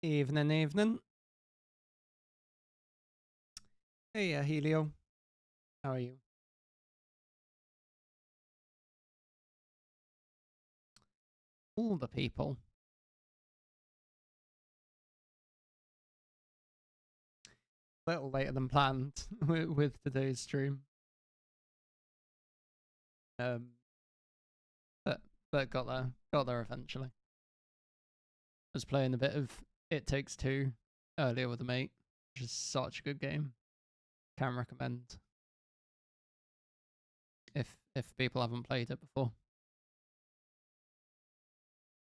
Evening, evening. Hey, Helio. How are you? All the people. A little later than planned with today's stream. But got there eventually. I was playing a bit of It Takes Two earlier with a mate, which is such a good game. Can recommend if people haven't played it before.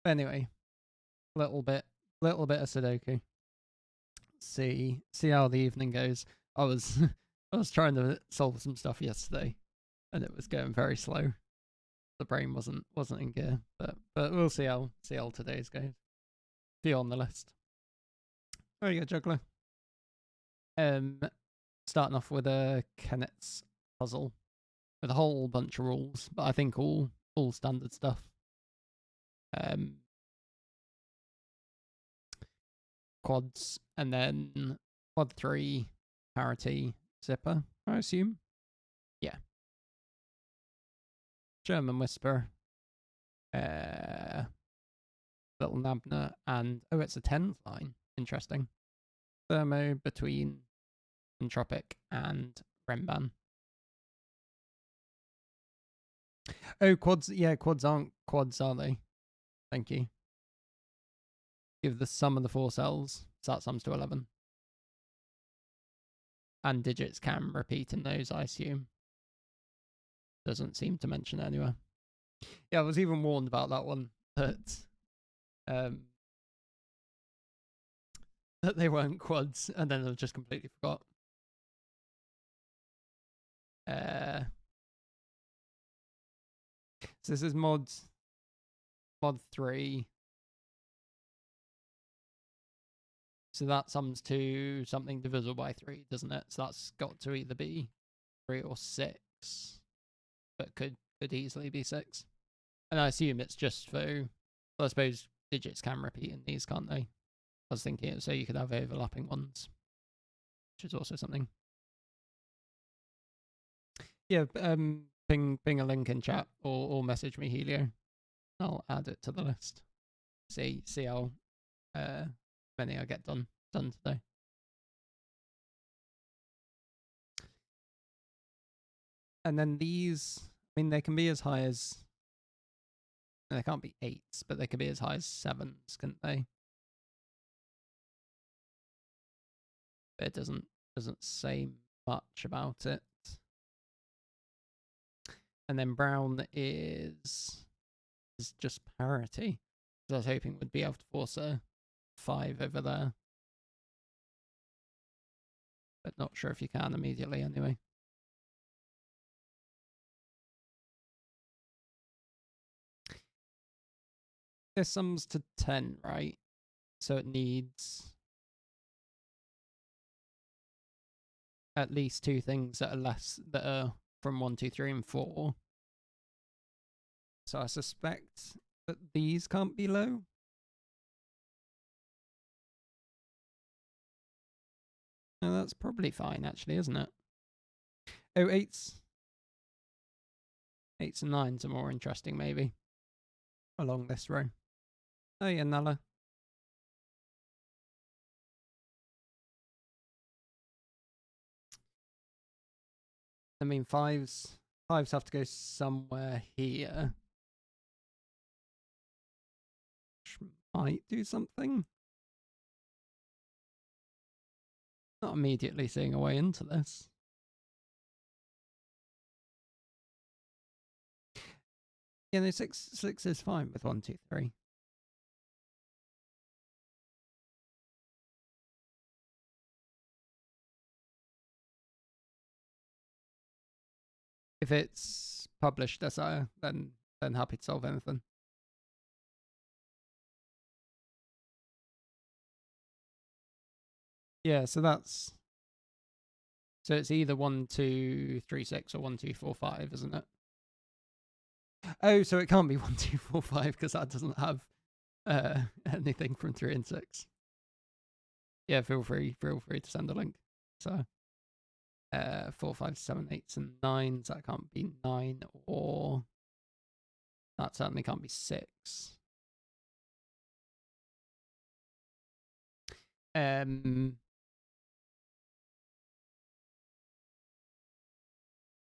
Anyway, little bit of Sudoku. See how the evening goes. I was trying to solve some stuff yesterday, and it was going very slow. The brain wasn't in gear, but we'll see how today's goes. Be on the list. There you go, juggler. Starting off with a Kennet's puzzle with a whole bunch of rules, but I think all standard stuff. Quads, and then quad 3 parity zipper, I assume. Yeah. German Whisper, Little Nabna, and it's a 10th line. Interesting. Thermo between Entropic and Remban. Oh, quads. Yeah, quads aren't quads, are they? Thank you. Give the sum of the 4 cells, so that sums to 11. And digits can repeat in those, I assume. Doesn't seem to mention anywhere. Yeah, I was even warned about that one, that they weren't quads, and then I just completely forgot. So this is mod 3. So that sums to something divisible by 3, doesn't it? So that's got to either be 3 or 6, but could easily be 6. And I assume it's just for, well, I suppose digits can repeat in these, can't they? I was thinking so you could have overlapping ones, which is also something. Yeah, ping a link in chat or message me, Helio. I'll add it to the list. See how many I get done today. And then these, I mean, they can be as high as, they can't be 8s, but they can be as high as 7s, can't they? But it doesn't say much about it. And then brown is just parity. I was hoping we'd be able to force a 5 over there, but not sure if you can immediately anyway. This sums to 10, right? So it needs at least 2 things that are from 1, 2, 3, and 4. So I suspect that these can't be low. No, that's probably fine, actually, isn't it? Oh, 8s and 9s are more interesting, maybe, along this row. Oh, yeah, Nala. I mean, 5s have to go somewhere here. Which might do something. Not immediately seeing a way into this. Yeah, no, 6 is fine with 1, 2, 3. If it's published as then happy to solve anything. Yeah, so it's either 1, 2, 3, 6 or 1, 2, 4, 5, isn't it? Oh, so it can't be 1, 2, 4, 5 because that doesn't have anything from 3 and 6. yeah, feel free to send a link. So 4, 5, 7, 8s, and 9s. That can't be 9, or that certainly can't be 6.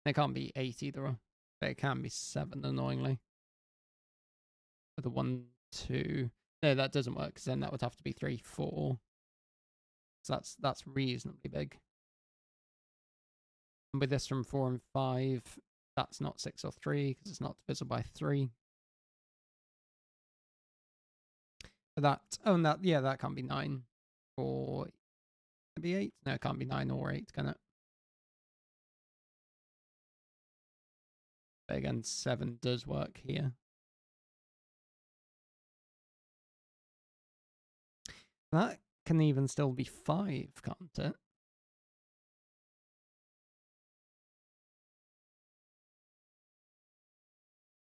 It can't be 8 either, but it can be 7, annoyingly. With a 1, 2. No, that doesn't work, because then that would have to be 3, 4. So that's reasonably big. And with this from 4 and 5, that's not 6 or 3, because it's not divisible by 3. That, oh, and that, yeah, that can't be 9. Or, can it be 8? No, it can't be 9 or 8, can it? But again, 7 does work here. That can even still be 5, can't it?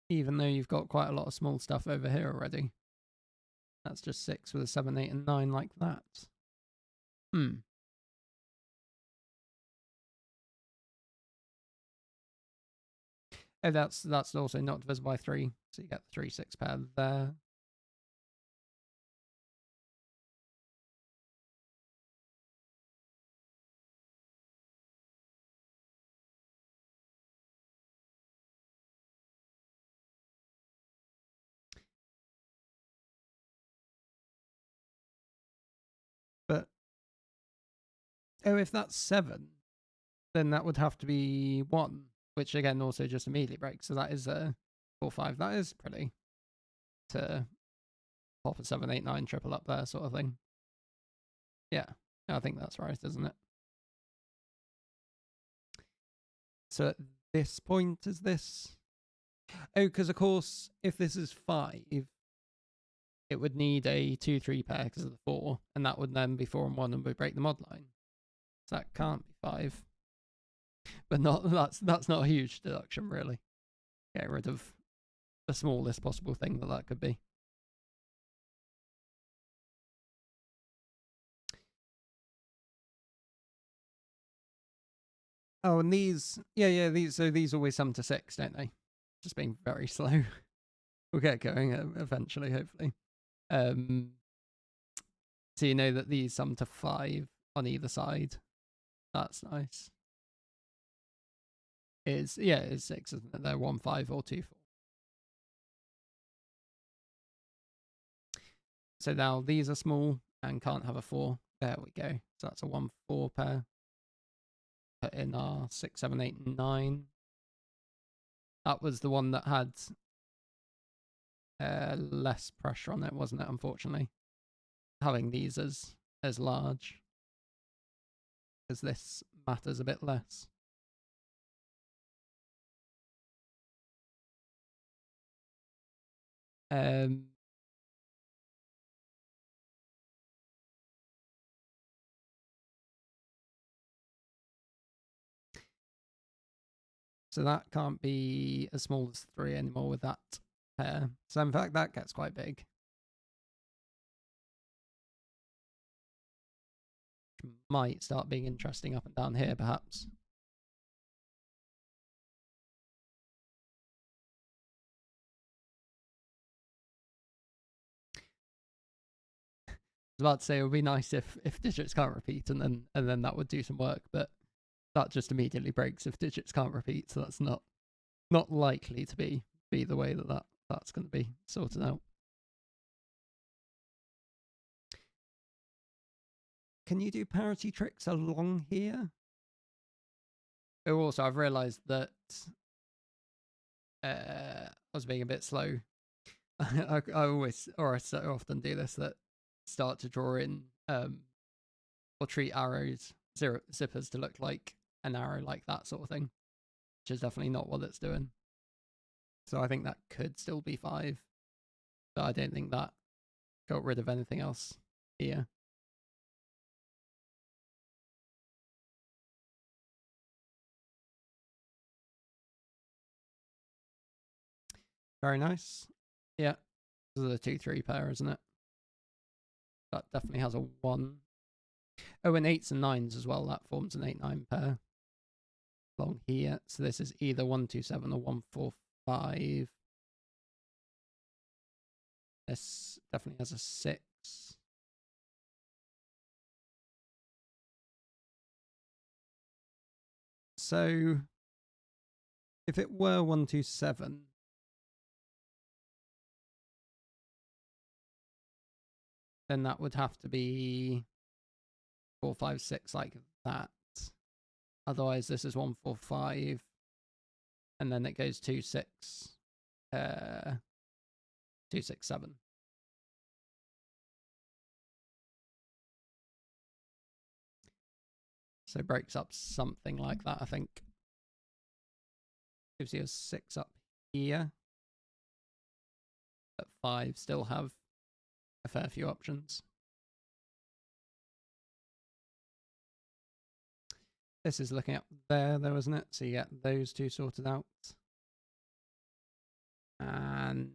Even though you've got quite a lot of small stuff over here already. That's just 6 with a 7, 8, and 9 like that. Oh, that's also not divisible by 3, so you get the 3, 6 pair there. But oh, if that's 7, then that would have to be 1, which again also just immediately breaks. So that is a 4, 5. That is pretty to pop a 7, 8, 9 triple up there, sort of thing. Yeah, I think that's right, isn't it? So at this point, is this? Oh, because of course, if this is 5, it would need a 2, 3 pair because of the 4, and that would then be 4 and 1 and would break the mod line. So that can't be 5. But not that's not a huge deduction, really. Get rid of the smallest possible thing that could be. Oh, and these, yeah, these always sum to 6, don't they? Just being very slow. We'll get going eventually, hopefully. So you know that these sum to 5 on either side. That's nice. It's 6, isn't it? They're 1, 5 or 2, 4. So now these are small and can't have a 4. There we go. So that's a 1, 4 pair. Put in our 6, 7, 8, 9. That was the one that had less pressure on it, wasn't it? Unfortunately, having these as large, because this matters a bit less. So that can't be as small as 3 anymore with that pair. So in fact, that gets quite big. Might start being interesting up and down here, perhaps. I was about to say it would be nice if digits can't repeat, and then that would do some work, but that just immediately breaks if digits can't repeat. So that's not likely to be the way that's going to be sorted out. Can you do parity tricks along here? Oh, also, I've realised that I was being a bit slow. I always, or I so often do this, that start to draw in or treat arrows, zippers to look like an arrow like that sort of thing, which is definitely not what it's doing. So I think that could still be 5, but I don't think that got rid of anything else here. Very nice. Yeah, this is a 2, 3 pair, isn't it? That definitely has a 1. Oh, and 8s and 9s as well. That forms an 8-9 pair along here. So this is either 127 or 145. This definitely has a 6. So if it were 127, then that would have to be 456 like that. Otherwise, this is 145, and then it goes 267. So it breaks up something like that, I think. Gives you a 6 up here. But 5 still have a fair few options. This is looking up there, though, isn't it? So you get those two sorted out. And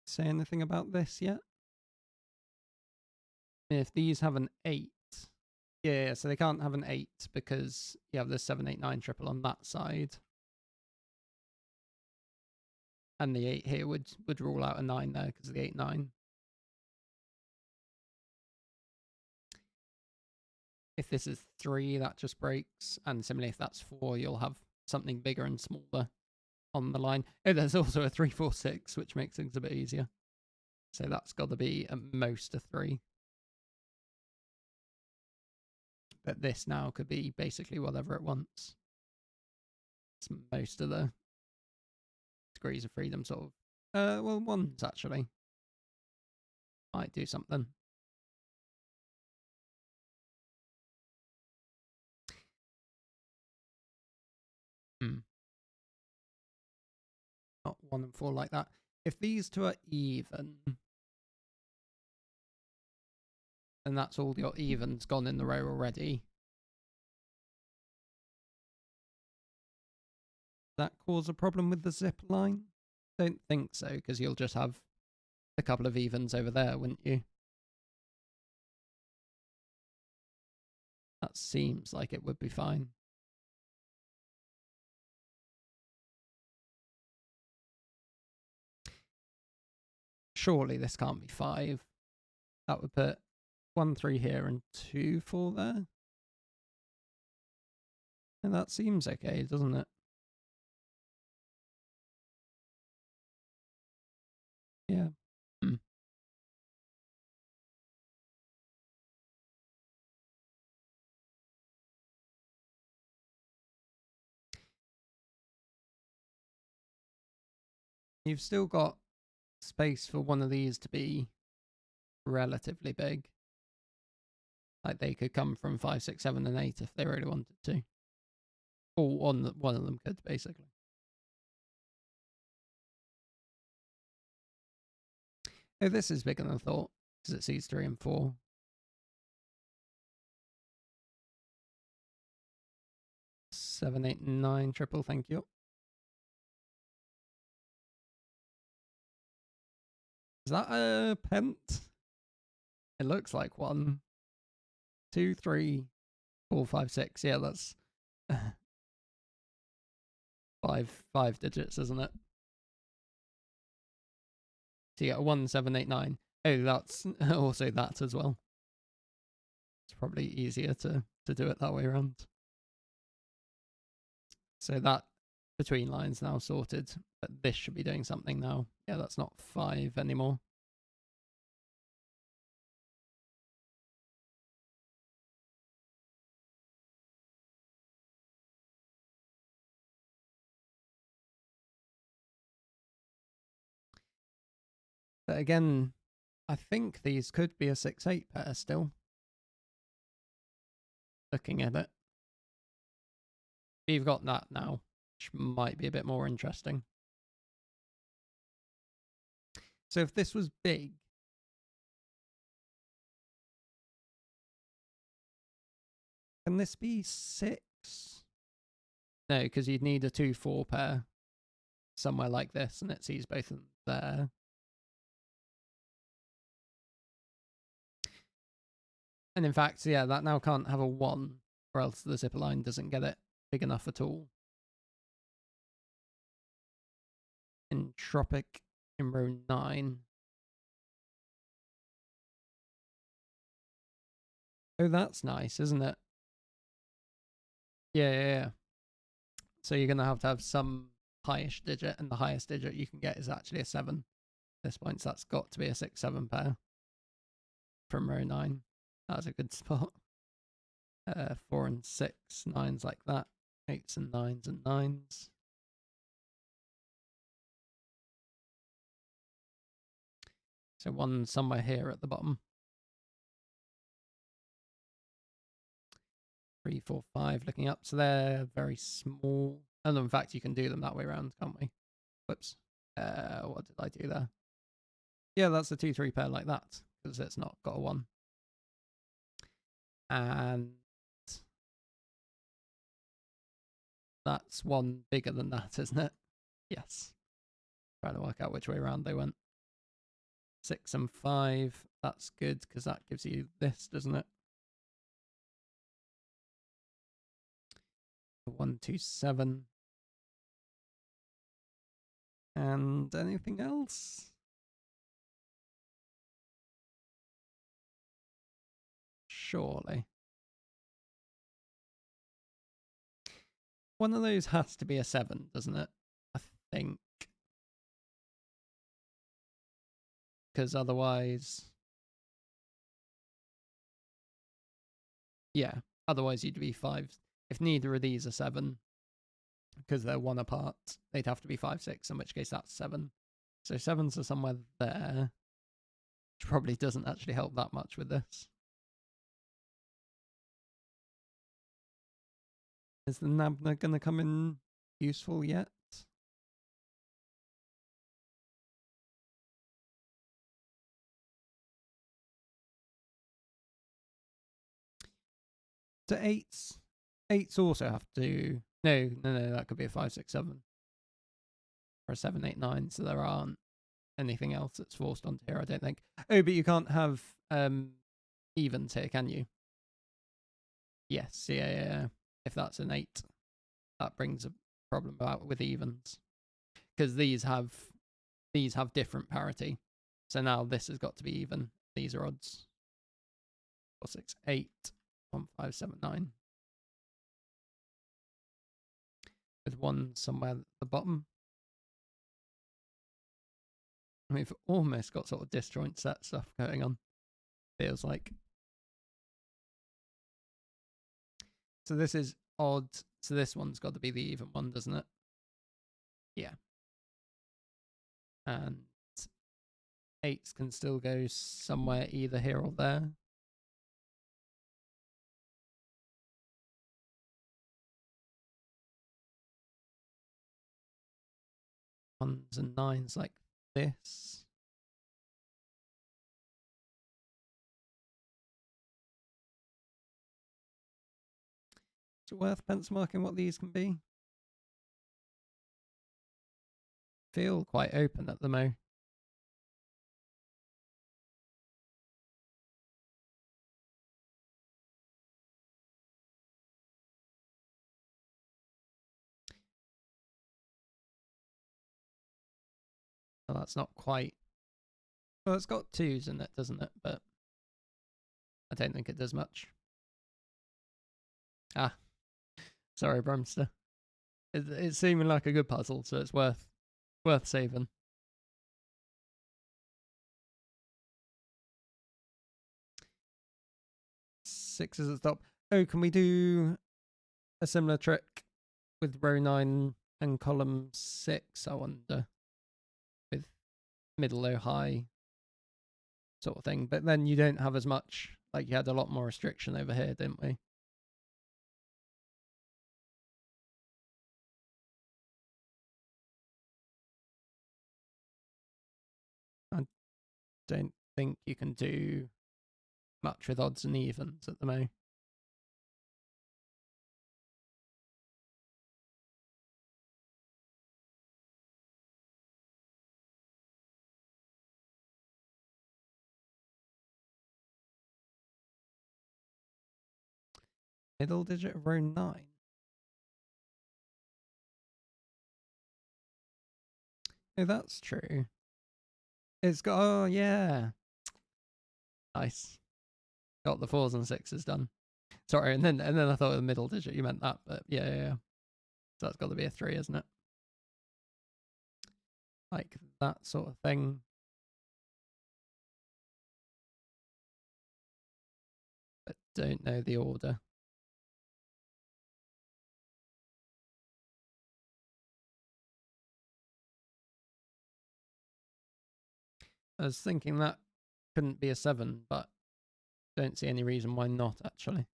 say anything about this yet? If these have an 8, yeah, so they can't have an 8 because you have the 7, 8, 9 triple on that side. And the 8 here would rule out a 9 there because of the 8, 9. If this is 3, that just breaks. And similarly, if that's 4, you'll have something bigger and smaller on the line. Oh, there's also a 3, 4, 6, which makes things a bit easier. So that's got to be at most a 3. But this now could be basically whatever it wants. It's most of the degrees of freedom sort of. Well, 1s actually. Might do something. Not 1 and 4 like that. If these two are even, then that's all your evens gone in the row already. That cause a problem with the zip line? Don't think so, because you'll just have a couple of evens over there, wouldn't you? That seems like it would be fine. Surely this can't be 5. That would put 1, 3 here and 2, 4 there. And that seems okay, doesn't it? Yeah. You've still got space for one of these to be relatively big. Like they could come from 5, 6, 7, and 8 if they really wanted to. Or one of them could, basically. Oh, this is bigger than I thought, because it sees 3 and 4. Seven, 8, 9 triple, thank you. Is that a pent? It looks like 1, 2, 3, 4, 5, 6. Yeah, that's 5 digits, isn't it? So you get a 1, 7, 8, 9. Oh, that's also that as well. It's probably easier to do it that way around. So that between lines now sorted, but this should be doing something now. Yeah, that's not 5 anymore. But again, I think these could be a 6-8 pair still. Looking at it. You've got that now, which might be a bit more interesting. So if this was big, can this be 6? No, because you'd need a 2-4 pair somewhere like this, and it sees both of them there. And in fact, yeah, that now can't have a 1, or else the zipper line doesn't get it big enough at all. Entropic in row 9. Oh, that's nice, isn't it? Yeah. So you're going to have some highish digit, and the highest digit you can get is actually a 7 at this point, so that's got to be a 6-7 pair from row 9. That's a good spot. 4 and 6, 9s like that, 8s and 9s and 9s. So 1 somewhere here at the bottom. 3, 4, 5 looking up, so they're very small. And in fact, you can do them that way around, can't we? Whoops. What did I do there? Yeah, that's a 2-3 pair like that, because it's not got a 1. And that's 1 bigger than that, isn't it? Yes. Trying to work out which way around they went. 6 and 5, that's good, because that gives you this, doesn't it? 1, 2, 7. And anything else? Surely. One of those has to be a 7, doesn't it? I think. Because otherwise... Yeah, otherwise you'd be 5. If neither of these are 7, because they're 1 apart, they'd have to be 5, 6, in which case that's 7. So 7s are somewhere there, which probably doesn't actually help that much with this. Is the Nabna going to come in useful yet? So 8s. 8s also have to... No, that could be a 5, 6, 7. Or a 7, 8, 9, so there aren't anything else that's forced onto here, I don't think. Oh, but you can't have evens here, can you? Yes, yeah. If that's an 8, that brings a problem about with evens. Because these have different parity. So now this has got to be even. These are odds. 4, 6, 8, 1, 5, 7, 9. With 1 somewhere at the bottom. We've almost got sort of disjoint set stuff going on. Feels like. So this is odd. So this one's got to be the even one, doesn't it? Yeah. And 8s can still go somewhere either here or there. Ones and 9s like this. Is it worth pencil marking what these can be? Feel quite open at the mo. Well, that's not quite. Well, it's got 2s in it, doesn't it? But I don't think it does much. Ah, sorry, Brumster. It's seeming like a good puzzle, so it's worth saving. Sixes at the top. Oh, can we do a similar trick with row 9 and column 6, I wonder? With middle, low, high sort of thing. But then you don't have as much, like you had a lot more restriction over here, didn't we? I don't think you can do much with odds and evens at the moment. Middle digit of row 9. Oh, that's true. It's got, oh yeah. Nice. Got the 4s and 6s done. Sorry, and then I thought the middle digit you meant that, but yeah. So that's got to be a 3, isn't it? Like that sort of thing. But don't know the order. I was thinking that couldn't be a 7, but don't see any reason why not, actually.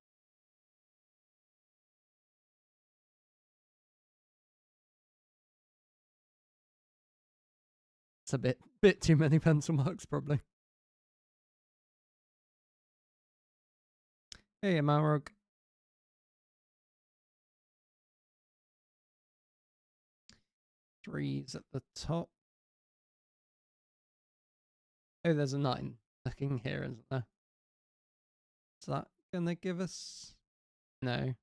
It's a bit too many pencil marks, probably. Hey, Amarog. Threes at the top. Oh, there's a 9 looking here, isn't there? Is that gonna give us? No.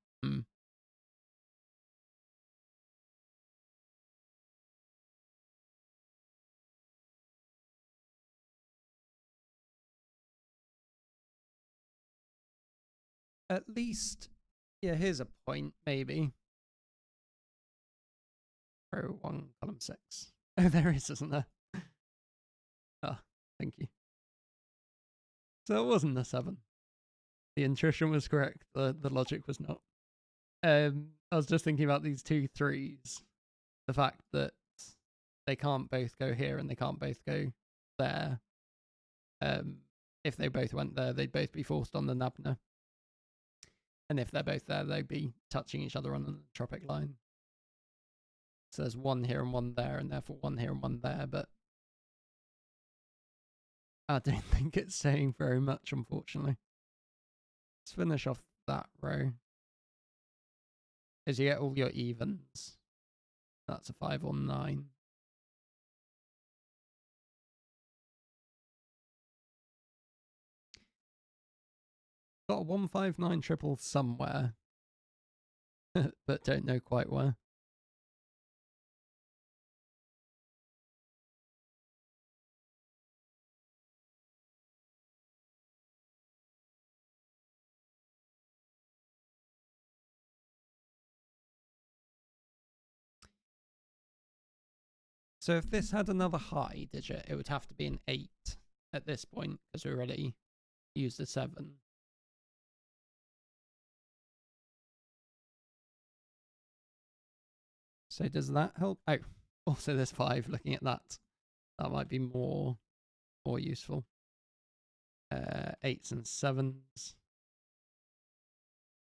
At least, yeah, here's a point, maybe. Row 1, column 6. Oh, there is, isn't there? Ah, thank you. So it wasn't a 7. The intuition was correct. The logic was not. I was just thinking about these 2 3s. The fact that they can't both go here and they can't both go there. If they both went there, they'd both be forced on the Nabna. And if they're both there, they'd be touching each other on the tropic line. So there's 1 here and 1 there, and therefore 1 here and 1 there, but I don't think it's saying very much, unfortunately. Let's finish off that row. As you get all your evens. That's a 5 or 9. Got a 159 triple somewhere, but don't know quite where. So if this had another high digit, it would have to be an 8 at this point, because we already used a 7. So does that help? Oh, also there's 5 looking at that. That might be more useful. 8s and 7s.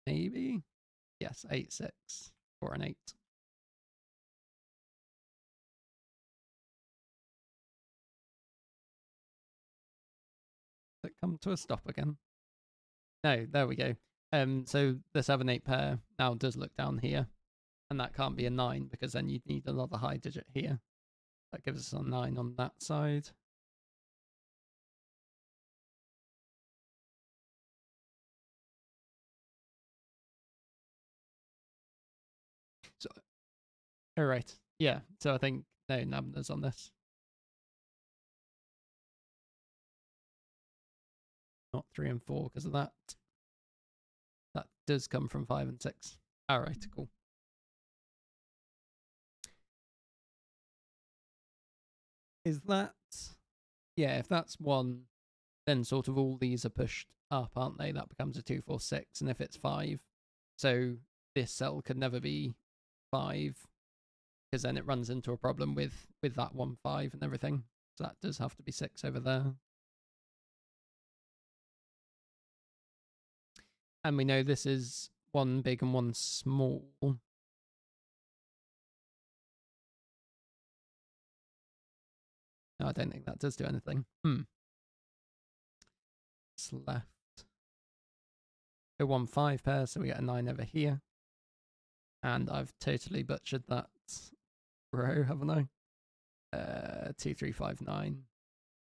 Maybe? Yes, 8, 6, or an 8. Does it come to a stop again? No, there we go. So the 7, 8 pair now does look down here. And that can't be a 9 because then you'd need another high digit here. That gives us a 9 on that side. So, all right. Yeah. So I think no Nabnas on this. Not 3 and 4 because of that. That does come from 5 and 6. All right. Cool. Is that? Yeah. If that's 1, then sort of all these are pushed up, aren't they? That becomes a 2, 4, 6. And if it's 5, so this cell could never be 5 because then it runs into a problem with that 1, 5 and everything. So that does have to be 6 over there. And we know this is 1 big and 1 small. No, I don't think that does do anything. It's left. A 1, 5 pair, so we get a 9 over here. And I've totally butchered that row, haven't I? 2, 3, 5, 9.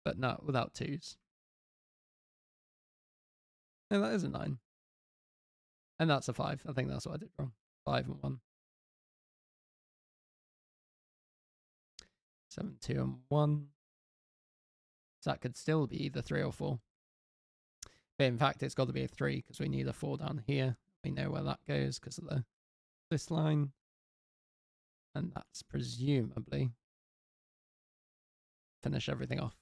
But no, without 2s. No, that is a 9. And that's a 5. I think that's what I did wrong. 5 and 1. 7, 2 and 1. So that could still be either 3 or 4. But in fact, it's got to be a 3 because we need a 4 down here. We know where that goes because of this line. And that's presumably finish everything off.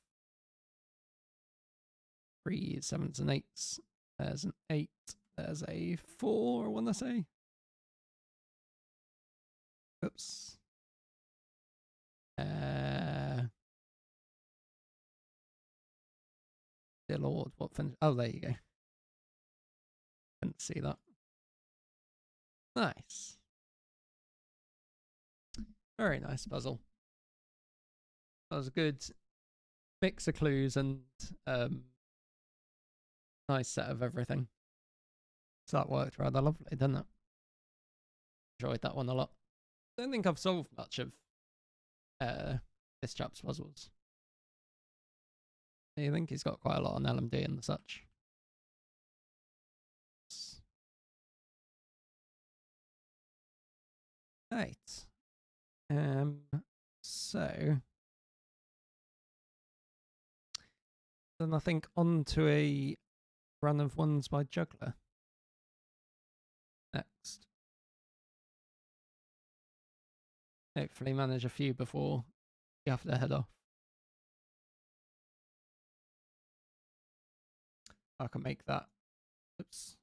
3, 7s and 8s. There's an 8. There's a 4, I want to say. Oops. Dear Lord, what finish? Oh, there you go. Couldn't see that. Nice. Very nice puzzle. That was a good mix of clues and nice set of everything. So that worked rather lovely, didn't it? Enjoyed that one a lot. Don't think I've solved much of this chap's puzzles. I think he's got quite a lot on LMD and such. Right. So then I think on to a run of ones by Juggler. Next. Hopefully manage a few before you have to head off. I can make that. Oops.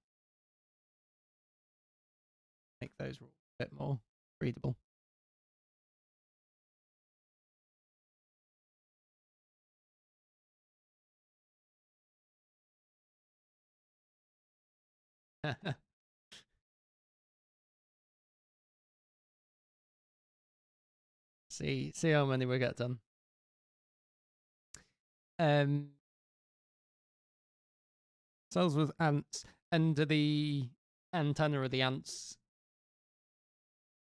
Make those a bit more readable. See how many we get done. Cells with ants. And the antenna of the ants.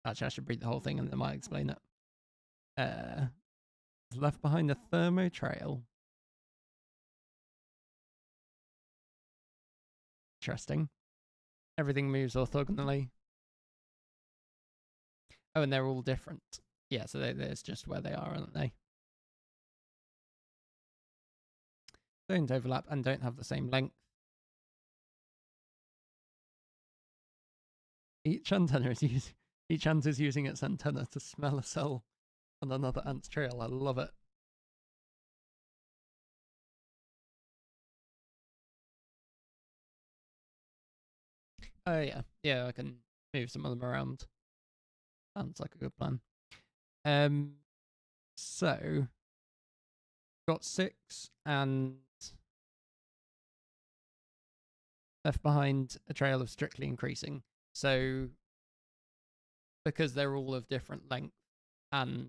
Actually, I should read the whole thing and then I might explain it. Left behind a thermo trail. Interesting. Everything moves orthogonally. Oh, and they're all different. Yeah, so there's just where they are, aren't they? Don't overlap and don't have the same length. Each ant is using its antenna to smell a cell on another ant's trail. I love it. Oh yeah, yeah. I can move some of them around. Sounds like a good plan. So got 6 and left behind a trail of strictly increasing. So because they're all of different length and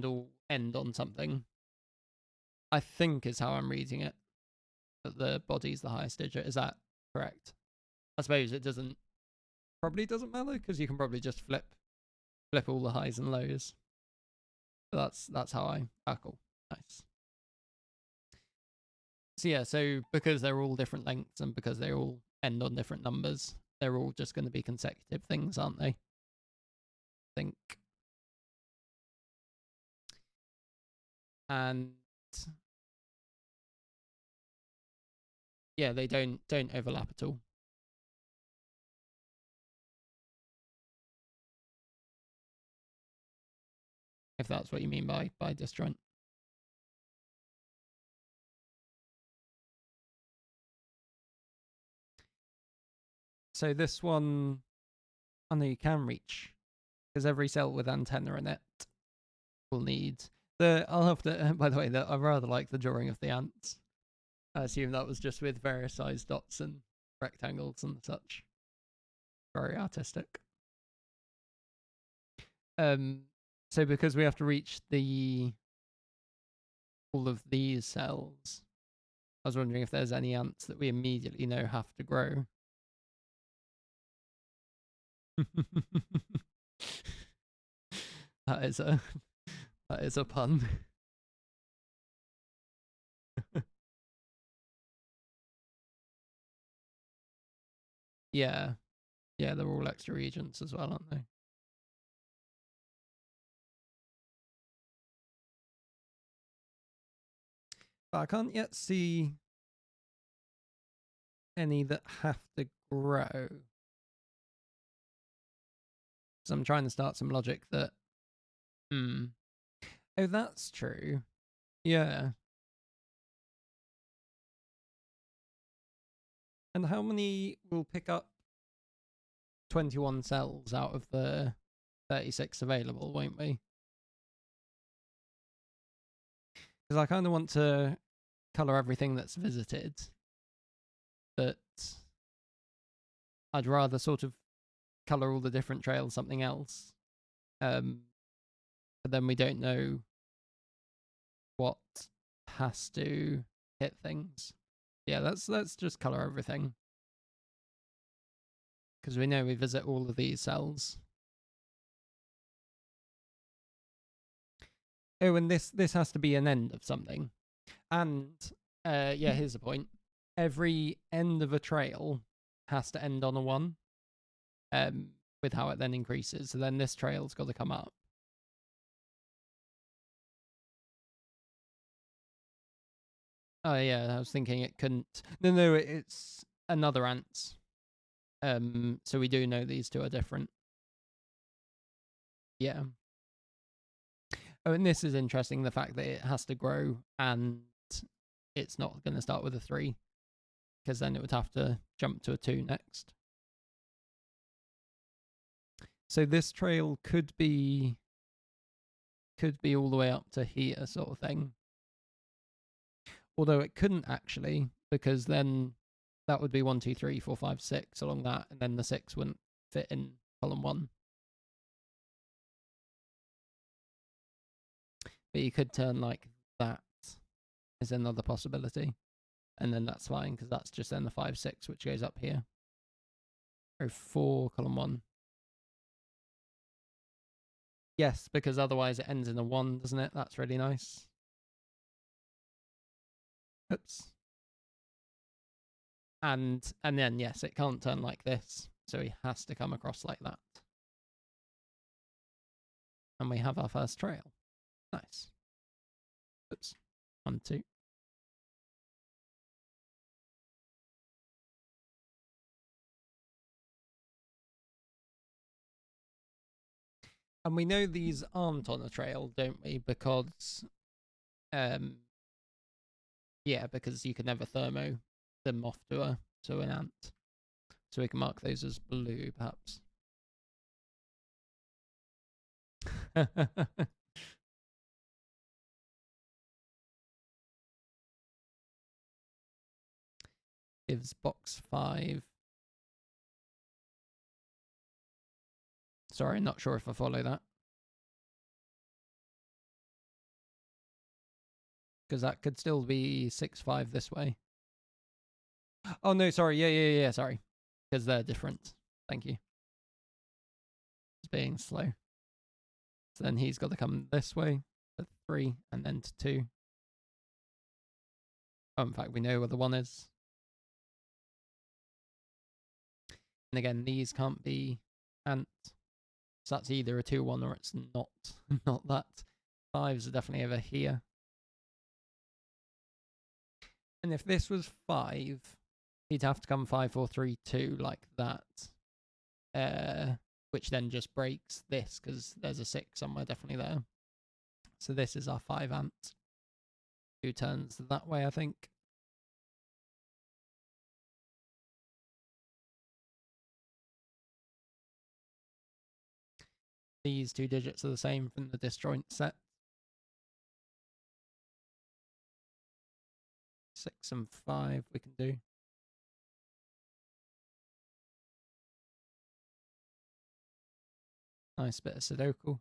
all end on something, I think is how I'm reading it. That the body's the highest digit. Is that correct? I suppose it probably doesn't matter because you can probably just flip all the highs and lows. But that's how I cool. Nice. So yeah, so because they're all different lengths and because they all end on different numbers, they're all just going to be consecutive things, aren't they? I think. And yeah, they don't overlap at all. If that's what you mean by disjoint. So this one, I know you can reach because every cell with antenna in it will need I'll have to. By the way, I rather like the drawing of the ants. I assume that was just with various sized dots and rectangles and such. Very artistic. So because we have to reach all of these cells, I was wondering if there's any ants that we immediately know have to grow. That is a pun. Yeah. Yeah, they're all extra regions as well, aren't they? But I can't yet see any that have to grow. So I'm trying to start some logic that... Oh, that's true. Yeah. And how many will pick up 21 cells out of the 36 available, won't we? Because I kind of want to colour everything that's visited, but I'd rather sort of colour all the different trails something else. But then we don't know what has to hit things. Yeah, let's just colour everything. Because we know we visit all of these cells. Oh, and this has to be an end of something. And yeah, here's the point. Every end of a trail has to end on a 1. With how it then increases. So then this trail's got to come up. Oh yeah, I was thinking it couldn't. No, it's another ants. So we do know these two are different. Yeah. Oh, and this is interesting, the fact that it has to grow and it's not going to start with a 3, because then it would have to jump to a 2 next. So this trail could be all the way up to here, sort of thing. Although it couldn't actually, because then that would be 1, 2, 3, 4, 5, 6 along that, and then the 6 wouldn't fit in column 1. But you could turn like that is another possibility, and then that's fine, because that's just then the 5, 6 which goes up here. Or 4 column 1. Yes, because otherwise it ends in a 1, doesn't it? That's really nice. Oops. And then yes, it can't turn like this, so he has to come across like that. And we have our first trail. Nice. Oops. 1, 2. And we know these aren't on a trail, don't we? Because, yeah, because you can never thermo them off to an ant. So we can mark those as blue, perhaps. Gives box 5. Sorry, not sure if I follow that. Because that could still be 6, 5 this way. Oh, no, sorry. Yeah, sorry. Because they're different. Thank you. It's being slow. So then he's got to come this way to 3 and then to 2. Oh, in fact, we know where the 1 is. And again, these can't be ants. So that's either a 2, 1 or it's not. Not that. 5s are definitely over here. And if this was 5, he'd have to come 5, 4, 3, 2 like that. Which then just breaks this, because there's a 6 somewhere definitely there. So this is our 5 ant. 2 turns that way, I think. These 2 digits are the same from the disjoint set. 6 and 5 we can do. Nice bit of Sudoku.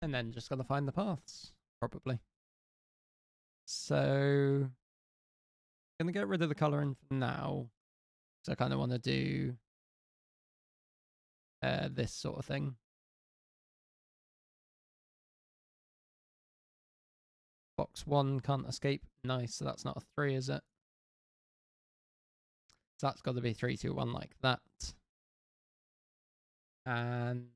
And then just got to find the paths, probably. So, going to get rid of the colouring for now. So I kind of want to do this sort of thing. Box 1 can't escape. Nice, so that's not a 3, is it? So that's got to be 3, 2, 1 like that. And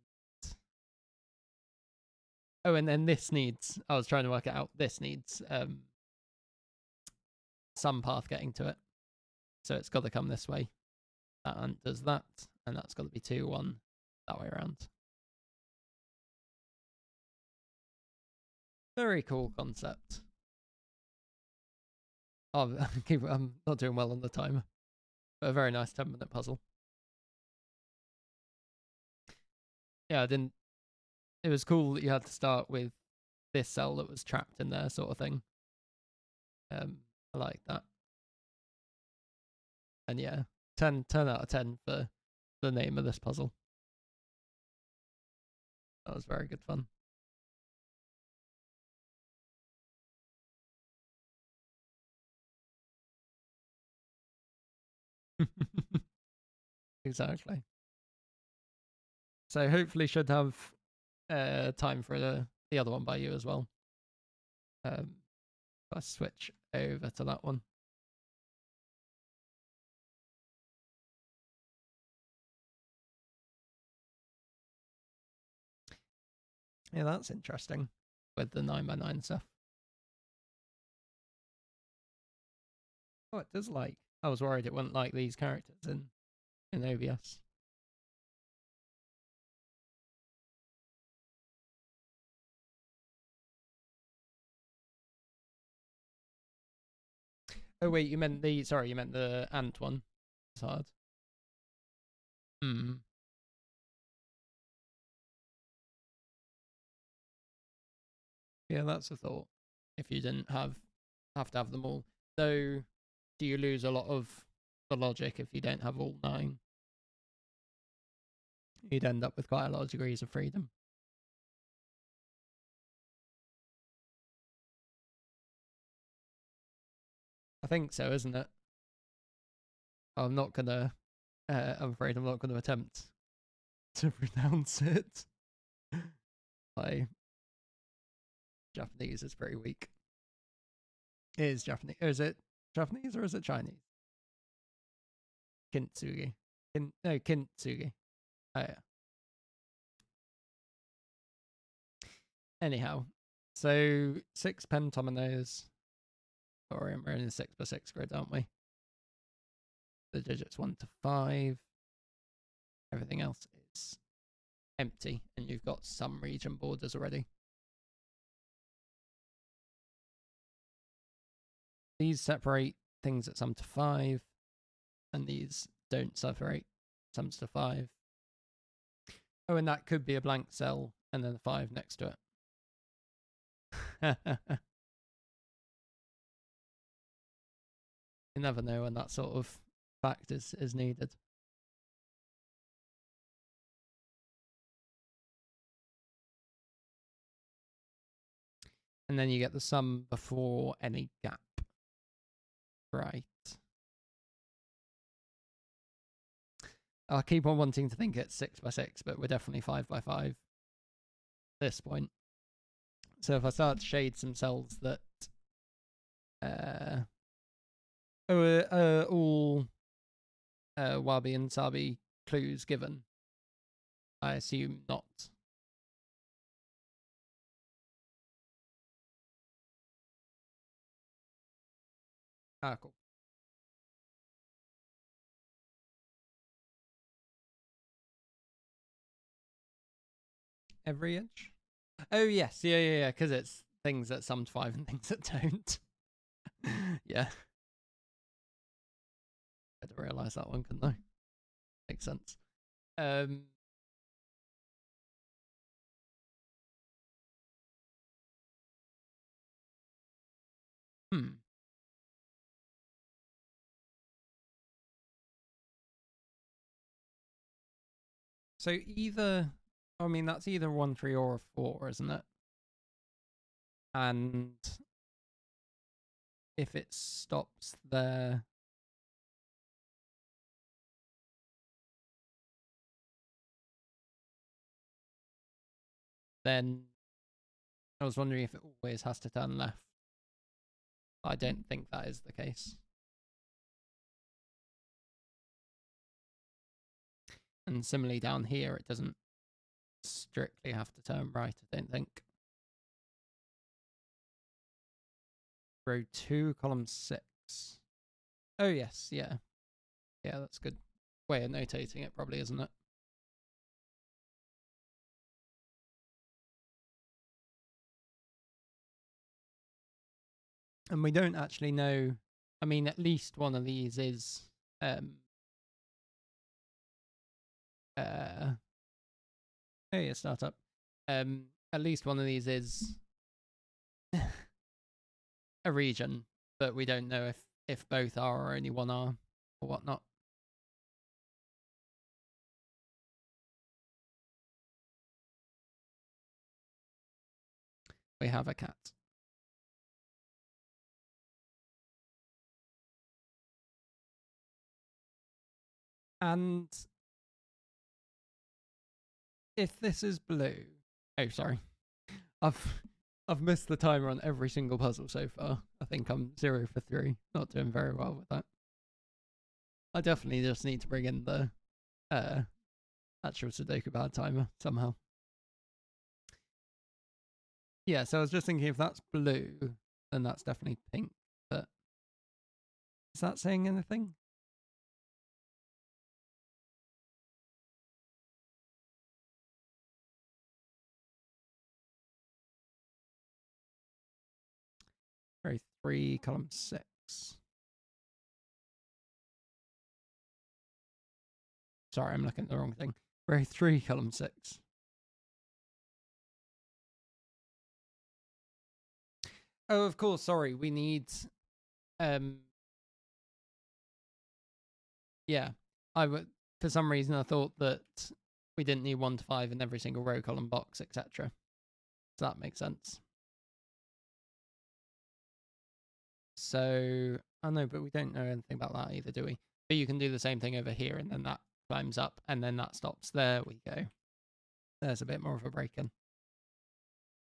oh, and then this needs, I was trying to work it out, this needs some path getting to it. So it's got to come this way. That does that, and that's got to be 2, 1 that way around. Very cool concept. Oh, I'm not doing well on the timer, but a very nice 10-minute puzzle. Yeah, I didn't. It was cool that you had to start with this cell that was trapped in there, sort of thing. I like that. And yeah, 10 out of 10 for the name of this puzzle. That was very good fun. Exactly. So hopefully should have time for the other one by you as well. Let's switch over to that one. Yeah, that's interesting with the 9x9 stuff. Oh, it does like. I was worried it wouldn't like these characters in OBS. Oh wait, you meant the ant one. It's hard. Hmm. Yeah, that's a thought. If you didn't have to have them all. Though, do you lose a lot of the logic if you don't have all 9? You'd end up with quite a lot of degrees of freedom. I think so, isn't it? I'm not gonna. I'm afraid I'm not gonna attempt to pronounce it. My Japanese is pretty weak. It is Japanese. Is it Japanese or is it Chinese? Kintsugi. No, Kintsugi. Oh, yeah. Anyhow, so 6 pentominoes. Or we're in a 6x6 grid, aren't we? The digits 1 to 5. Everything else is empty, and you've got some region borders already. These separate things at sum to 5, and these don't separate sums to 5. Oh, and that could be a blank cell, and then a 5 next to it. You never know when that sort of fact is needed. And then you get the sum before any gap. Right. I keep on wanting to think it's 6x6, but we're definitely 5x5 at this point. So if I start to shade some cells that all wabi and sabi clues given, I assume not. Ah, cool. Every inch? Oh, yes. Yeah. Because it's things that sum to 5 and things that don't. Yeah. I had to realise that one, couldn't I? Makes sense. So either, I mean, that's either 1, 3, or a 4, isn't it? And if it stops there, then I was wondering if it always has to turn left. I don't think that is the case. And similarly down here, it doesn't strictly have to turn right, I don't think. Row 2, column 6. Oh, yes, yeah. Yeah, that's a good way of notating it, probably, isn't it? And we don't actually know. I mean, at least one of these is hey, a startup. At least one of these is a region, but we don't know if both are or only one are or whatnot. We have a cat. And if this is blue, oh sorry, I've missed the timer on every single puzzle so far. I think I'm 0 for 3. Not doing very well with that. I definitely just need to bring in the actual Sudoku bad timer somehow. Yeah, so I was just thinking if that's blue, then that's definitely pink. But is that saying anything? Row 3, column 6. Sorry, I'm looking at the wrong thing. Row 3, column 6. Oh, of course, sorry. We need yeah. For some reason I thought that we didn't need 1 to 5 in every single row, column, box, etc. So that makes sense. So I know, but we don't know anything about that either, do we? But you can do the same thing over here, and then that climbs up, and then that stops. There we go. There's a bit more of a break in.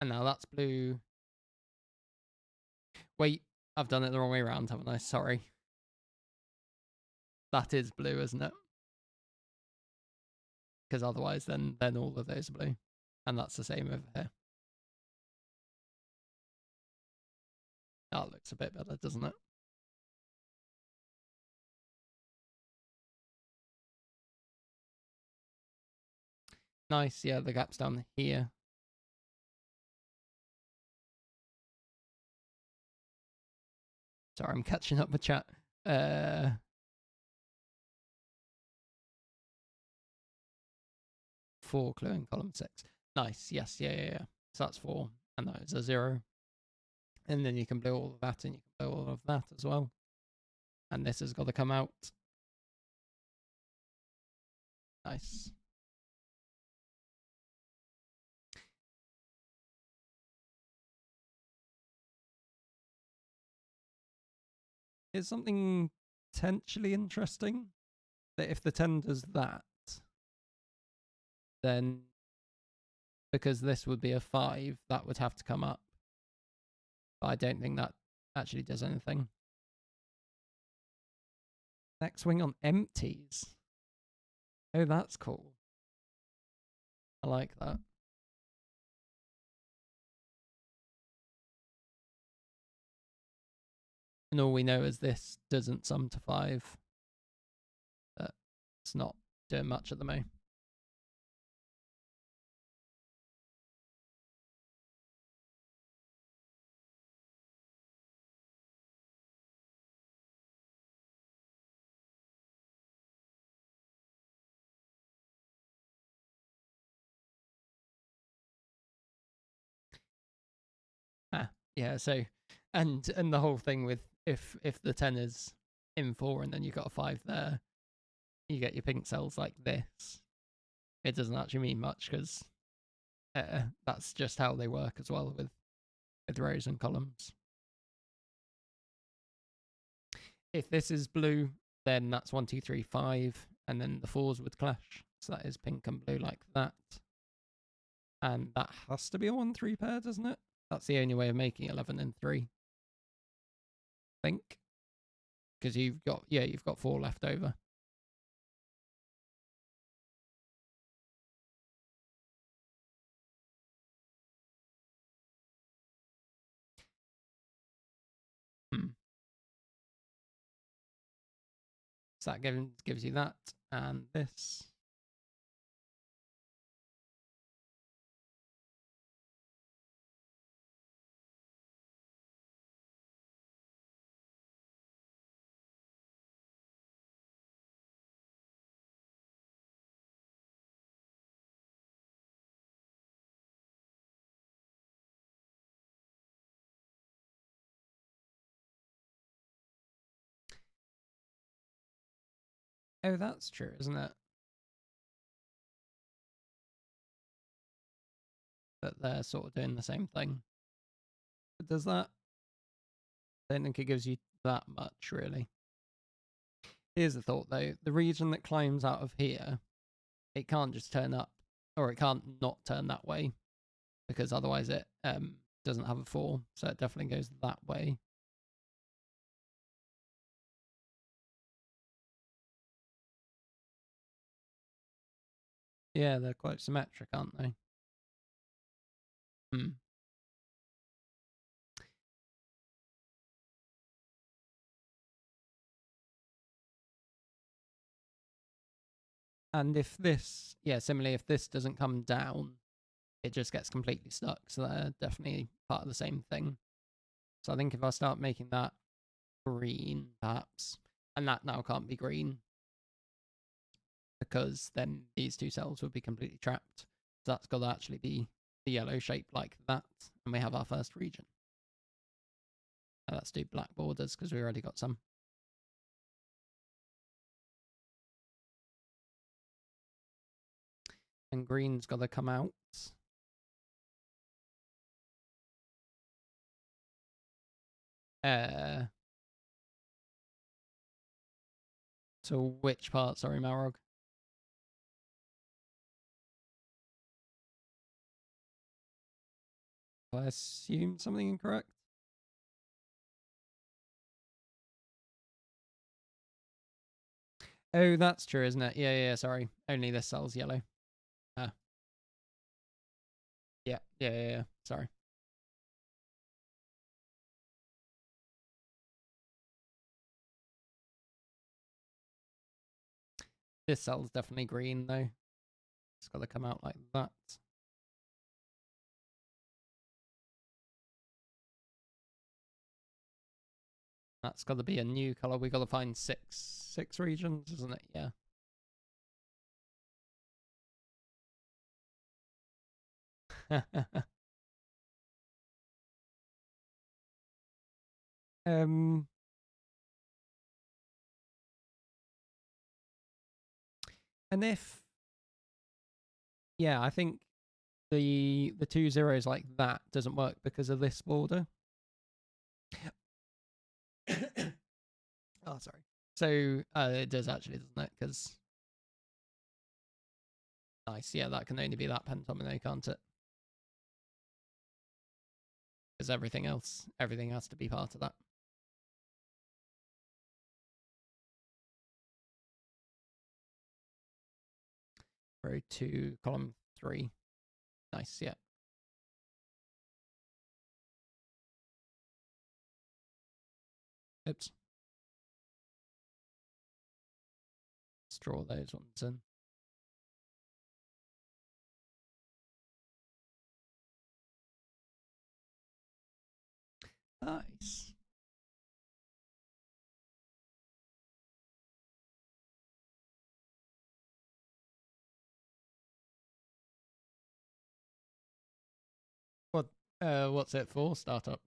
And now that's blue. Wait, I've done it the wrong way around, haven't I? Sorry. That is blue, isn't it? Because otherwise, then all of those are blue. And that's the same over here. That looks a bit better, doesn't it? Nice, yeah, the gap's down here. Sorry, I'm catching up with chat. 4 clue in column 6. Nice, yes, yeah. So that's 4, and that is a 0. And then you can blow all of that, and you can blow all of that as well. And this has got to come out. Nice. Is something potentially interesting that if the 10 does that, then because this would be a 5, that would have to come up. But I don't think that actually does anything. Next swing on empties. Oh, that's cool. I like that. And all we know is this doesn't sum to 5. But it's not doing much at the moment. Yeah, so and the whole thing with if the 10 is in 4 and then you've got a 5 there, you get your pink cells like this. It doesn't actually mean much because that's just how they work as well with rows and columns. If this is blue, then that's 1, 2, 3, 5, and then the 4s would clash. So that is pink and blue like that. And that has to be a 1, 3 pair, doesn't it? That's the only way of making 11 and 3. think. Because you've got 4 left over. So that gives you that and this. Oh, that's true, isn't it? That they're sort of doing the same thing. But does that? I don't think it gives you that much, really. Here's the thought, though. The region that climbs out of here, it can't just turn up, or it can't not turn that way, because otherwise it doesn't have a 4, so it definitely goes that way. Yeah, they're quite symmetric, aren't they? Hmm. And if this, similarly, if this doesn't come down, it just gets completely stuck. So they're definitely part of the same thing. So I think if I start making that green, perhaps, and that now can't be green, because then these 2 cells would be completely trapped. So that's got to actually be the yellow shape like that, and we have our first region. And let's do black borders, because we already got some. And green's got to come out. So which part? Sorry, Marog. I assume something incorrect. Oh, that's true, isn't it? Yeah, sorry. Only this cell's yellow. Yeah. Sorry. This cell's definitely green, though. It's got to come out like that. That's got to be a new color. We got to find six regions, isn't it? Yeah. And if, I think the 2 zeros like that doesn't work because of this border. Oh, sorry. So it does actually, doesn't it? Because nice, yeah, that can only be that pentomino, can't it? Because everything has to be part of that. Row 2, column 3. Nice, yeah. Oops. Let's draw those ones in. Nice. What's it for? Startup.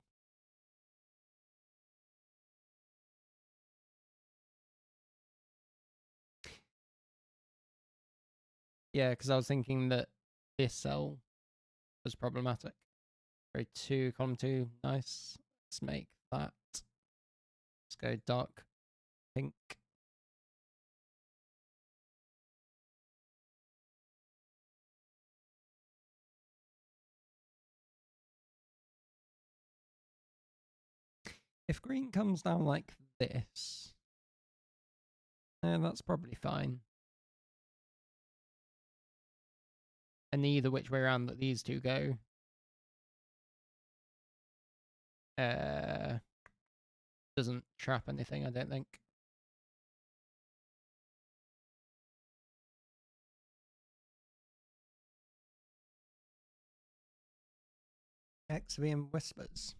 Yeah, because I was thinking that this cell was problematic. Row 2, column 2. Nice. Let's make that. Let's go dark pink. If green comes down like this, that's probably fine. And either which way around that these two go, doesn't trap anything, I don't think. Exvium Whispers.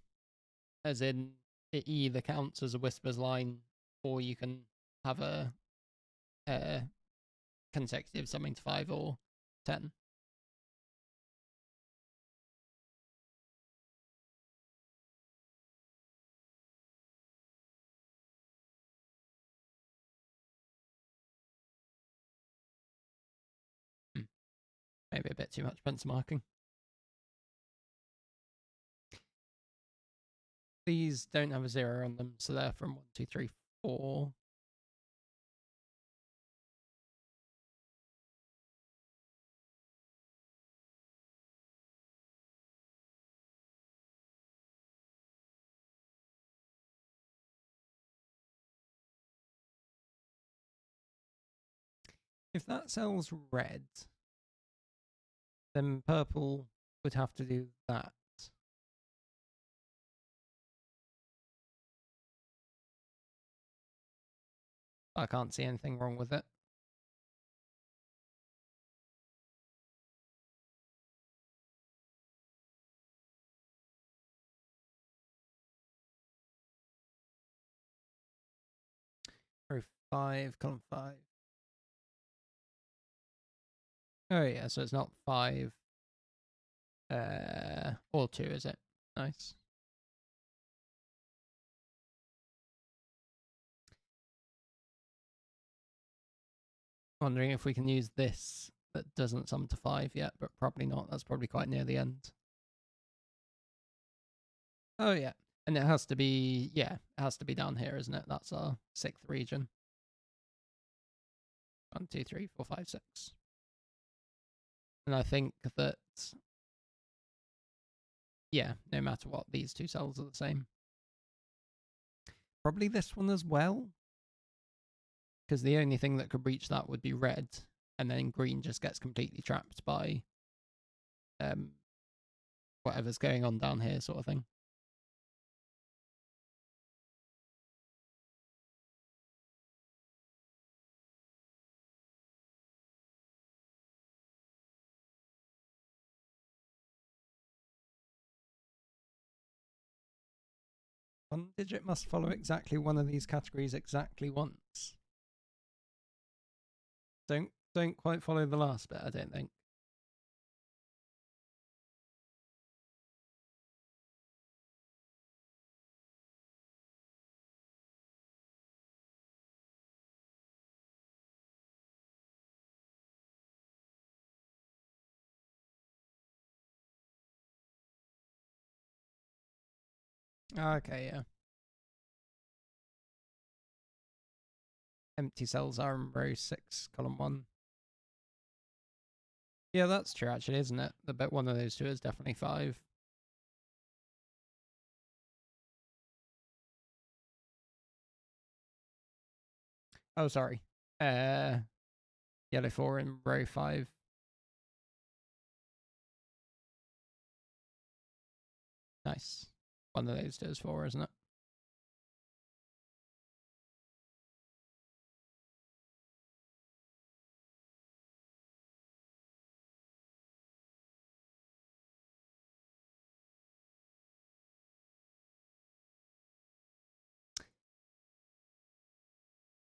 As in, it either counts as a Whispers line, or you can have a consecutive something to 5 or 10. Maybe a bit too much pencil marking. These don't have a 0 on them, so they're from 1, 2, 3, 4. If that cell's red, then purple would have to do that. I can't see anything wrong with it. Row 5, column 5. Oh yeah, so it's not 5 or 2, is it? Nice. Wondering if we can use this that doesn't sum to 5 yet, but probably not. That's probably quite near the end. Oh yeah, and it has to be, yeah, it has to be down here, isn't it? That's our 6th region. 1, 2, 3, 4, 5, 6. And I think that, yeah, no matter what, these two cells are the same. Probably this one as well, because the only thing that could reach that would be red, and then green just gets completely trapped by whatever's going on down here, sort of thing. One digit must follow exactly one of these categories exactly once. Don't quite follow the last bit, I don't think. Okay, yeah. Empty cells are in row 6, column 1. Yeah, that's true, actually, isn't it? I bet one of those two is definitely 5. Oh, sorry. Yellow 4 in row 5. Nice. One of those two is 4, isn't it?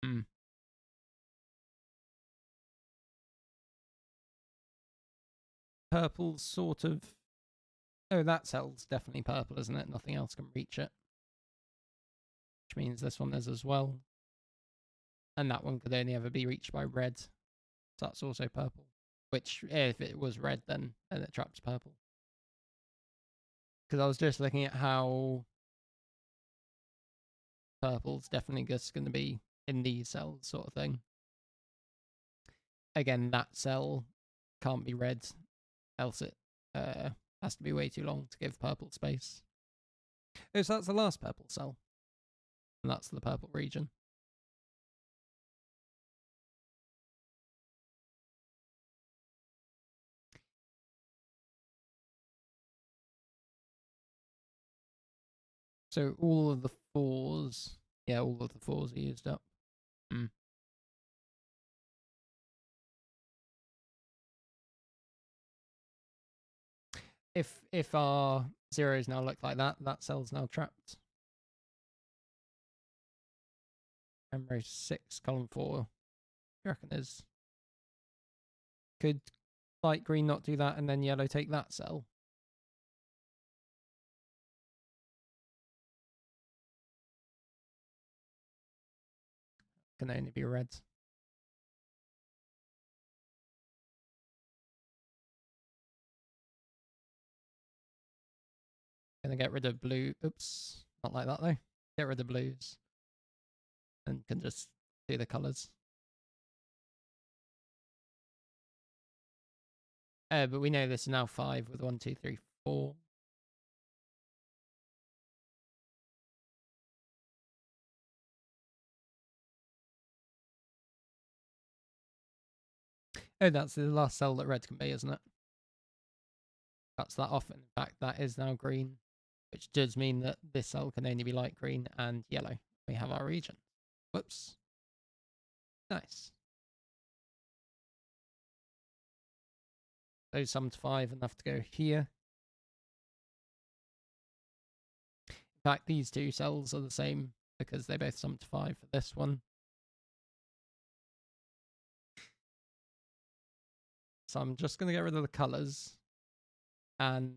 Hmm. Purple's sort of... Oh, that cell's definitely purple, isn't it? Nothing else can reach it. Which means this one is as well. And that one could only ever be reached by red. So that's also purple. Which, if it was red, then it traps purple. Because I was just looking at how purple's definitely just going to be in these cells, sort of thing. Again, that cell can't be red, else it has to be way too long to give purple space. Oh, so that's the last purple cell. and that's the purple region. So all of the 4s, yeah, all of the 4s are used up. If our zeros now look like that, that cell's now trapped. Memory 6, column 4. You reckon is? Could light green not do that and then yellow take that cell? Can only be red. Gonna get rid of blue. Oops, not like that though. Get rid of blues. And can just do the colours. But we know this is now 5 with 1, 2, 3, 4. Oh, that's the last cell that red can be, isn't it? That's that off. In fact, that is now green, which does mean that this cell can only be light green and yellow. We have our region. Whoops. Nice. Those sum to 5, enough to go here. In fact, these two cells are the same because they both sum to 5 for this one. So I'm just going to get rid of the colours. And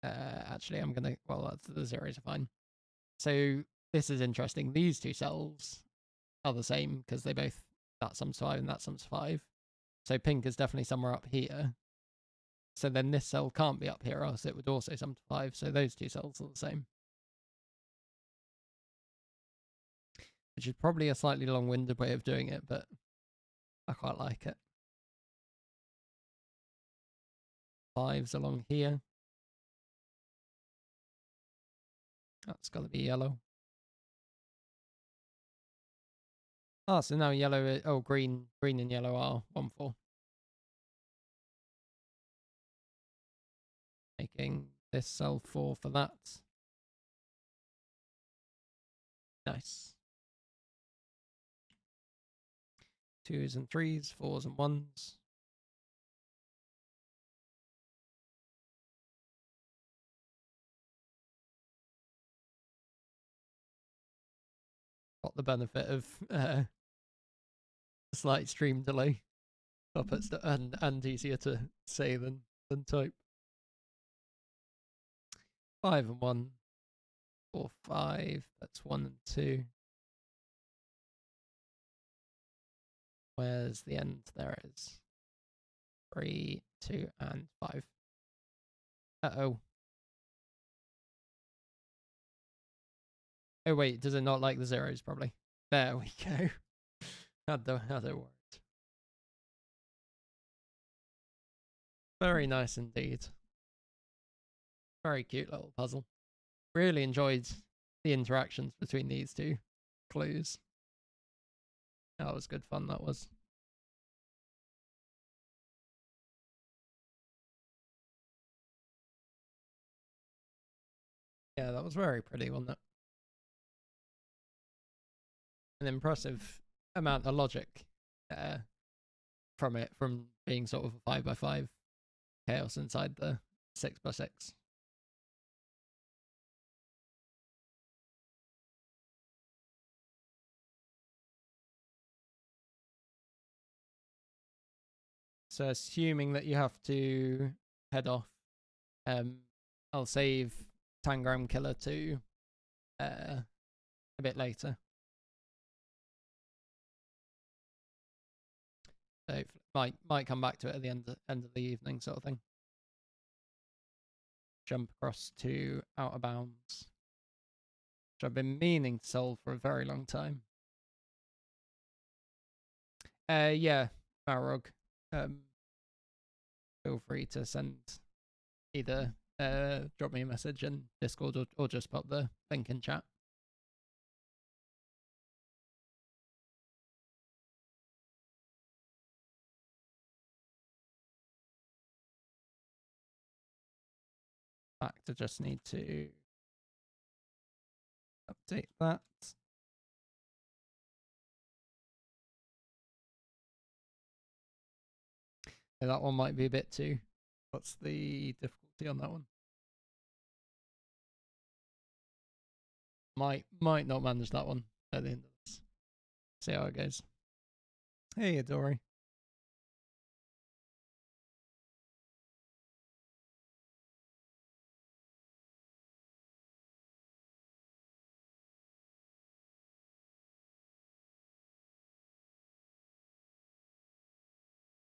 actually, I'm going to, well, that's the zeros are fine. So this is interesting. These two cells are the same because they both, that sums to 5 and that sums to 5. So pink is definitely somewhere up here. So then this cell can't be up here, or else it would also sum to 5. So those two cells are the same. Which is probably a slightly long-winded way of doing it, but I quite like it. 5's along here. That's got to be yellow. Ah, so now yellow, oh, green and yellow are 1, 4. Making this cell 4 for that. Nice. 2s and 3s, 4s and 1s. Got the benefit of a slight stream delay. Up and easier to say than type. 5 and 1. 4, 5. That's 1 and 2. Where's the end? There it is. 3, 2, and 5. Uh-oh. Oh, wait. Does it not like the zeros, probably? There we go. Had it worked. Very nice indeed. Very cute little puzzle. Really enjoyed the interactions between these two clues. That was good fun, that was. Yeah, that was very pretty, wasn't it? An impressive amount of logic from it, from being sort of a 5x5 chaos inside the 6x6. So assuming that you have to head off, I'll save Tangram Killer to a bit later. So might come back to it at the end of the evening, sort of thing. Jump across to Outer Bounds, which I've been meaning to solve for a very long time. Yeah, Balrog. Feel free to send either drop me a message in Discord or just pop the link in chat. fact, I just need to update that. Yeah, that one might be a bit too. What's the difficulty on that one? Might not manage that one at the end of this. See how it goes. Hey, Adori.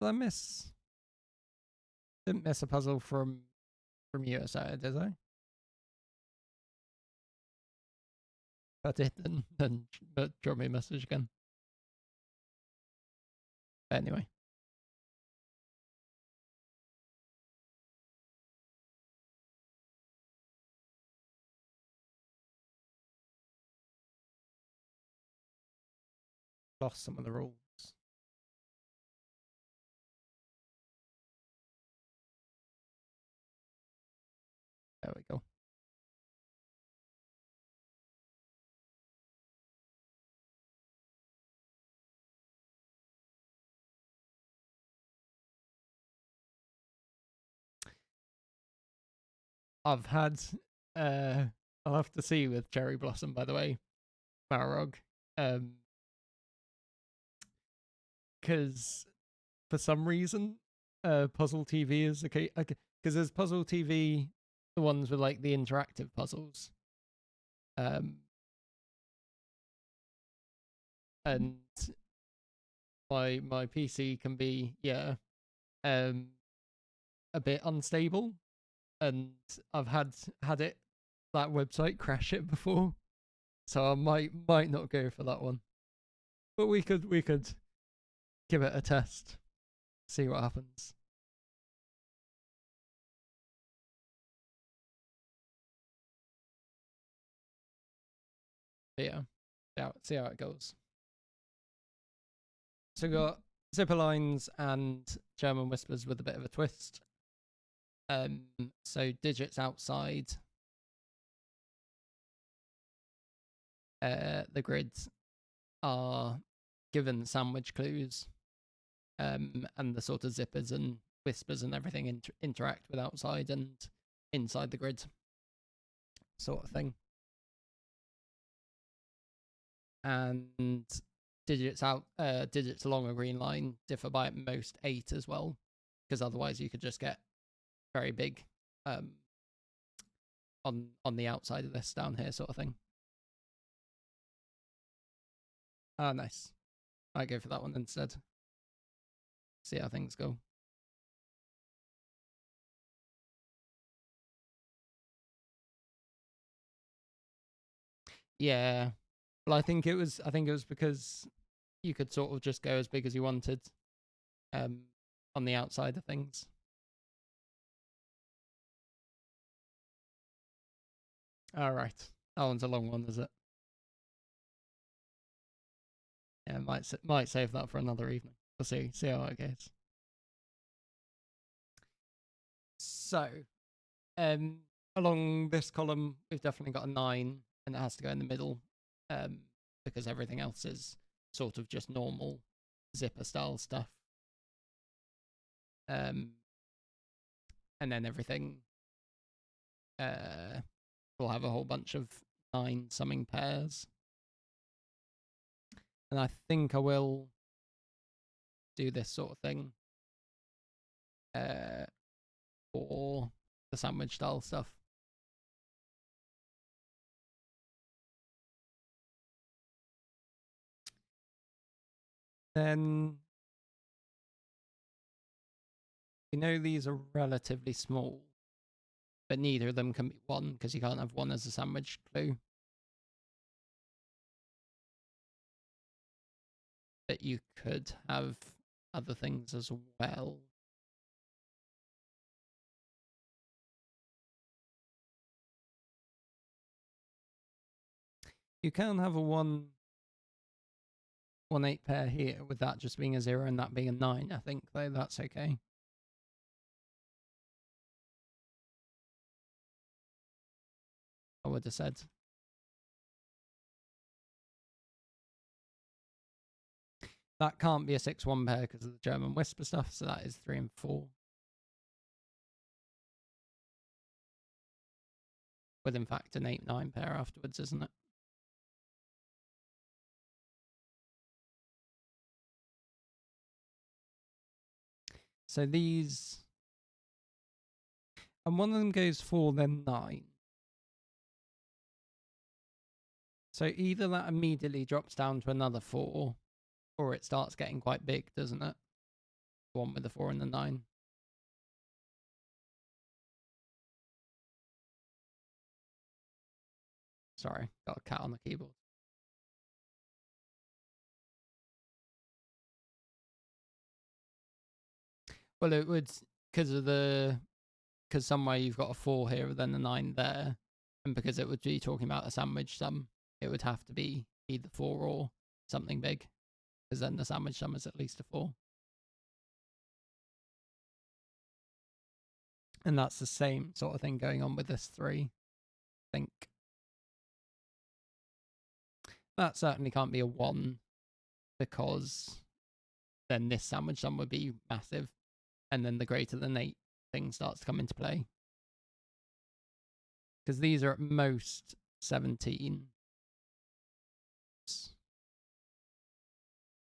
Did I miss? Didn't miss a puzzle from USA, did I? If I did, then drop me a message again. Anyway. Lost some of the rules. There we go. I've had I'll have to see with Cherry Blossom, by the way, Marog. Because for some reason, Puzzle TV is okay. Because there's Puzzle TV, the ones with like the interactive puzzles. And my PC can be a bit unstable, and I've had it that website crash it before, so I might not go for that one. But we could give it a test, see what happens. But yeah, see how it goes. So we got zipper lines and German whispers with a bit of a twist. So digits outside the grids are given sandwich clues, and the sort of zippers and whispers and everything interact with outside and inside the grid, sort of thing. And digits along a green line differ by at most 8 as well, because otherwise you could just get very big on the outside of this down here, sort of thing. Ah, nice. Might go for that one instead. See how things go. Yeah. Well, I think it was because you could sort of just go as big as you wanted on the outside of things. All right. That one's a long one, is it? Yeah, might save that for another evening. We'll see how it goes. So, along this column, we've definitely got a 9, and it has to go in the middle, because everything else is sort of just normal zipper style stuff. And then everything will have a whole bunch of 9 summing pairs. And I think I will do this sort of thing for the sandwich style stuff. Then we know these are relatively small, but neither of them can be 1 because you can't have 1 as a sandwich clue. But you could have other things as well. You can have a 1 8 pair here with that just being a 0 and that being a 9, I think, though that's okay. I would have said. That can't be a 6-1 pair because of the German whisper stuff, so that is 3 and 4. With, in fact, an 8-9 pair afterwards, isn't it? So these... And one of them goes 4, then 9. So either that immediately drops down to another 4, or it starts getting quite big, doesn't it? The one with the 4 and the 9. Sorry, got a cat on the keyboard. Well, it would, because somewhere you've got a 4 here, then the 9 there, and because it would be talking about a sandwich sum, it would have to be either 4 or something big, because then the sandwich sum is at least a 4. And that's the same sort of thing going on with this 3, I think. That certainly can't be a 1, because then this sandwich sum would be massive, and then the greater than 8 thing starts to come into play. Because these are at most 17.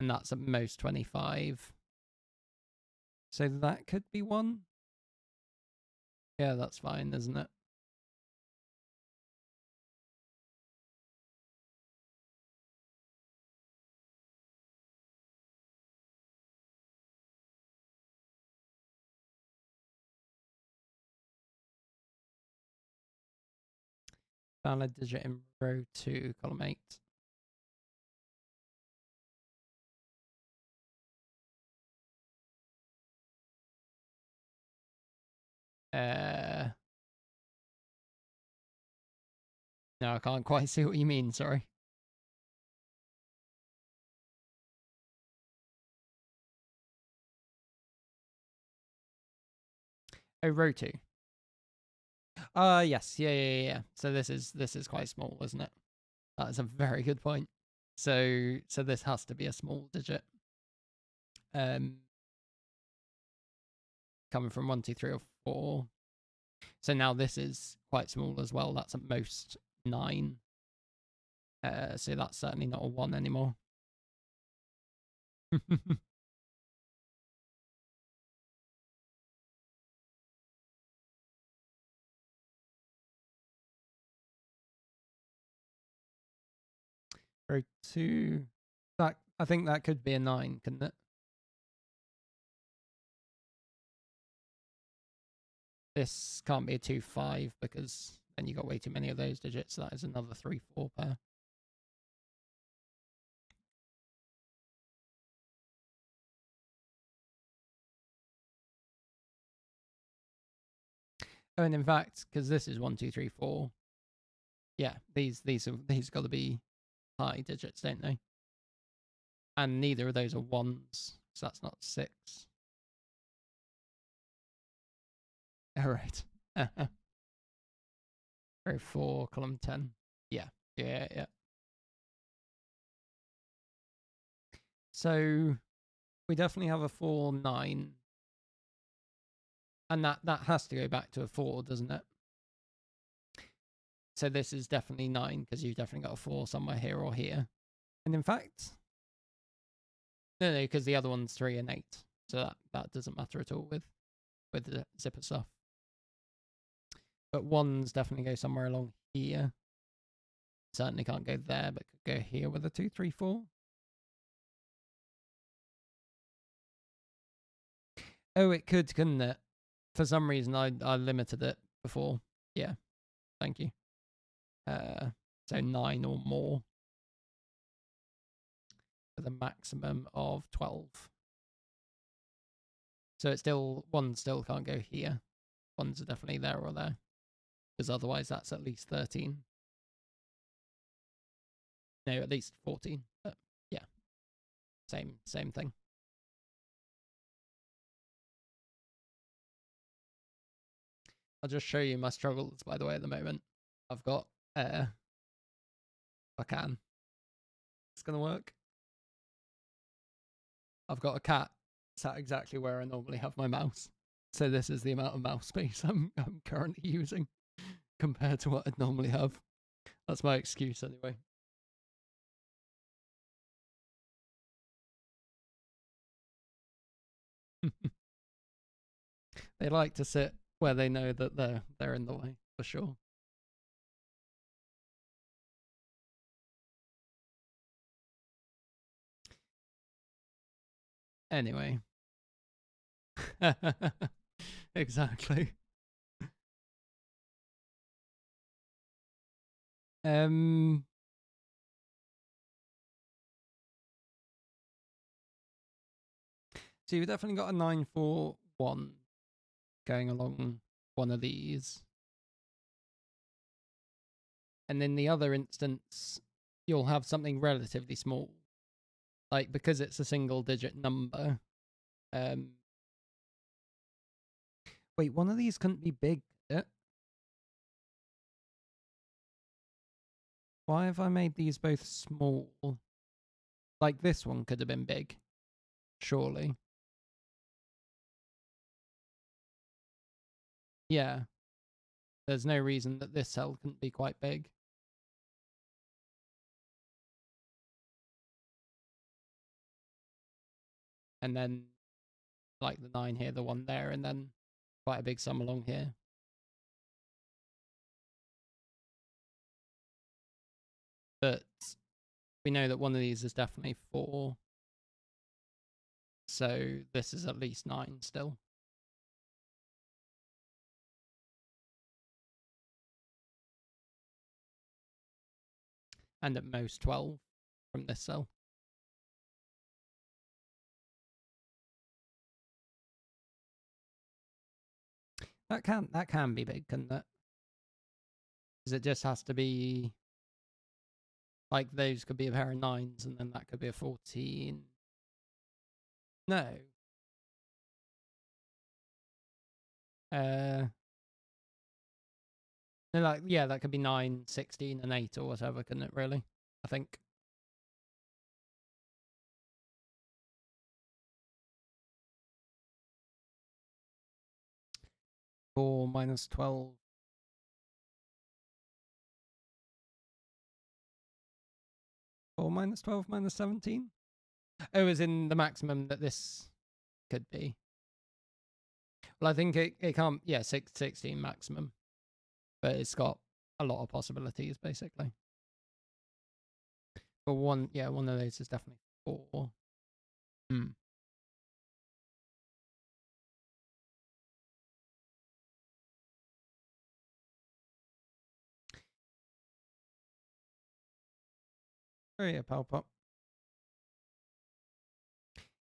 And that's at most 25. So that could be 1. Yeah, that's fine, isn't it? Valid digit in row 2, column 8. No, I can't quite see what you mean, sorry. Oh, row 2. Yes, yeah. So this is quite small, isn't it? That is a very good point. So this has to be a small digit. Coming from 1, 2, 3, or 4. So now this is quite small as well. That's at most 9. So that's certainly not a 1 anymore. Row 2. That, I think that could be a 9, couldn't it? This can't be a 2, 5 because then you got way too many of those digits. So that is another 3, 4 pair. Oh, and in fact, because this is 1, 2, 3, 4. Yeah, these got to be high digits, don't they? And neither of those are 1s, so that's not 6. All right. Row 4, column 10. Yeah. So we definitely have a 4, 9. And that has to go back to a 4, doesn't it? So this is definitely 9 because you've definitely got a 4 somewhere here or here. And in fact, no, because the other one's 3 and 8. So that doesn't matter at all with the zipper stuff. But 1s definitely go somewhere along here. Certainly can't go there, but could go here with a 2, 3, 4. Oh, it could, couldn't it? For some reason, I limited it before. Yeah, thank you. So 9 or more. With a maximum of 12. So it's still, 1 still can't go here. 1s are definitely there or there. Because otherwise that's at least 13. No, at least 14. But yeah. Same thing. I'll just show you my struggles, by the way, at the moment. I've got if I can. It's gonna work. I've got a cat sat exactly where I normally have my mouse. So this is the amount of mouse space I'm currently using compared to what I'd normally have. That's my excuse anyway. They like to sit where they know that they're in the way, for sure. Anyway. Exactly. So you've definitely got a 941 going along one of these. And in the other instance, you'll have something relatively small. Like, because it's a single digit number. Wait, one of these couldn't be big. Why have I made these both small? Like, this one could have been big. Surely. Yeah. There's no reason that this cell couldn't be quite big. And then, like, the 9 here, the 1 there, and then quite a big sum along here. But we know that one of these is definitely 4. So this is at least 9 still. And at most 12 from this cell. That can be big, couldn't it? Because it just has to be like those could be a pair of 9s, and then that could be a 14. No. No, like, yeah, that could be 9, 16, and 8 or whatever, couldn't it, really? I think. Four minus 12. 4 minus 12 minus 17? Oh, as in the maximum that this could be. Well, I think it can't, yeah, 16 maximum. But it's got a lot of possibilities, basically. But one of those is definitely 4. Hmm. Oh yeah, Pal Pop.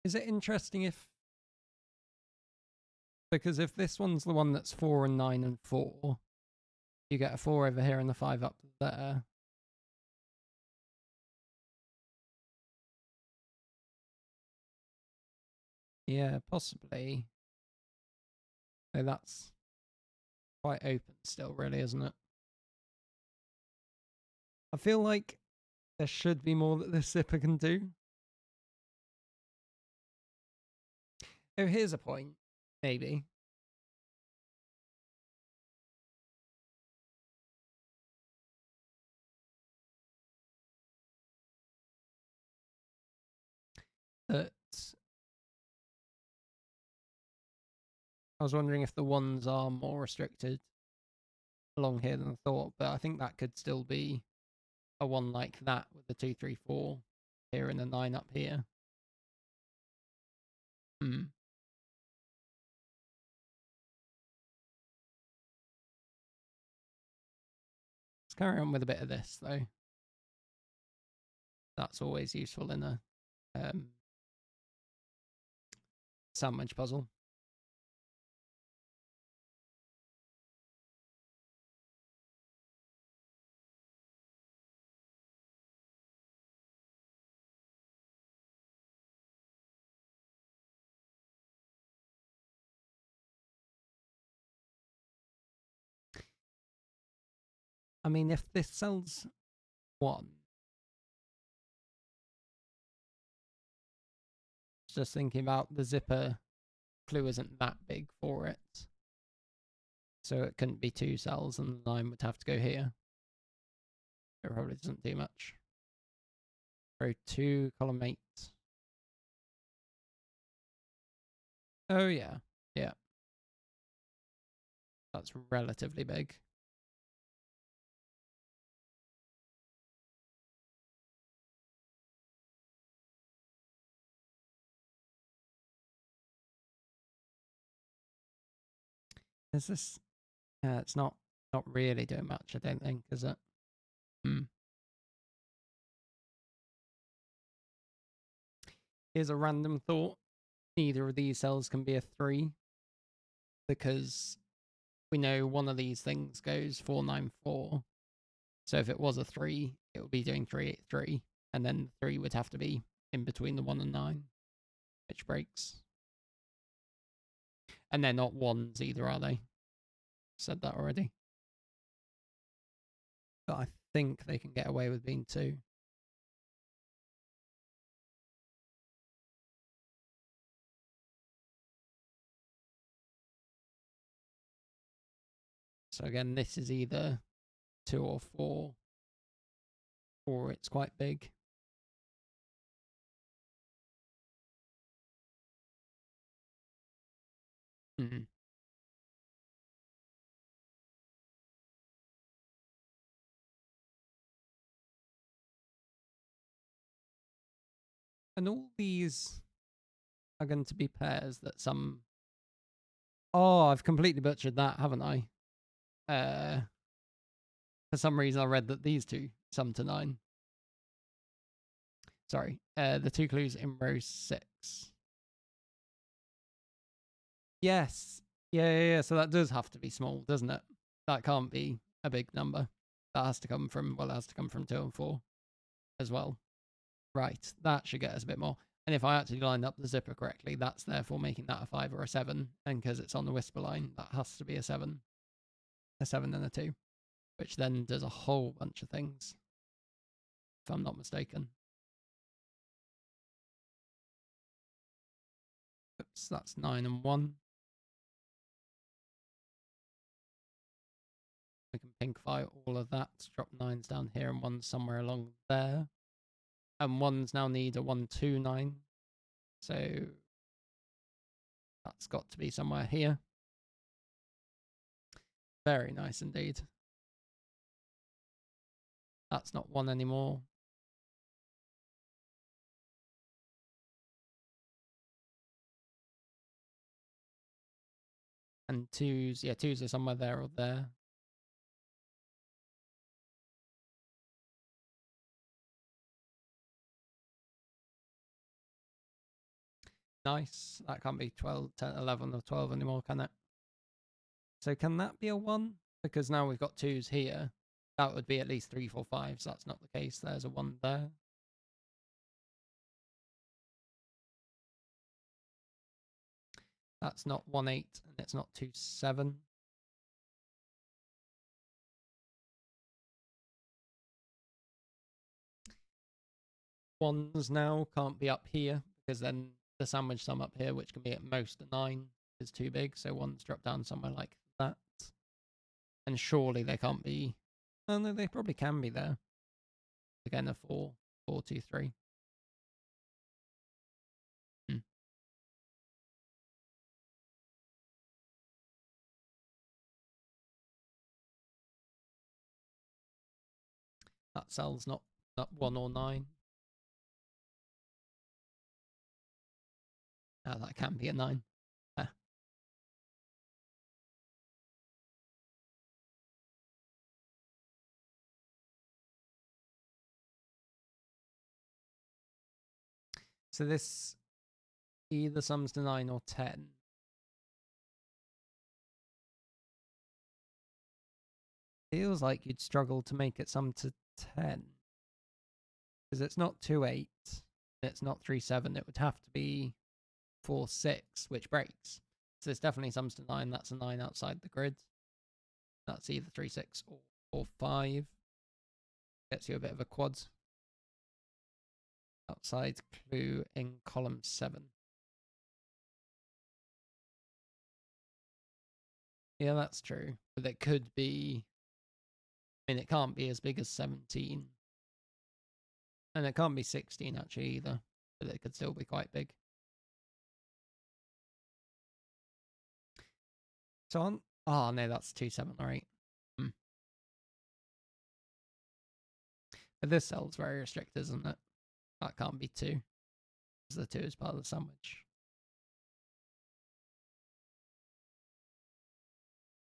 Is it interesting if... Because if this one's the one that's 4 and 9 and 4, you get a 4 over here and the 5 up there. Yeah, possibly. So that's quite open still, really, isn't it? I feel like there should be more that this zipper can do. Oh, here's a point. Maybe. That I was wondering if the 1s are more restricted along here than I thought, but I think that could still be a 1 like that with the 2, 3, 4 here and a 9 up here. Hmm. Let's carry on with a bit of this, though. That's always useful in a sandwich puzzle. I mean, if this sells 1, just thinking about the zipper clue isn't that big for it. So it couldn't be 2 cells and the 9 would have to go here. It probably doesn't do much. Row 2, column 8. Oh yeah, yeah. That's relatively big. Is this? Yeah, it's not really doing much, I don't think, is it? Here's a random thought. Neither of these cells can be a 3 because we know one of these things goes 494. So if it was a 3, it would be doing 383, and then 3 would have to be in between the 1 and 9, which breaks. And they're not 1s either, are they? Said that already. But I think they can get away with being 2. So again, this is either 2 or 4, or it's quite big. Mm. And all these are going to be pairs that some... Oh, I've completely butchered that, haven't I? For some reason, I read that these two sum to 9. Sorry, the 2 clues in row 6. Yes. Yeah. So that does have to be small, doesn't it? That can't be a big number. That has to come from, well, it has to come from 2 and 4 as well. Right, that should get us a bit more. And if I actually lined up the zipper correctly, that's therefore making that a 5 or a 7. And because it's on the whisper line, that has to be a 7. A 7 and a 2. Which then does a whole bunch of things, if I'm not mistaken. Oops, that's 9 and 1. We can pinkify all of that, drop 9s down here and 1s somewhere along there. And 1s now need a 1, 2, 9. So that's got to be somewhere here. Very nice indeed. That's not 1 anymore. And 2s, yeah, 2s are somewhere there or there. Nice. That can't be 12, 10, 11 or 12 anymore, can it? So can that be a 1? Because now we've got 2s here. That would be at least 3, 4, 5. So that's not the case. There's a 1 there. That's not 1, 8, and it's not 2, 7. Ones now can't be up here because then the sandwich sum up here, which can be at most a 9, is too big. So 1s drop down somewhere like that. And surely they can't be... Oh no, they probably can be there. Again, a 4, 4, 2, 3. That cell's not 1 or 9. Ah, that can be a 9. Ah. So this either sums to 9 or 10. Feels like you'd struggle to make it sum to 10. Because it's not 2, 8. It's not 3, 7. It would have to be 4, 6, which breaks. So this definitely sums to 9. That's a 9 outside the grid. That's either 3, 6 or or 5. Gets you a bit of a quad. Outside clue in column 7. Yeah, that's true. But it could be... I mean, it can't be as big as 17. And it can't be 16, actually, either. But it could still be quite big. So on... Oh, no, that's 2, 7, or 8. But this cell's very restricted, isn't it? That can't be 2. Because the 2 is part of the sandwich.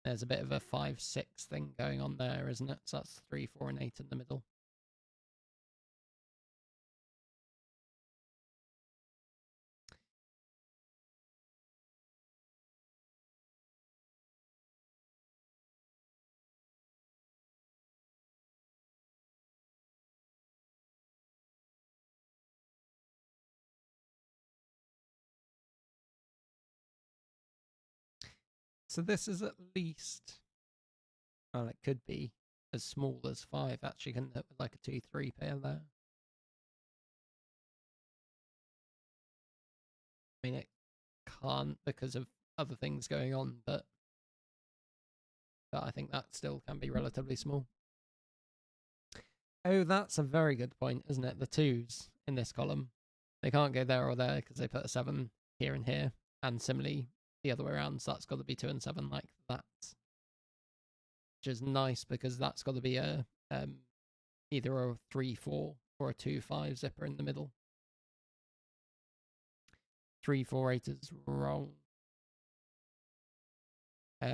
There's a bit of a 5, 6 thing going on there, isn't it? So that's 3, 4, and 8 in the middle. So this is at least... Well, it could be as small as 5, actually, couldn't it? With like a 2, 3 pair there. I mean, it can't because of other things going on, but I think that still can be relatively small. Oh, that's a very good point, isn't it? The 2s in this column. They can't go there or there because they put a 7 here and here. And similarly, the other way around, so that's got to be 2 and 7 like that. Which is nice because that's got to be a either a 3, 4 or a 2, 5 zipper in the middle. 3, 4, 8 is wrong. What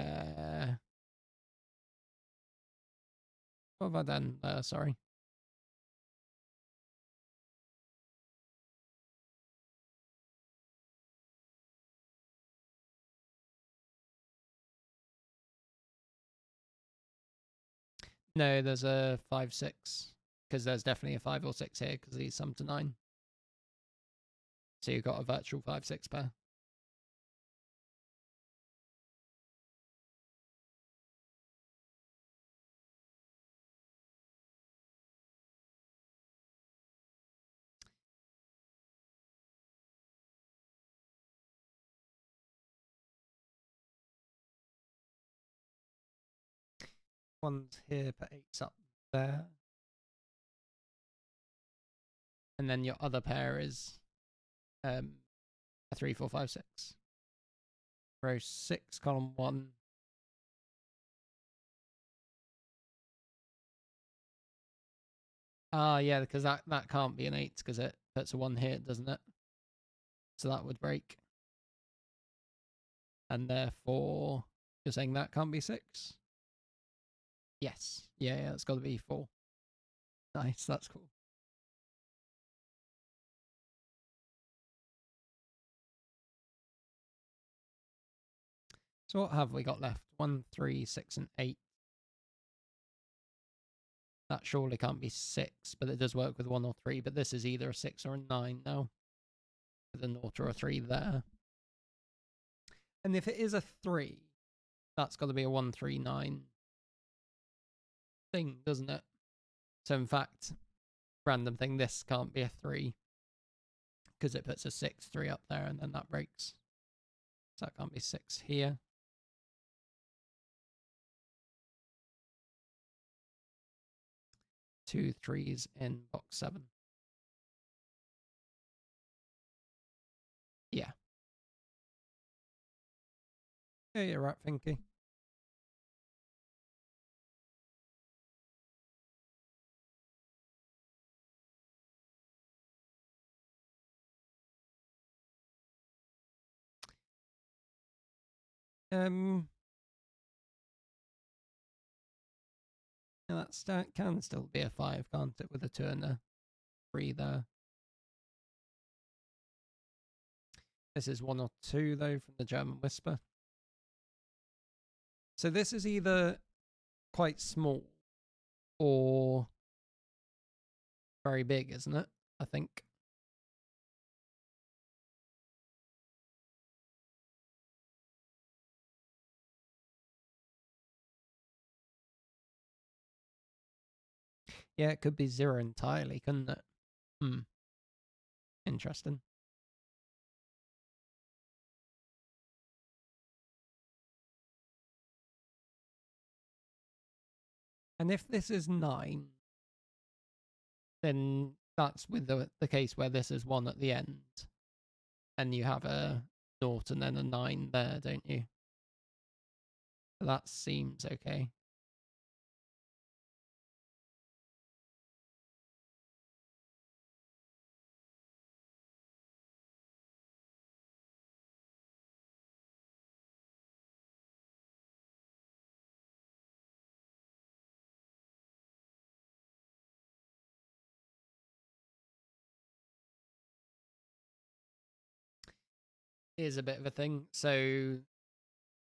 have I done? Sorry. No, there's a 5, 6. Because there's definitely a 5 or 6 here because these sum to 9. So you've got a virtual 5, 6 pair. One's here, put 8's up there. And then your other pair is a 3, 4, 5, 6. Row 6, column 1. Ah, yeah, because that can't be an 8 because it puts a 1 here, doesn't it? So that would break. And therefore, you're saying that can't be 6? Yes. Yeah, it's got to be 4. Nice, that's cool. So what have we got left? 1, 3, 6, and 8. That surely can't be 6, but it does work with 1 or 3. But this is either a 6 or a 9 now. With a 0 or a 3 there. And if it is a 3, that's got to be a 1, 3, 9 thing, doesn't it? So in fact, random thing, this can't be a 3. Because it puts a 6, 3 up there, and then that breaks. So that can't be 6 here. Two 3s in box 7. Yeah. Yeah, you're right, Finky. Yeah, that can still be a 5, can't it, with a 2 and a 3 there. This is 1 or 2, though, from the German Whisper. So this is either quite small or very big, isn't it? I think. Yeah, it could be 0 entirely, couldn't it? Hmm. Interesting. And if this is 9, then that's with the case where this is 1 at the end. And you have a 0 and then a 9 there, don't you? That seems okay. Here's a bit of a thing. So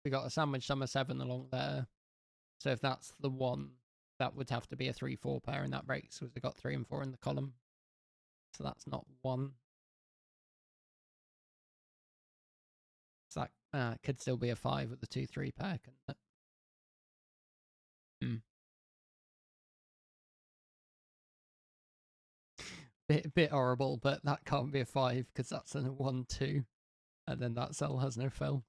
we got a sandwich summer 7 along there. So if that's the 1, that would have to be a 3-4 pair, and that breaks because we got 3 and 4 in the column. So that's not 1. So that could still be a 5 with the 2-3 pair, couldn't it? Bit horrible, but that can't be a 5 because that's a 1-2, and then that cell has no fill.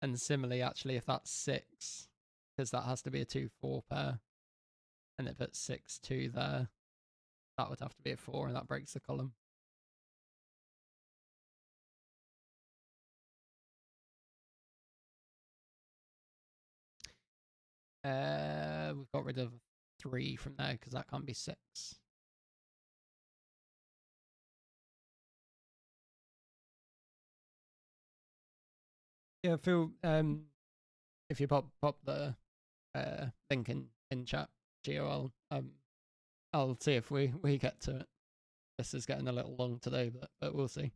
And similarly, actually, if that's 6, because that has to be a 2-4 pair, and if it's 6-2 there, that would have to be a 4, and that breaks the column. We've got rid of 3 from there because that can't be 6. Yeah, Phil. If you pop the link in chat, GOL. I'll see if we get to it. This is getting a little long today, but we'll see.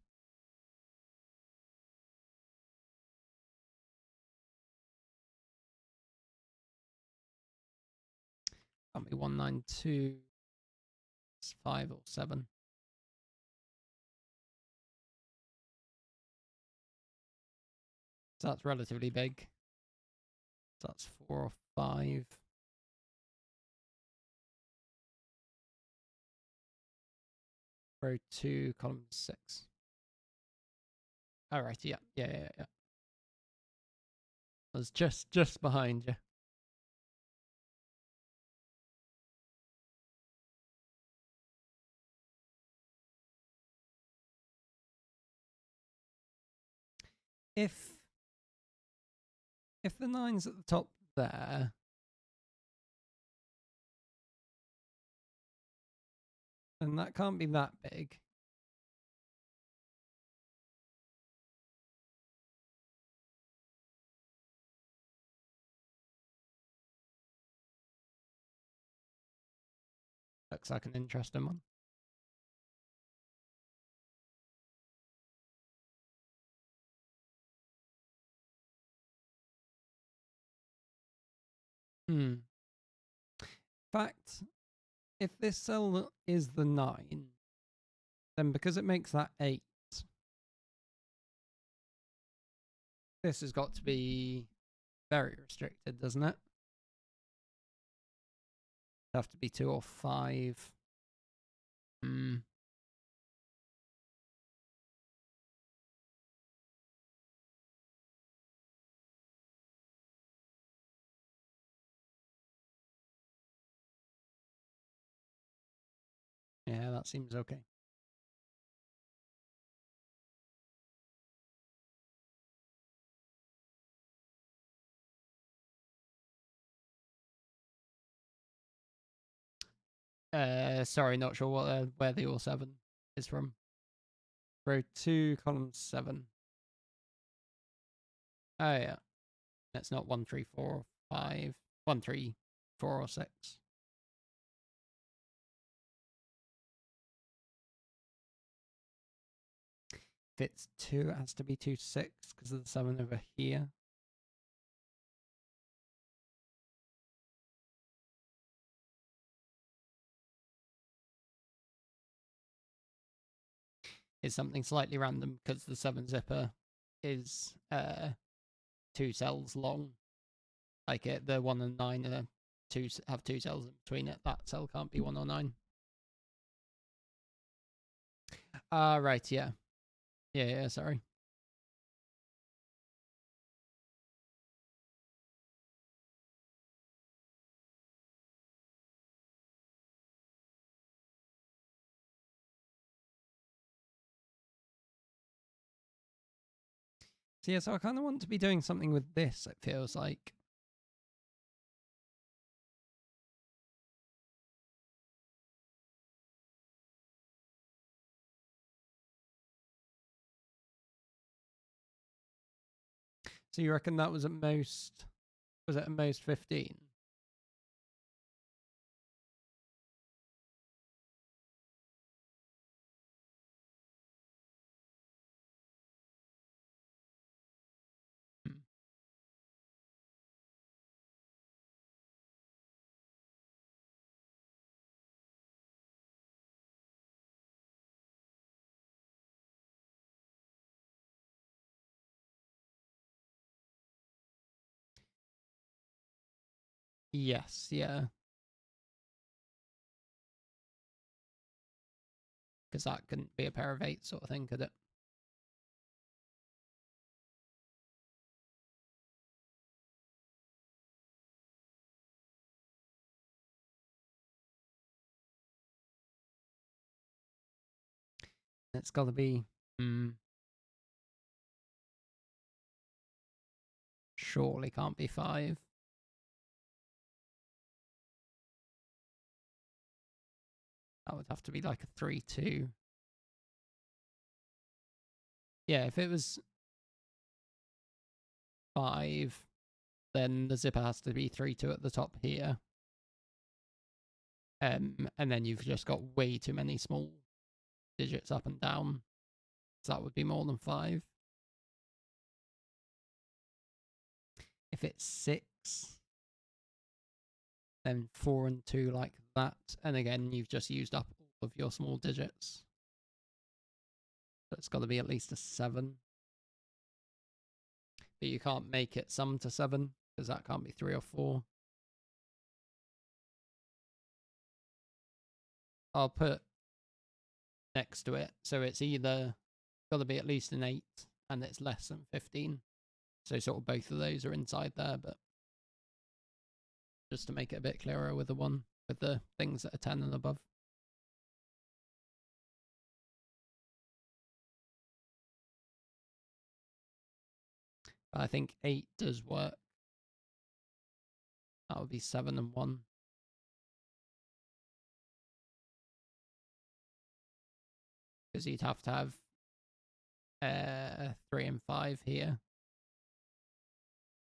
Can't be 192. It's 5 or 7. So that's relatively big. So that's 4 or 5. Row 2, column 6. All right, yeah. I was just behind you. If the 9's at the top there, then that can't be that big. Looks like an interesting one. In fact, if this cell is the 9, then because it makes that 8, this has got to be very restricted, doesn't it? Have to be 2 or 5. Yeah, that seems okay. Sorry, not sure what where the all 7 is from. Row 2, column 7. Oh yeah, it's not 1, 3, 4, 5. 1, 3, 4, or 6. If it's 2, it has to be 2, 6 because of the 7 over here. is something slightly random because the 7 zipper is 2 cells long. Like the 1 and 9 are have 2 cells in between it. That cell can't be 1 or 9. Right, yeah. Yeah, sorry. So yeah, so I kind of want to be doing something with this, it feels like. So you reckon that was at most, was it at most 15? Yes, yeah. Because that couldn't be a pair of 8 sort of thing, could it? It's got to be... surely can't be 5. That would have to be like a 3-2. Yeah, if it was 5, then the zipper has to be 3-2 at the top here. And then you've just got way too many small digits up and down. So that would be more than 5. If it's 6, then 4 and 2 like that. And again, you've just used up all of your small digits. So it's got to be at least a 7. But you can't make it sum to 7, because that can't be 3 or 4. I'll put next to it, so it's either got to be at least an 8, and it's less than 15. So sort of both of those are inside there, but just to make it a bit clearer with the 1, with the things that are 10 and above. But I think 8 does work. That would be 7 and 1. Because you'd have to have 3 and 5 here.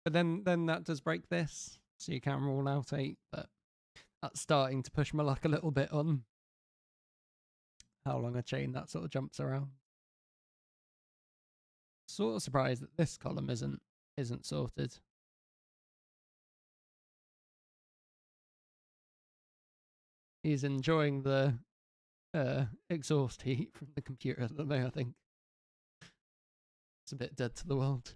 But then that does break this, so you can rule out 8, but that's starting to push my luck a little bit on how long a chain that sort of jumps around. Sort of surprised that this column isn't sorted. He's enjoying the exhaust heat from the computer at the moment, I think. It's a bit dead to the world.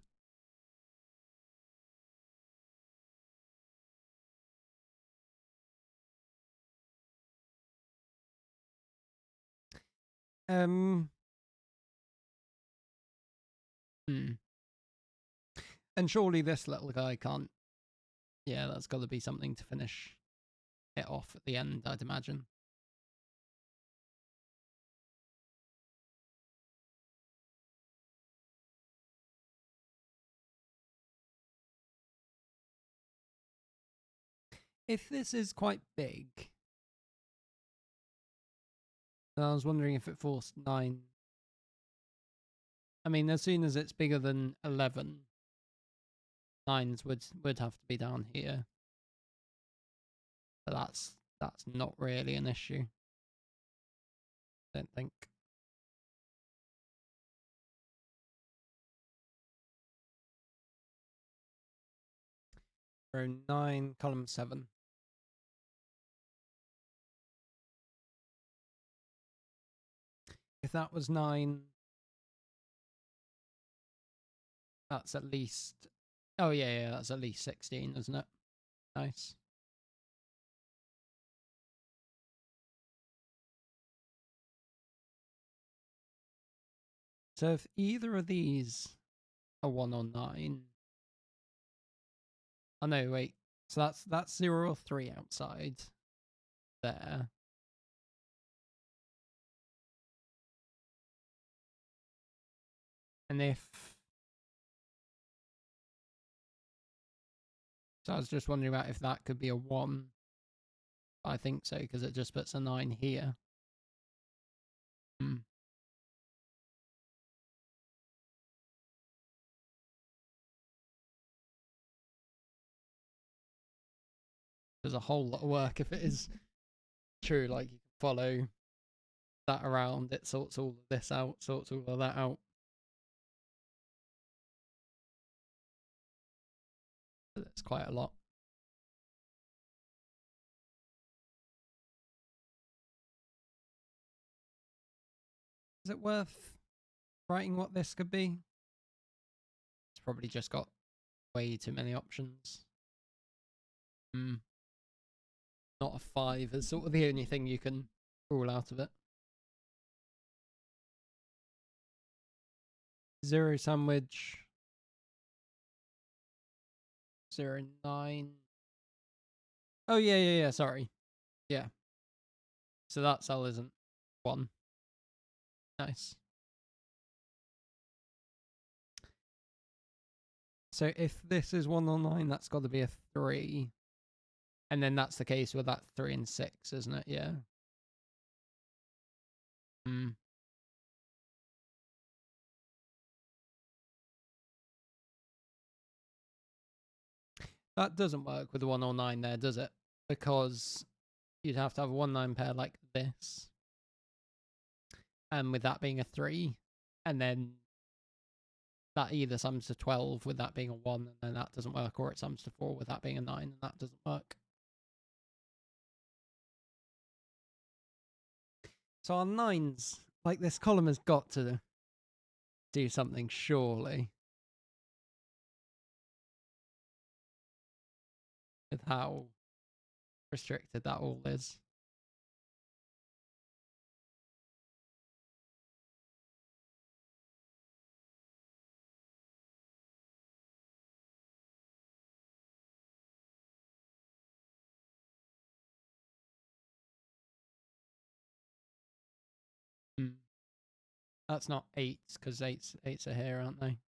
And surely this little guy can't... Yeah, that's got to be something to finish it off at the end, I'd imagine. If this is quite big... I was wondering if it forced 9. I mean, as soon as it's bigger than 11, 9s would have to be down here. But that's not really an issue. I don't think. Row 9, column 7. If that was 9, that's at least... Oh, yeah, that's at least 16, isn't it? Nice. So if either of these are 1 or 9... Oh, no, wait. So that's 0 or 3 outside there. And if... So I was just wondering about if that could be a 1. I think so, because it just puts a 9 here. There's a whole lot of work if it is true. Like, you can follow that around. It sorts all of this out, sorts all of that out. That's quite a lot. Is it worth writing what this could be? It's probably just got way too many options. Not a 5 is sort of the only thing you can rule out of it. 0 sandwich. 0, 9. Oh, yeah, sorry. Yeah. So that cell isn't 1. Nice. So if this is 1 or 9, that's got to be a 3. And then that's the case with that 3 and 6, isn't it? Yeah. That doesn't work with the 1 or 9 there, does it? Because you'd have to have a 1-9 pair like this. And with that being a 3. And then that either sums to 12 with that being a 1, and then that doesn't work, or it sums to 4 with that being a 9, and that doesn't work. So our 9s, like, this column has got to do something, surely. With how restricted that all is. That's not 8s, because 8s are here, aren't they?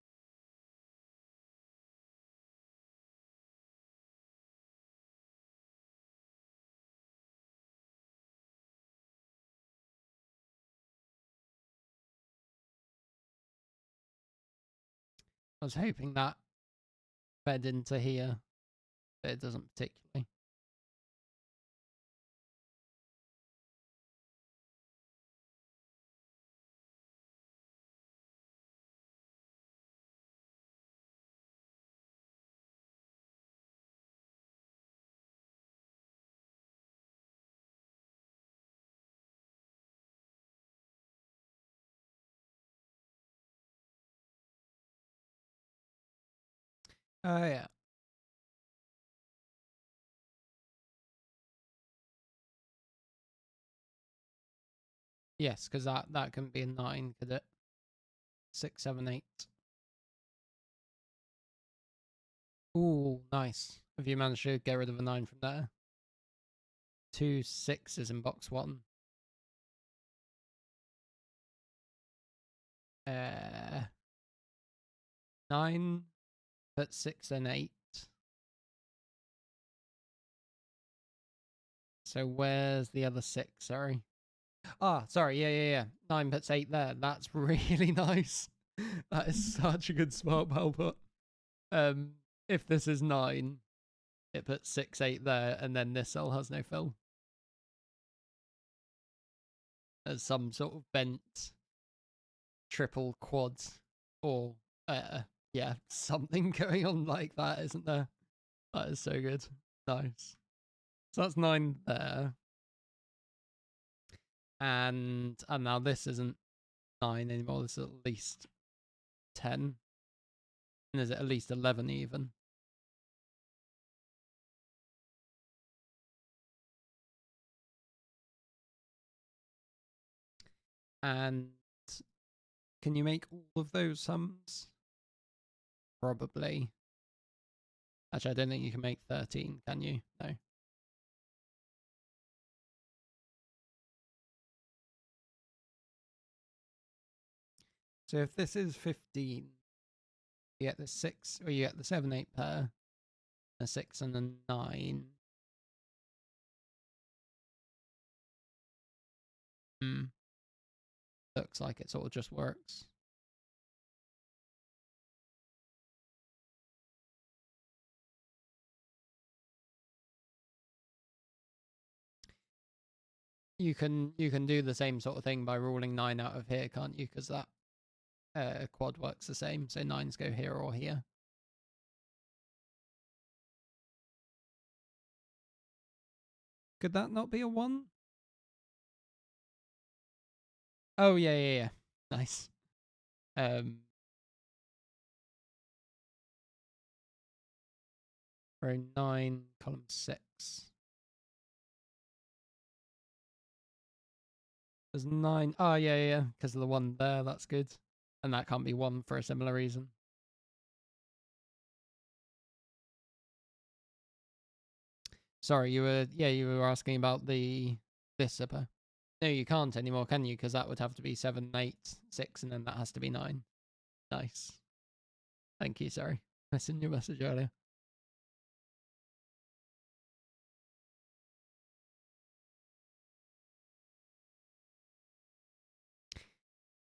I was hoping that fed into here, but it doesn't particularly. Oh, yeah. Yes, because that couldn't be a 9, could it? 6, 7, 8. Ooh, nice. Have you managed to get rid of a 9 from there? 2 6s in box 1. 9, but 6 and 8. So where's the other 6? Sorry. Ah, sorry. Yeah. 9 puts 8 there. That's really nice. That is such a good smart bell put. If this is 9, it puts 6, 8 there, and then this cell has no fill. There's some sort of bent triple quad, or yeah, something going on like that, isn't there? That is so good. Nice. So that's 9 there. And now this isn't 9 anymore. This is at least 10. And is it at least 11 even? And can you make all of those sums? Probably. Actually, I don't think you can make 13, can you? No. So if this is 15, you get the 6, or you get the 7, 8 pair, a 6 and a 9. Looks like it sort of just works. You can do the same sort of thing by ruling 9 out of here, can't you? Because that quad works the same. So 9s go here or here. Could that not be a 1? Oh, yeah. Nice. Row 9, column 6. There's 9. Oh, yeah. Because of the 1 there. That's good. And that can't be 1 for a similar reason. Sorry, you were asking about this zipper. No, you can't anymore, can you? Because that would have to be 7, 8, 6, and then that has to be 9. Nice. Thank you, sorry. I sent you a message earlier.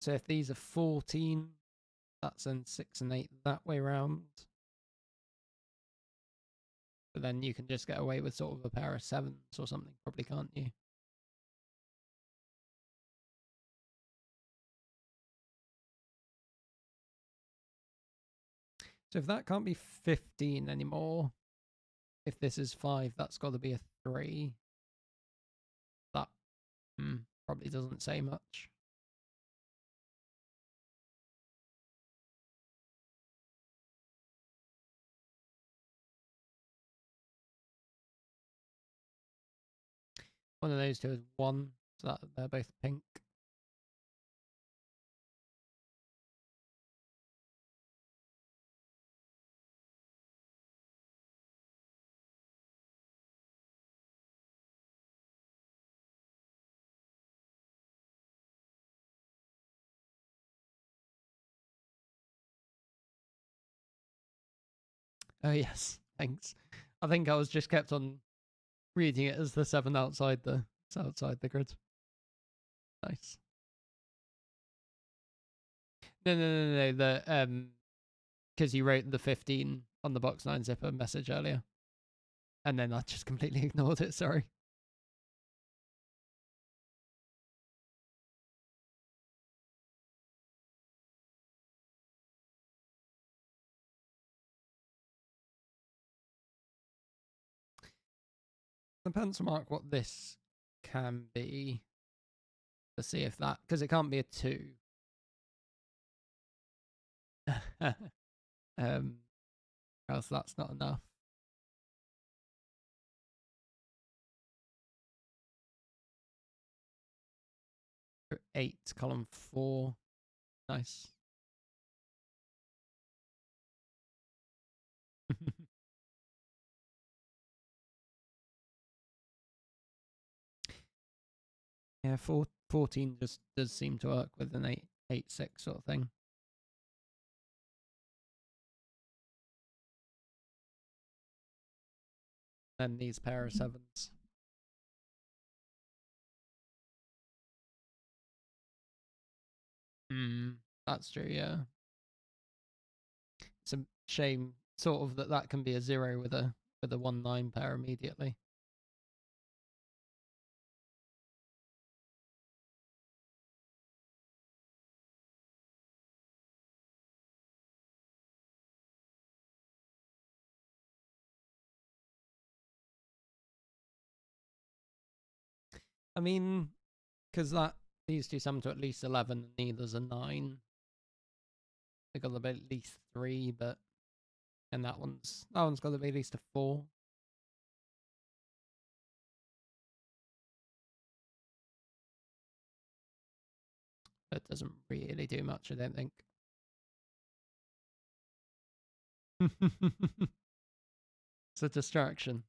So if these are 14, that's then 6 and 8 that way round. But then you can just get away with sort of a pair of 7s or something, probably, can't you? So if that can't be 15 anymore, if this is 5, that's got to be a 3. That probably doesn't say much. One of those two is 1, so that they're both pink. Oh, yes. Thanks. I think I was just kept on reading it as the 7 outside the grid. Nice. No. The because you wrote the 15 on the box 9 zipper message earlier, and then I just completely ignored it. Sorry. The pencil mark what this can be. Let's see if that, because it can't be a 2. Else that's not enough. 8, column 4. Nice. Yeah, 14 just does seem to work with an 8, 6 sort of thing. Then these pair of 7s. That's true, yeah. It's a shame, sort of, that can be a 0 with a 1-9 pair immediately. I mean, because that These two sum to at least 11, and neither's a 9. They got to be at least 3, but and that one's got to be at least a 4. It doesn't really do much, I don't think. It's a distraction.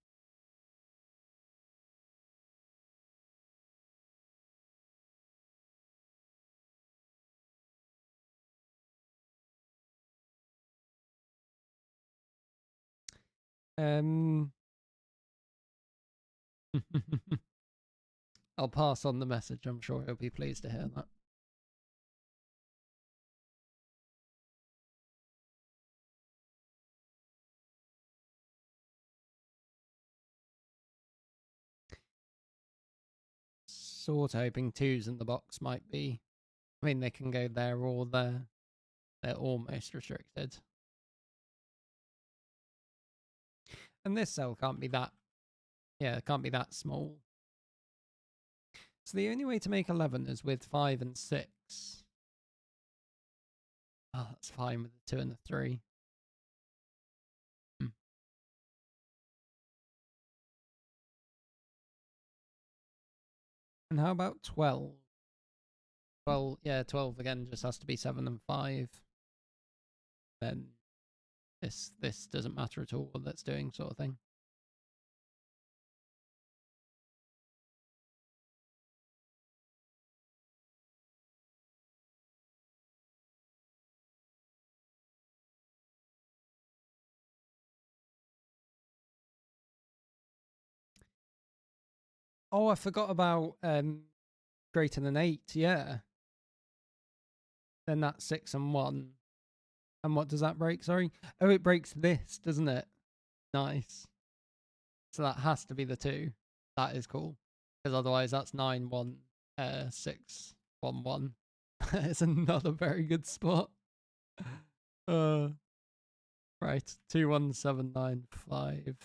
I'll pass on the message. I'm sure he'll be pleased to hear that. Sort of hoping 2s in the box might be. I mean, they can go there or there. They're almost restricted. And this cell can't be that. Yeah, it can't be that small. So the only way to make 11 is with 5 and 6. Oh, that's fine with the 2 and the 3. And how about 12? Well, yeah, 12 again just has to be 7 and 5. Then this doesn't matter at all what that's doing, sort of thing. Oh, I forgot about greater than 8, yeah. Then that's 6 and 1. And what does that break, sorry? Oh, it breaks this, doesn't it? Nice. So that has to be the 2. That is cool. Because otherwise that's 9, 1, 6, 1, 1. It's another very good spot. Right, 2, 1, 7, 9, 5.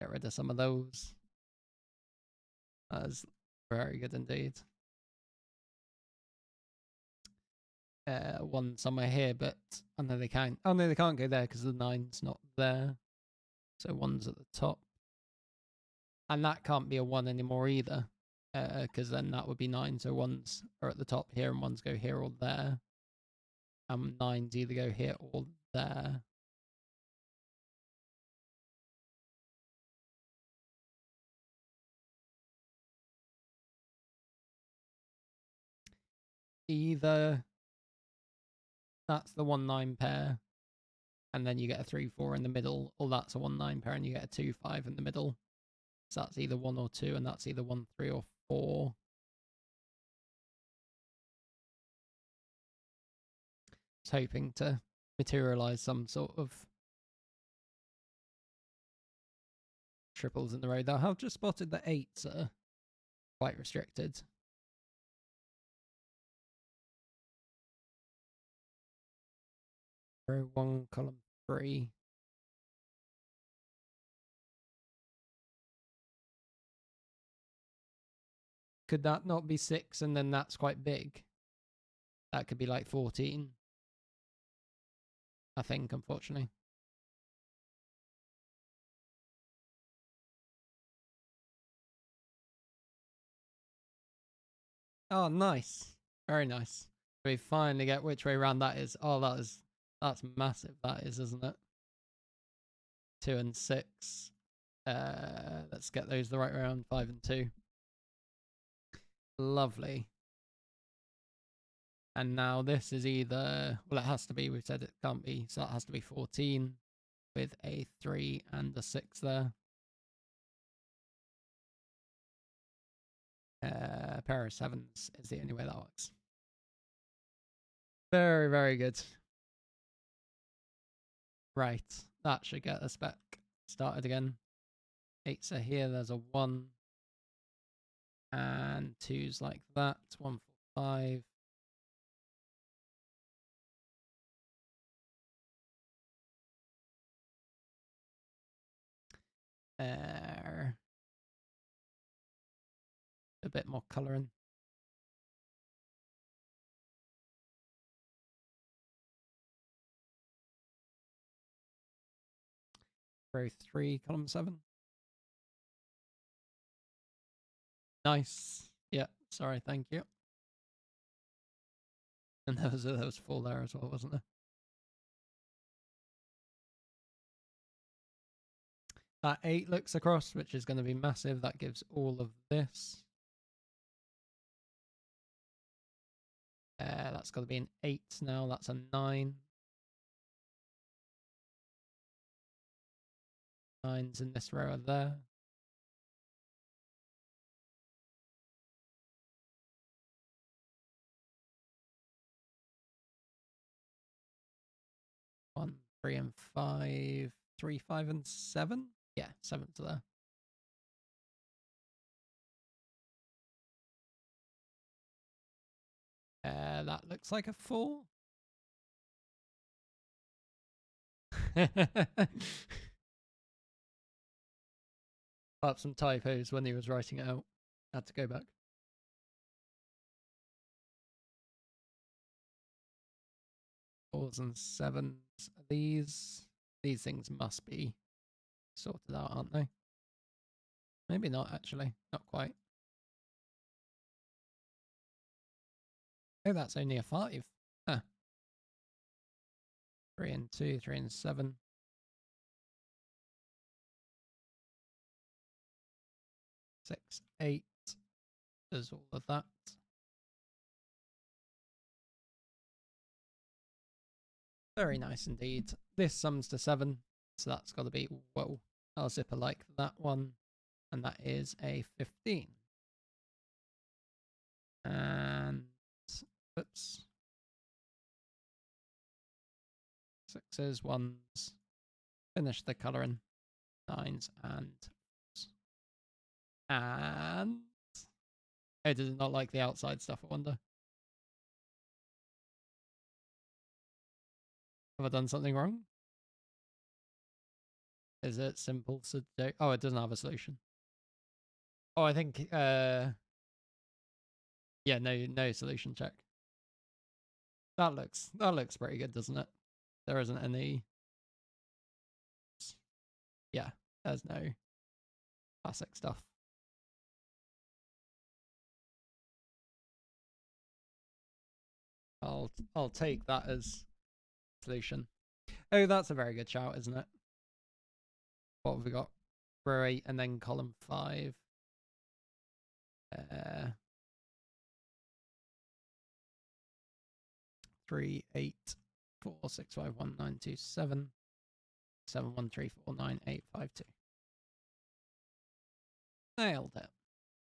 Get rid of some of those. That is very good indeed. 1 somewhere here, but I know they can't. Oh no, they can't go there because the 9's not there. So 1's at the top, and that can't be a 1 anymore either, because then that would be 9. So 1's are at the top here, and 1's go here or there. 9's either go here or there. Either that's the 1-9 pair, and then you get a 3-4 in the middle, or that's a 1-9 pair and you get a 2-5 in the middle. So that's either 1 or 2, and that's either 1, 3, or 4. Just hoping to materialize some sort of triples in the row. Though I have just spotted that 8s are quite restricted. Row 1, column 3. Could that not be 6 and then that's quite big? That could be like 14. I think, unfortunately. Oh, nice. Very nice. We finally get which way around that is. Oh, that's massive. That is, isn't it? 2 and 6. Let's get those the right way around. 5 and 2. Lovely. And now this is either, well, it has to be, we've said it can't be, so that has to be 14 with a 3 and a 6 there. A pair of 7s is the only way that works. Very, very good. Right, that should get us back started again. 8s are here, there's a 1. And 2's like that, 1, 4, 5. a bit more colouring. Row 3, column 7. Nice. Yeah, sorry, thank you. And there was 4 there as well, wasn't there? That 8 looks across, which is going to be massive. That gives all of this. That's got to be an 8 now. That's a 9. 9's in this row are there. One, 3, and 5. 3, 5, and 7. Yeah, 7's there. That looks like a 4. Up some typos when he was writing it out. Had to go back. Fours and 7s. These things must be sorted out, aren't they? Maybe not, actually. Not quite. Oh, that's only a 5. Huh. 3 and 2, 3 and 7. 6, 8. There's all of that. Very nice indeed. This sums to 7, so that's got to be, whoa, I'll zipper like that one, and that is a 15. And, oops. 6s, 1s, finish the colouring, 9s, and oh, does it not like the outside stuff, I wonder? Have I done something wrong? Is it simple Sudoku? Oh, it doesn't have a solution. Oh, I think, yeah, no solution check. That looks pretty good, doesn't it? There isn't any. Yeah, there's no classic stuff. I'll take that as solution. Oh, that's a very good shout, isn't it? What have we got? Row 8 and then column 5. 3, 8, 4, 6, 5, 1, 9, 2, 7, 7, 1, 3, 4, 9, 8, 5, 2. Nailed it.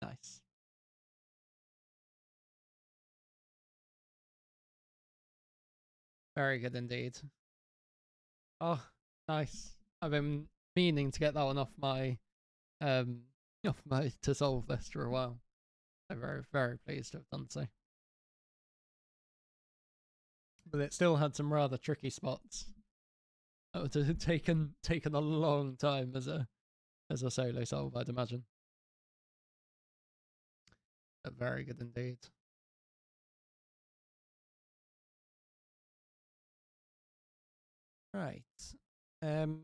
Nice. Very good indeed. Oh, nice. I've been meaning to get that one off my to solve list for a while. I'm very, very pleased to have done so. But it still had some rather tricky spots. That would have taken a long time as a solo solve, I'd imagine. But very good indeed. Right. What's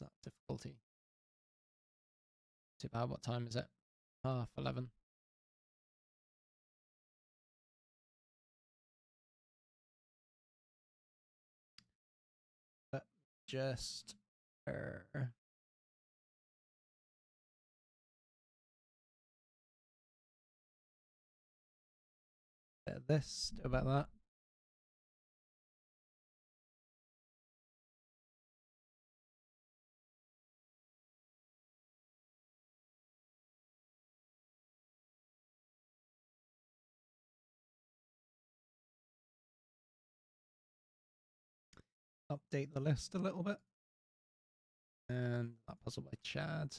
that difficulty? Too bad. What time is it? 11:30. But just this, do about that. Update the list a little bit. And that puzzle by Chad.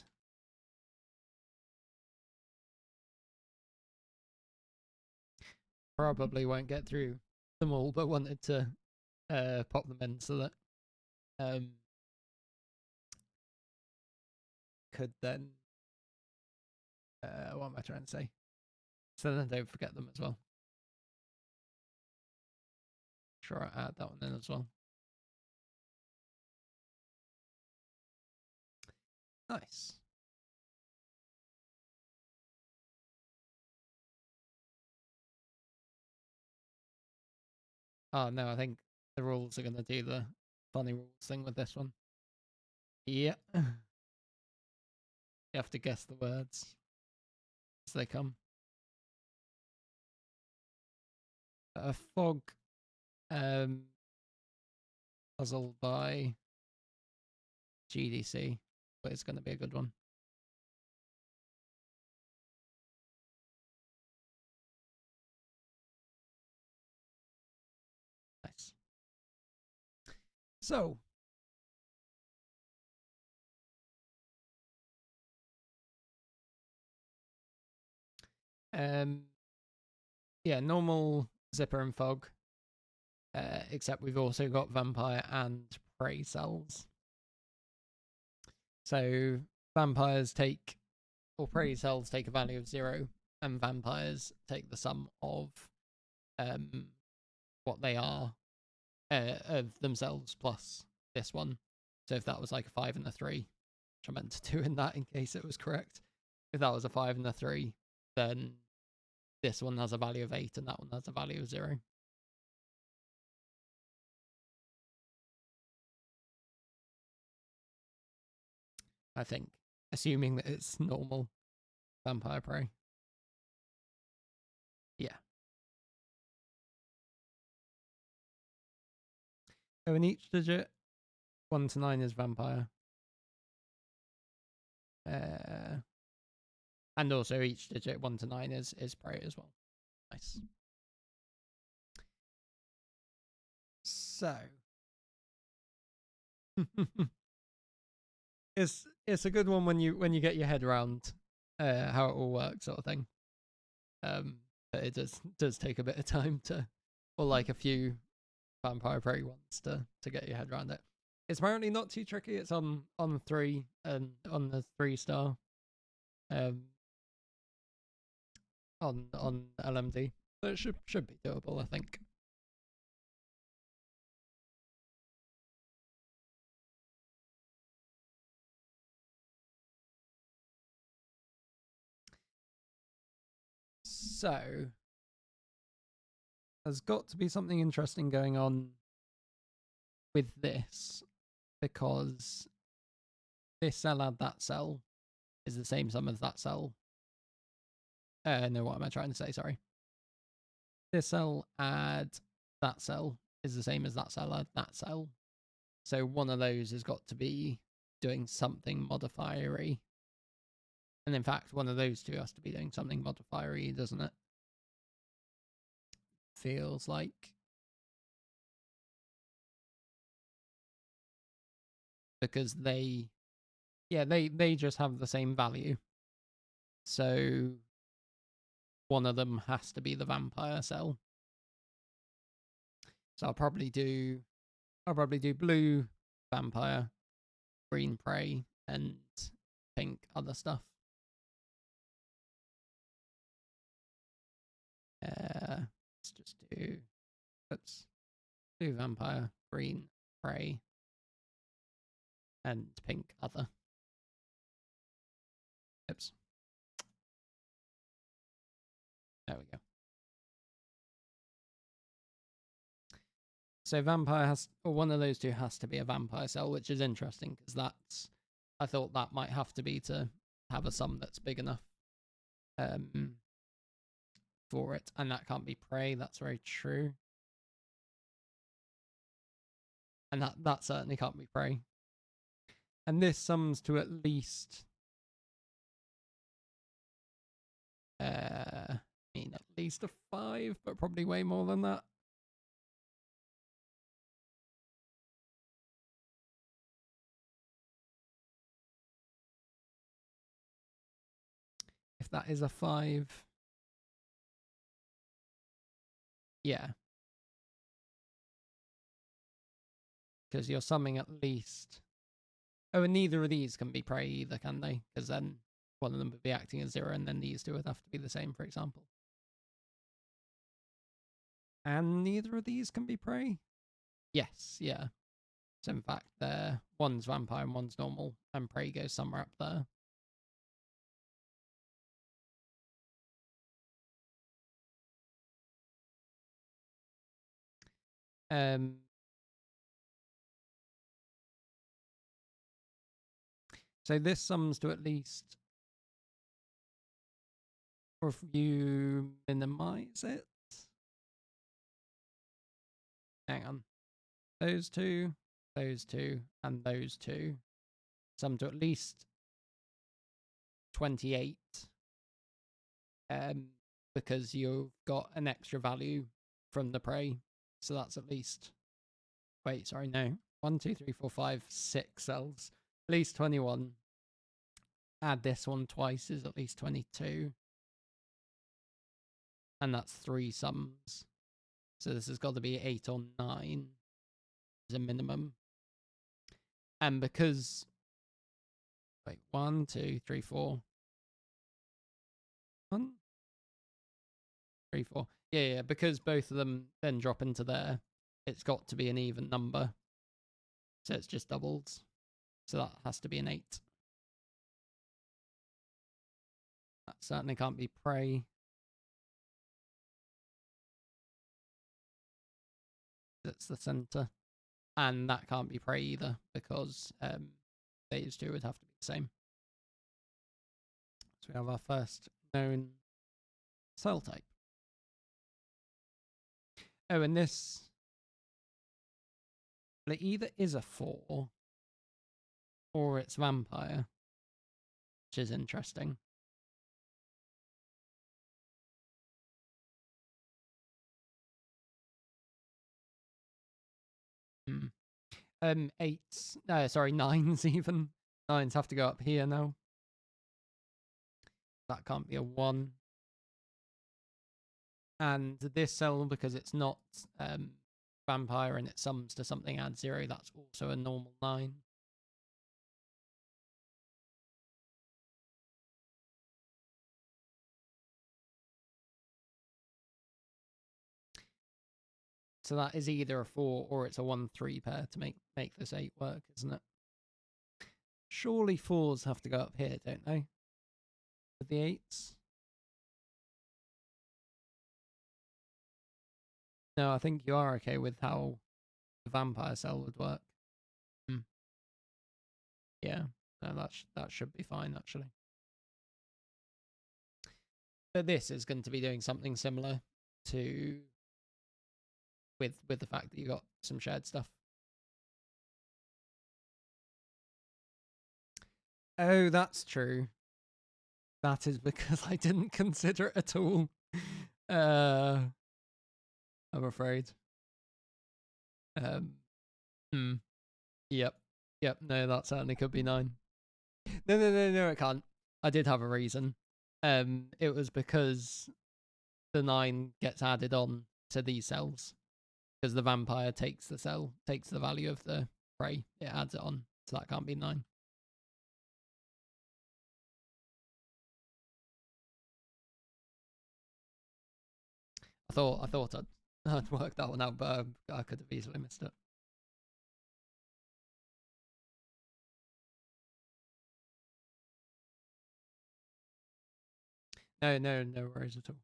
Probably won't get through them all, but wanted to pop them in so that could then What am I trying to say? So then don't forget them as well. Sure, I add that one in as well. Nice. Oh no, I think the rules are going to do the funny rules thing with this one. Yeah. You have to guess the words as they come. A fog puzzle by GDC, but it's going to be a good one. Nice. So, yeah, normal zipper and fog, except we've also got vampire and prey cells. So vampires take, or prey cells take a value of 0, and vampires take the sum of what they are of themselves plus this one. So if that was like a 5 and a 3, which I meant to do in that in case it was correct, if that was a 5 and a 3, then this one has a value of 8 and that one has a value of 0. I think, assuming that it's normal vampire prey. Yeah. So in each digit, 1 to 9 is vampire. And also each digit 1 to 9 is prey as well. Nice. So it's a good one when you get your head around how it all works, sort of thing. But it does take a bit of time to, or like a few vampire prey ones to get your head around it. It's apparently not too tricky. It's on 3 and on the 3-star. On LMD, so it should be doable, I think. So there's got to be something interesting going on with this, because this cell add that cell is the same sum as that cell. No, what am I trying to say? Sorry. This cell add that cell is the same as that cell add that cell. So one of those has got to be doing something modifiery. And in fact, one of those two has to be doing something modifiery, doesn't it? Feels like. Because they just have the same value. So one of them has to be the vampire cell. So I'll probably do blue vampire, green prey, and pink other stuff. Let's just do blue vampire, green prey, and pink other. Oops. There we go. So vampire has, or one of those two has to be a vampire cell, which is interesting because I thought that might have to be to have a sum that's big enough for it, and that can't be prey. That's very true. And that certainly can't be prey. And this sums to at least at least a 5, but probably way more than that. If that is a 5. Yeah. Because you're summing at least. Oh, and neither of these can be prey either, can they? Because then one of them would be acting as 0, and then these two would have to be the same, for example. And neither of these can be prey? Yes, yeah. So in fact, one's vampire and one's normal, and prey goes somewhere up there. So this sums to at least, or if you minimize it, hang on, those two, and those two sum to at least 28, because you've got an extra value from the prey, so that's at least, wait, sorry, no, 1, 2, 3, 4, 5, 6 cells, at least 21. Add this one twice is at least 22. And that's 3 sums. So this has got to be 8 or 9 as a minimum. And because, wait, 1, 2, 3, 4. 1, 3, 4. Yeah, because both of them then drop into there, it's got to be an even number. So it's just doubles. So that has to be an 8. That certainly can't be prey. That's the center. And that can't be prey either, because these two would have to be the same. So we have our first known cell type. Oh, and this, it either is a 4 or it's vampire, which is interesting. Eights, sorry, 9s even. 9s have to go up here now. That can't be a 1. And this cell, because it's not vampire and it sums to something adds 0, that's also a normal 9. So that is either a 4 or it's a 1-3 pair to make this 8 work, isn't it? Surely 4s have to go up here, don't they? With the 8s? No, I think you are okay with how the vampire cell would work. Yeah, no, that should be fine, actually. But this is going to be doing something similar to with the fact that you got some shared stuff. Oh, that's true. That is because I didn't consider it at all. I'm afraid. Yep. No, that certainly could be 9. No, it can't. I did have a reason. It was because the 9 gets added on to these cells. Because the vampire takes the value of the prey, it adds it on, so that can't be 9. I thought I'd worked that one out, but I could have easily missed it. No worries at all.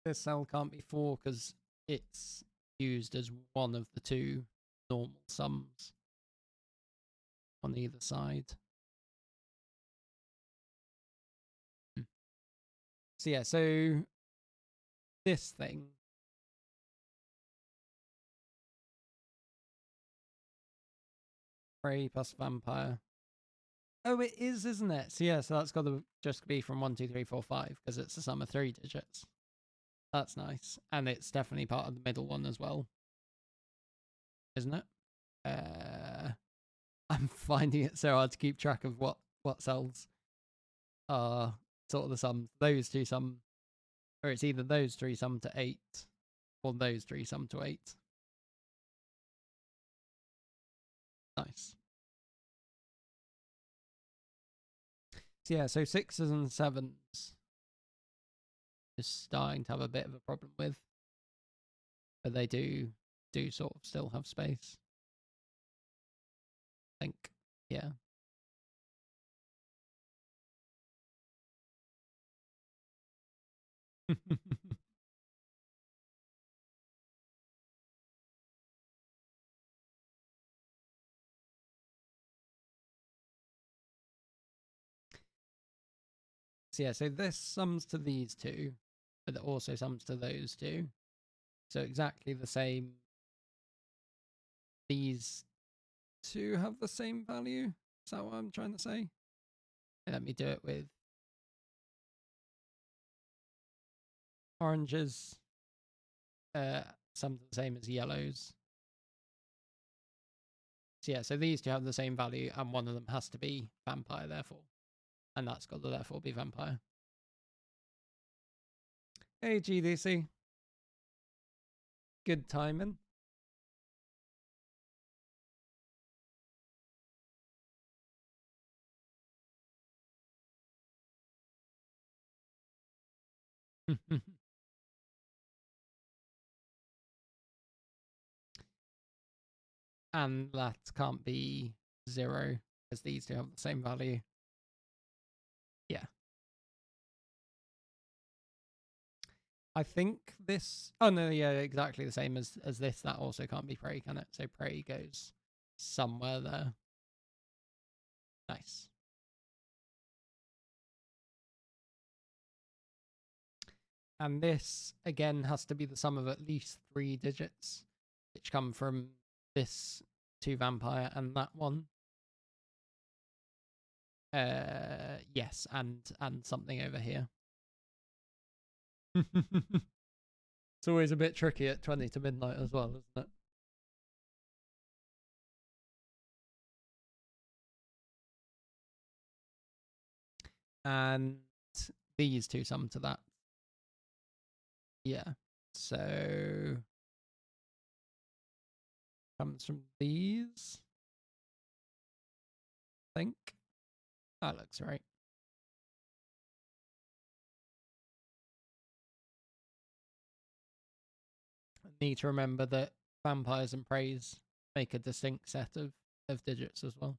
This cell can't be 4 because it's used as one of the 2 normal sums on either side. So yeah, so this thing prey plus vampire. Oh, it is, isn't it? So yeah, so that's got to just be from 1, 2, 3, 4, 5 because it's a sum of 3 digits. That's nice, and it's definitely part of the middle one as well, isn't it? I'm finding it so hard to keep track of what cells are sort of the sums. Those 2 sum, or it's either those 3 sum to 8, or those 3 sum to 8. Nice. So yeah, so 6s and 7s is starting to have a bit of a problem with, but they do sort of still have space. I think, yeah. So yeah, so this sums to these two, but it also sums to those two. So exactly the same. These two have the same value. Is that what I'm trying to say? And let me do it with oranges. Sum to the same as yellows. So yeah, so these two have the same value, and one of them has to be vampire, therefore. And that's got to therefore be vampire. Hey, GDC. Good timing. And that can't be 0, as these two have the same value. Yeah. I think this... Oh, no, yeah, exactly the same as this. That also can't be prey, can it? So prey goes somewhere there. Nice. And this, again, has to be the sum of at least 3 digits, which come from this 2 vampire and that one. Yes, and something over here. It's always a bit tricky at 20 to midnight as well, isn't it? And these two sum to that. Yeah. So comes from these. I think. That looks right. I need to remember that vampires and preys make a distinct set of digits as well.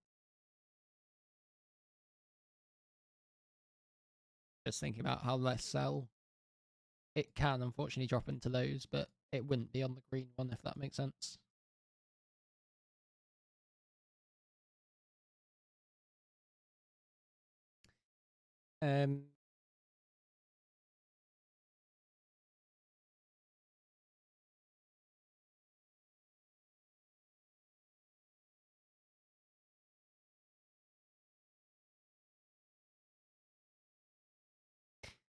Just thinking about how less cell it can unfortunately drop into those, but it wouldn't be on the green one, if that makes sense. Um,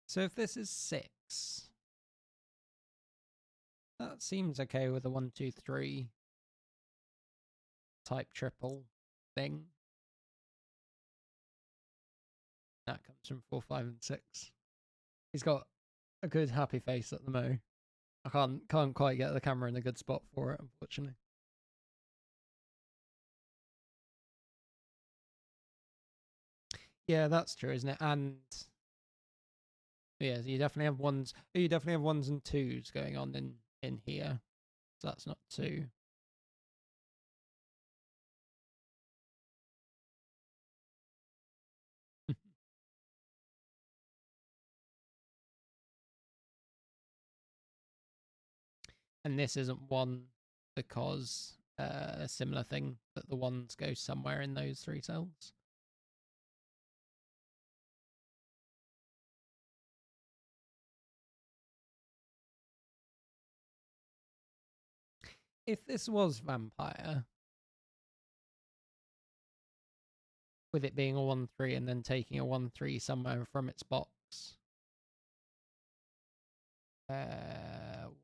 so if this is 6, that seems okay with a 1, 2, 3 type triple thing. That comes from 4, 5, and 6. He's got a good happy face at the mo. I can't quite get the camera in a good spot for it, unfortunately. Yeah, that's true, isn't it? And yeah, so you definitely have ones. You definitely have 1s and 2s going on in here. So that's not 2. And this isn't 1 because a similar thing that the 1s go somewhere in those 3 cells. If this was vampire, with it being a 1, 3 and then taking a 1, 3 somewhere from its box,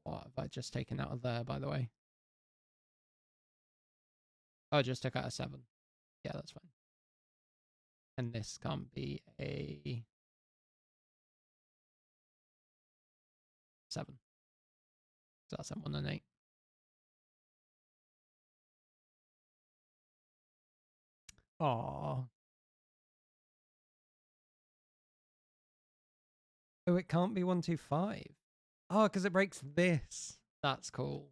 what have I just taken out of there, by the way? Oh, I just took out a 7. Yeah, that's fine. And this can't be a 7. So that's a 1 and 8. Aww. Oh, it can't be 125. Oh, because it breaks this. That's cool.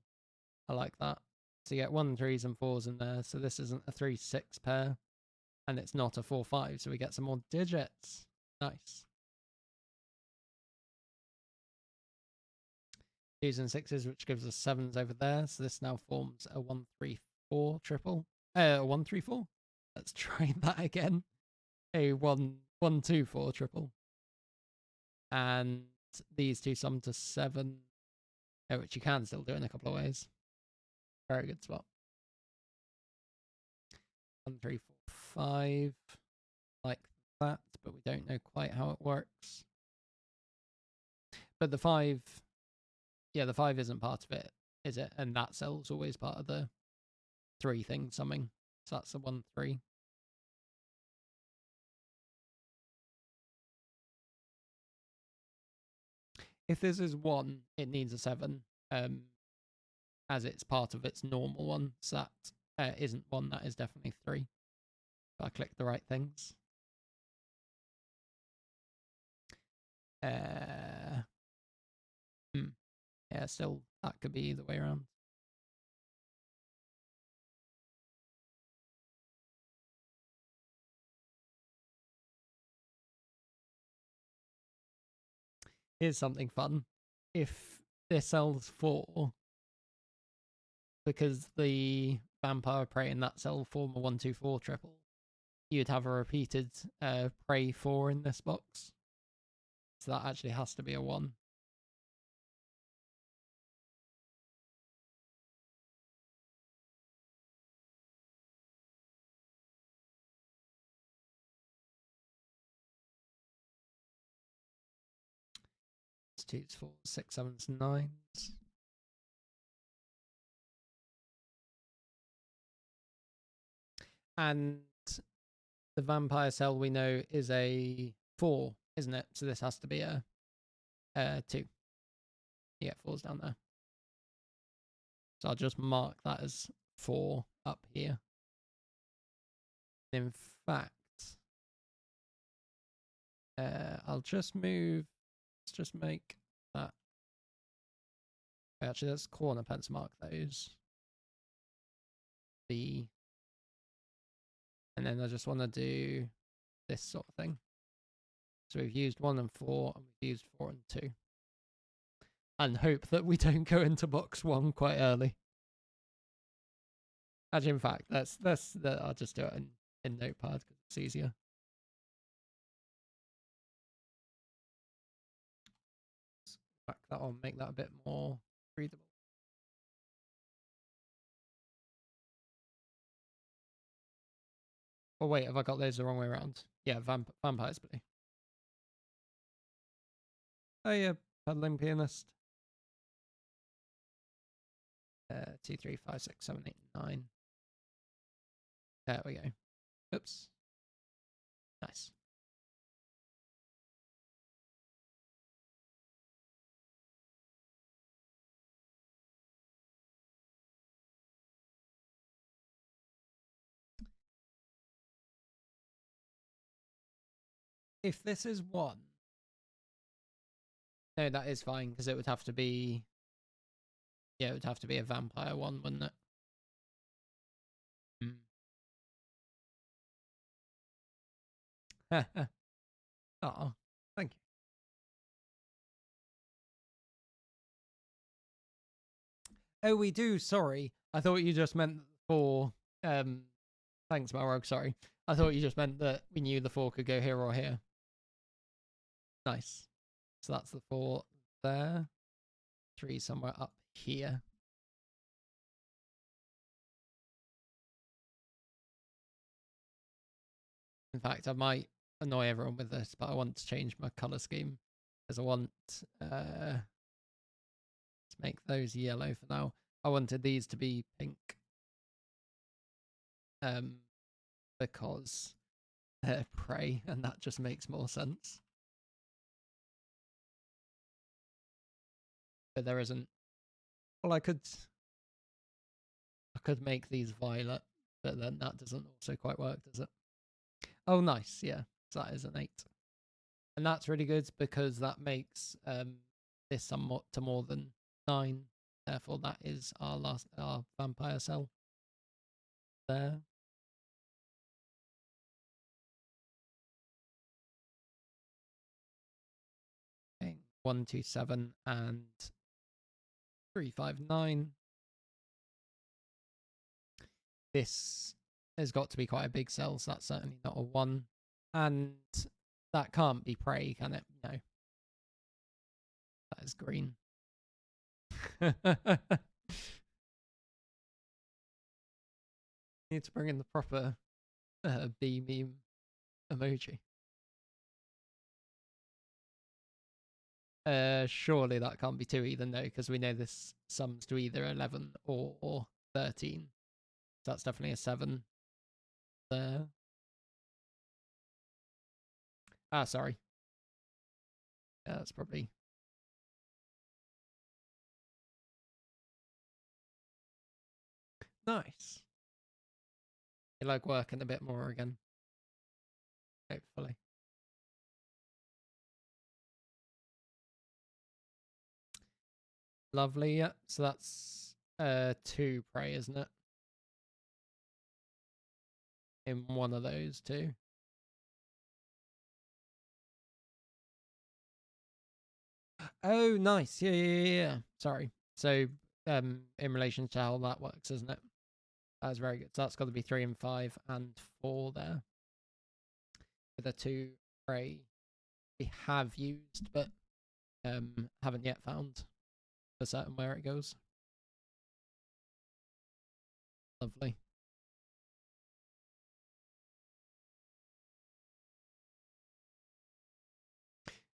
I like that. So you get 1 3s and 4s in there. So this isn't a 3-6 pair. And it's not a 4-5. So we get some more digits. Nice. 2s and 6s, which gives us 7s over there. So this now forms a 1-3-4 triple. 1-3-4. Let's try that again. A 1-1-2-4 triple. And these two sum to 7, which you can still do in a couple of ways. Very good spot. 1, 3, 4, 5, like that, but we don't know quite how it works. But the 5, yeah, the 5 isn't part of it, is it? And that cell's always part of the 3 thing summing. So that's the 1, 3. If this is 1, it needs a 7, as it's part of its normal one. So that isn't 1, that is definitely 3. If I click the right things. Yeah, still, that could be the way around. Here's something fun. If this sells 4, because the vampire prey in that cell form a 1-2-4 triple, you'd have a repeated prey 4 in this box. So that actually has to be a 1. It's 2s, 4s, 6, 7s, 9s. And the vampire cell we know is a 4, isn't it? So this has to be a 2. Yeah, 4's down there. So I'll just mark that as 4 up here. In fact, I'll just move. Let's just make that. Actually, let's corner pencil mark those. And then I just want to do this sort of thing. So we've used 1 and 4, and we've used 4 and 2. And hope that we don't go into box 1 quite early. Actually, in fact, I'll just do it in Notepad because it's easier. Let's back that on, make that a bit more breathable. Oh wait, have I got those the wrong way around? Yeah, Vampire's Blue. Oh yeah, Peddling Pianist. 2, 3, 5, 6, 7, 8, 9. There we go. Oops. Nice. If this is 1, no, that is fine because it would have to be. Yeah, it would have to be a vampire 1, wouldn't it? Oh, thank you. Oh, we do. Sorry, I thought you just meant for. Thanks, Malrogue. Sorry, I thought you just meant that we knew the 4 could go here or here. Nice. So that's the 4 there. 3 somewhere up here. In fact, I might annoy everyone with this, but I want to change my color scheme because I want let's make those yellow for now. I wanted these to be pink. Because they're prey, and that just makes more sense. But there isn't. Well, I could make these violet, but then that doesn't also quite work, does it? Oh, nice. Yeah, so that is an 8. And that's really good because that makes this somewhat to more than 9. Therefore, that is our vampire cell there. Okay, 127 and 359. This has got to be quite a big cell, so that's certainly not a 1. And that can't be prey, can it? No. That is green. Need to bring in the proper bee meme emoji. Surely that can't be 2 either, no, because we know this sums to either 11 or 13. So that's definitely a 7 there. Ah, sorry. Yeah, that's probably... Nice. You like working a bit more again. Hopefully. Lovely, yeah. So that's 2 prey, isn't it? In one of those 2. Oh, nice. Yeah. Sorry. So, in relation to how that works, isn't it? That's very good. So that's got to be 3 and 5 and 4 there. With the 2 prey we have used, but haven't yet found for certain where it goes. Lovely.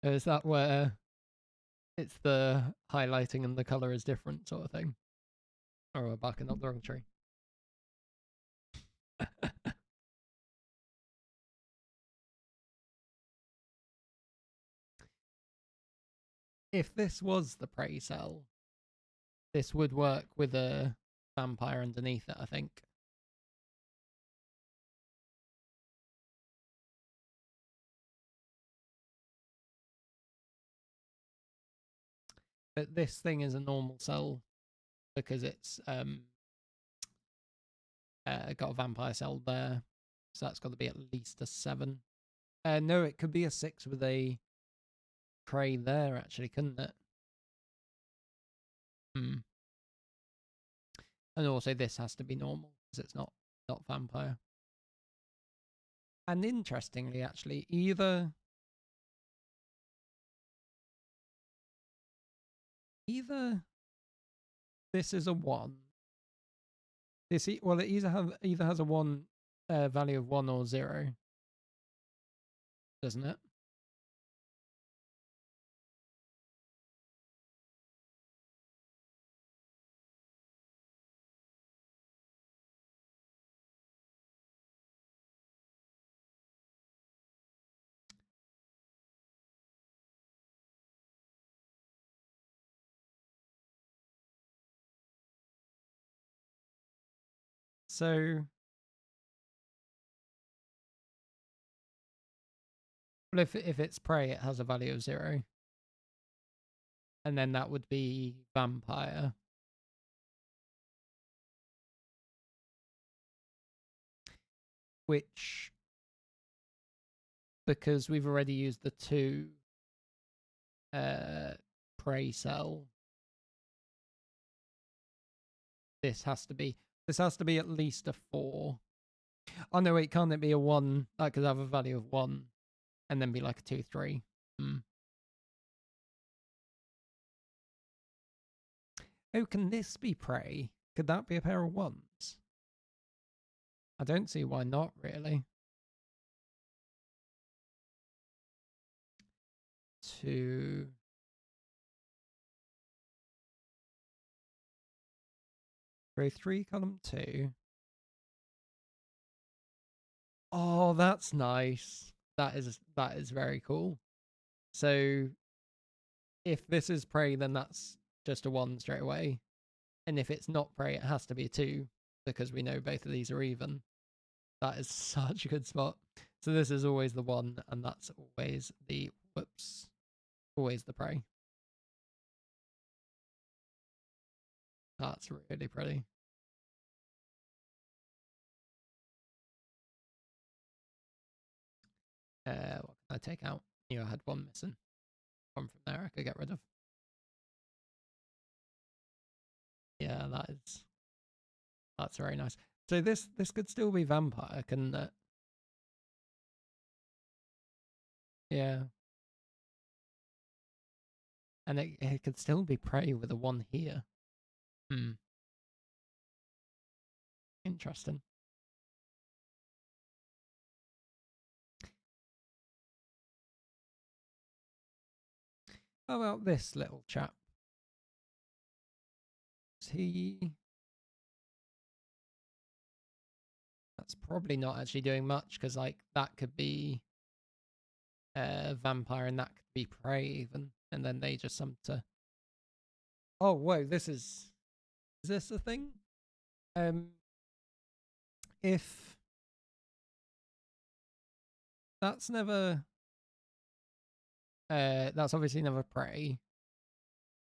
Is that where it's the highlighting and the colour is different sort of thing? Or we're backing up the wrong tree? If this was the prey cell, this would work with a vampire underneath it, I think. But this thing is a normal cell because it's got a vampire cell there. So that's got to be at least a 7. No, it could be a 6 with a prey there, actually, couldn't it? And also this has to be normal because it's not vampire. And interestingly, actually, either this is a 1. This it either has a 1 value of 1 or 0, doesn't it? So, well, if it's prey, it has a value of 0, and then that would be vampire. Which, because we've already used the 2 prey cell, this has to be at least a 4. Oh no, wait, can't it be a 1? That could have a value of 1 and then be like a 2, 3. Oh, can this be prey? Could that be a pair of 1s? I don't see why not, really. 2. Row 3, column 2. Oh, that's nice. That is very cool. So if this is prey, then that's just a 1 straight away. And if it's not prey, it has to be a 2 because we know both of these are even. That is such a good spot. So this is always the one, and that's always the always the prey. That's really pretty. What can I take out? I had one missing. One from there I could get rid of. Yeah, that's very nice. So this could still be vampire, couldn't it? Yeah. And it could still be prey with a 1 here. Interesting. How about this little chap? Is he... That's probably not actually doing much, because like that could be vampire and that could be prey even. And then they just sum to... Oh, whoa, this is... Is this a thing? If... That's never... that's obviously never prey.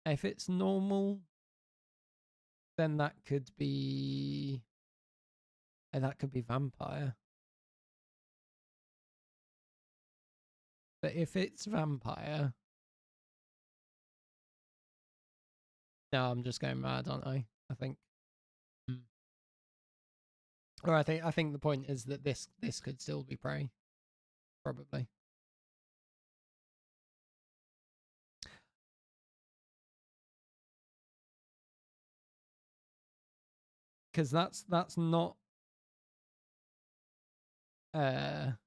If it's normal, then that could be... that could be vampire. But if it's vampire... No, I'm just going mad, aren't I? I think. Or I think the point is that this could still be prey. Probably. Because that's not can't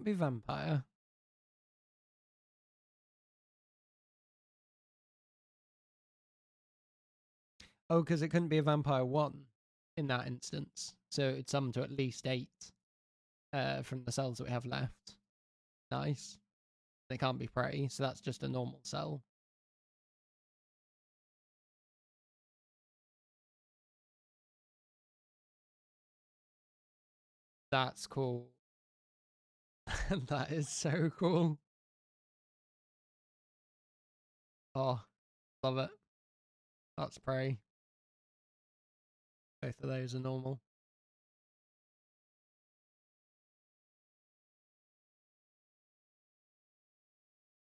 be vampire. Oh, because it couldn't be a vampire 1 in that instance. So it's summed to at least 8 from the cells that we have left. Nice. They can't be prey, so that's just a normal cell. That's cool. That is so cool. Oh, love it. That's prey. Both of those are normal.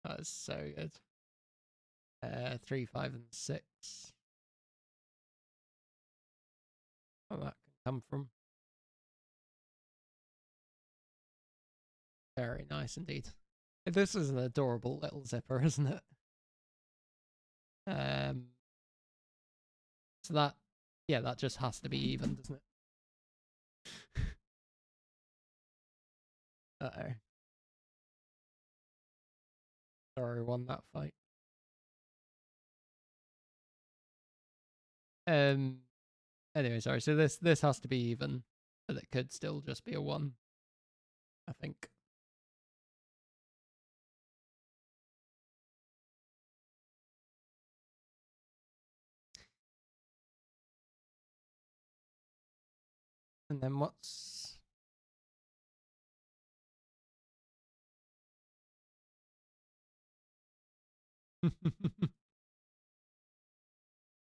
That is so good. 3, 5, and 6. Oh, that can come from. Very nice indeed. This is an adorable little zipper, isn't it? So that just has to be even, doesn't it? Uh-oh. Sorry, won that fight. Anyway, sorry. So this has to be even, but it could still just be a 1. I think. And then what's...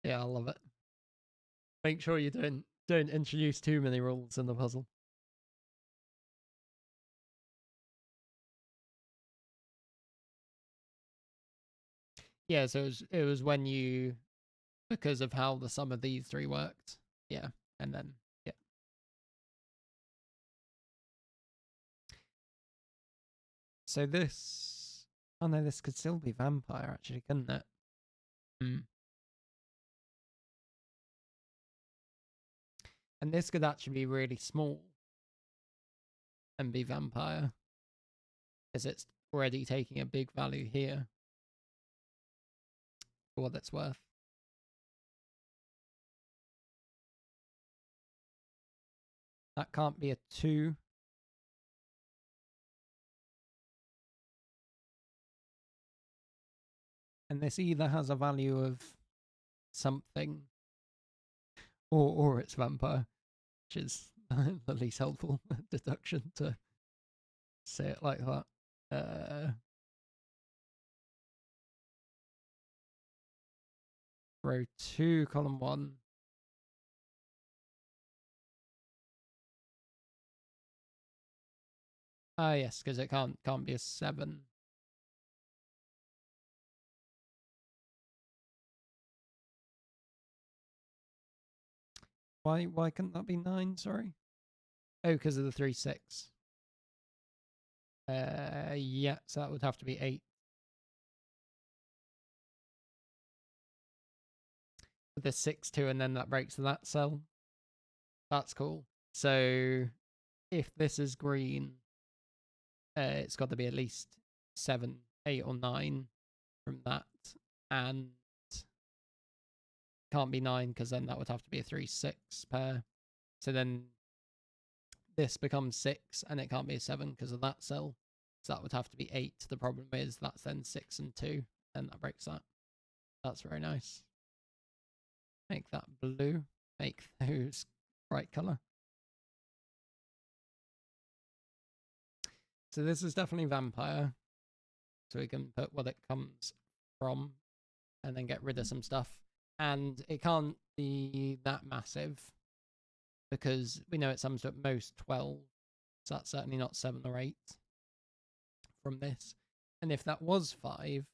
Yeah, I love it. Make sure you don't introduce too many rules in the puzzle. Yeah, so it was when you, because of how the sum of these 3 worked. Yeah, and then yeah. So this, oh no, this could still be vampire actually, couldn't it? And this could actually be really small and be vampire, because it's already taking a big value here for what it's worth. That can't be a 2. And this either has a value of something or it's vampire. which is the least helpful deduction to say it like that. Row 2, column 1. Ah, yes, because it can't be a 7. Why couldn't that be 9? Sorry. Oh, because of the 3, 6. Yeah, so that would have to be 8. With the 6, 2, and then that breaks that cell. That's cool. So if this is green, it's got to be at least 7, 8, or 9 from that, and can't be 9 because then that would have to be a 3, 6 pair. So then this becomes 6, and it can't be a 7 because of that cell. So that would have to be 8. The problem is that's then 6 and 2, and that breaks that. That's very nice. Make that blue. Make those bright color. So this is definitely vampire. So we can put what it comes from and then get rid of some stuff. And it can't be that massive because we know it sums to at most 12. So that's certainly not 7 or 8 from this. And if that was 5,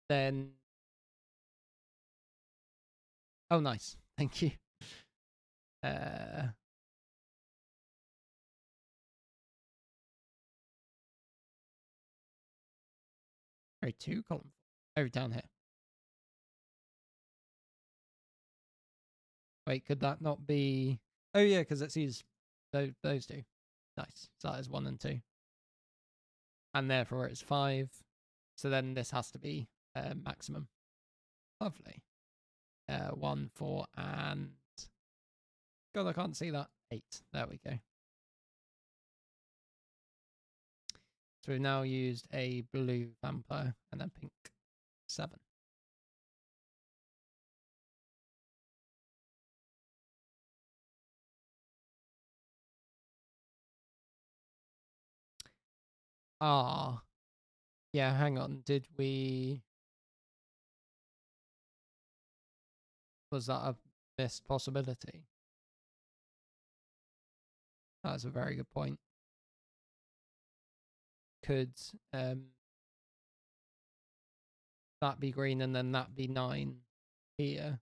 then... Oh, nice. Thank you. Row 2, column 4. Oh, down here. Wait, could that not be... Oh, yeah, because it sees those two. Nice. So that is 1 and 2. And therefore it's 5. So then this has to be maximum. Lovely. 1, 4, and... God, I can't see that. 8. There we go. So we've now used a blue vampire and then pink 7. Ah. Yeah, hang on. Did we... Was that a missed possibility? That's a very good point. Could that be green and then that be 9 here?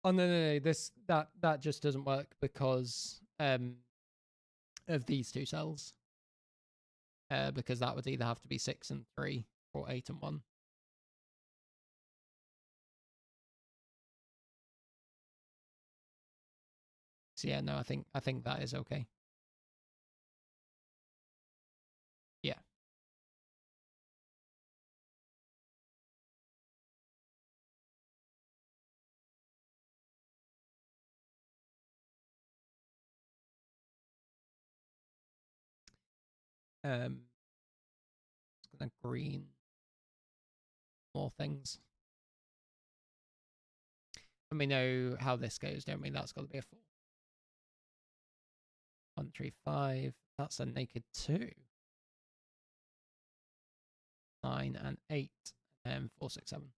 Oh no, that just doesn't work because of these 2 cells. Because that would either have to be 6 and 3 or 8 and 1. So yeah, no, I think that is okay. Yeah. Gonna green more things. And we know how this goes, don't we? That's got to be a 4. 1, 3, 5. That's a naked 2. 9 and 8. And 4, 6, 7.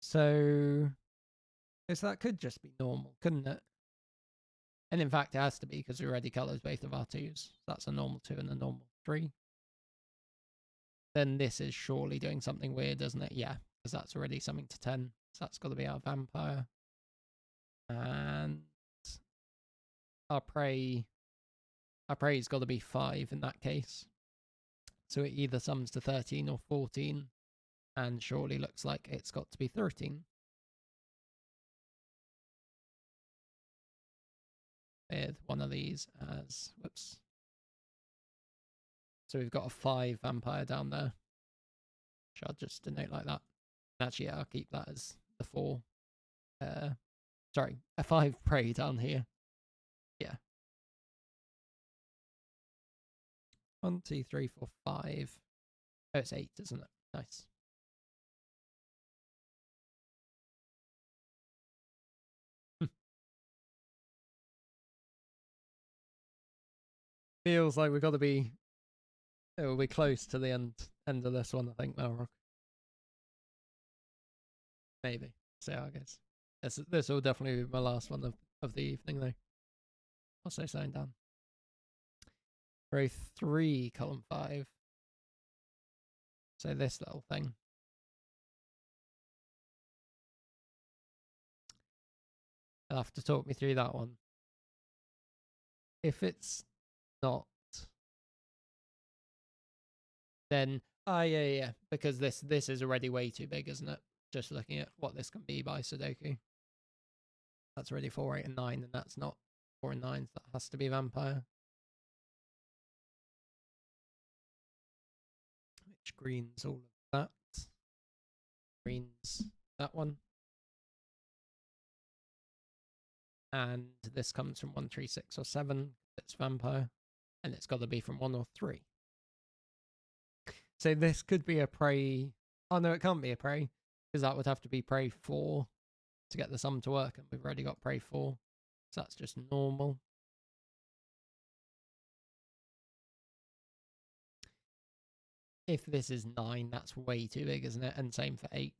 So that could just be normal, couldn't it? And in fact, it has to be because we already colored both of our 2s. That's a normal 2 and a normal 3. Then this is surely doing something weird, isn't it? Yeah, because that's already something to 10. So that's got to be our vampire. And our prey's got to be 5 in that case. So it either sums to 13 or 14. And surely looks like it's got to be 13. With one of these as... Whoops. So we've got a 5 vampire down there. Which I'll just denote like that. Actually, yeah, I'll keep that as the 4. Sorry, a 5 prey down here. Yeah. 1, 2, 3, 4, 5. Oh, it's 8, isn't it? Nice. Feels like we've got to be. It'll be close to the end of this one, I think, Melrock. Maybe. See how it goes. This will definitely be my last one of the evening, though. I'll say something down. Row 3, column 5. So this little thing. You'll have to talk me through that one. If it's not, then yeah, because this is already way too big, isn't it? Just looking at what this can be by Sudoku. That's already 4, 8, and 9, and that's not 4 and 9, so that has to be vampire. Which greens all of that. Greens that one. And this comes from 1, 3, 6, or 7. It's vampire. And it's got to be from 1 or 3. So this could be a prey. Oh no, it can't be a prey, because that would have to be prey 4 to get the sum to work, and we've already got prey 4. So that's just normal. If this is 9, that's way too big, isn't it? And same for 8.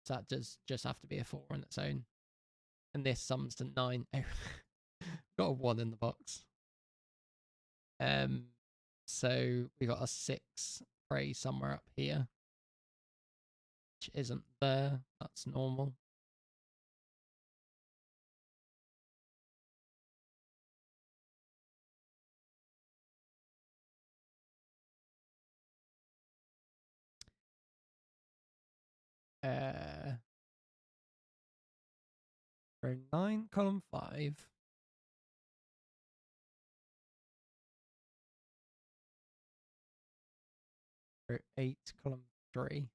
So that does just have to be a 4 on its own. And this sums to 9. Oh, got a 1 in the box. So we got a 6 prey somewhere up here, which isn't there. That's normal. Row 9, column 5. Row 8, column 3.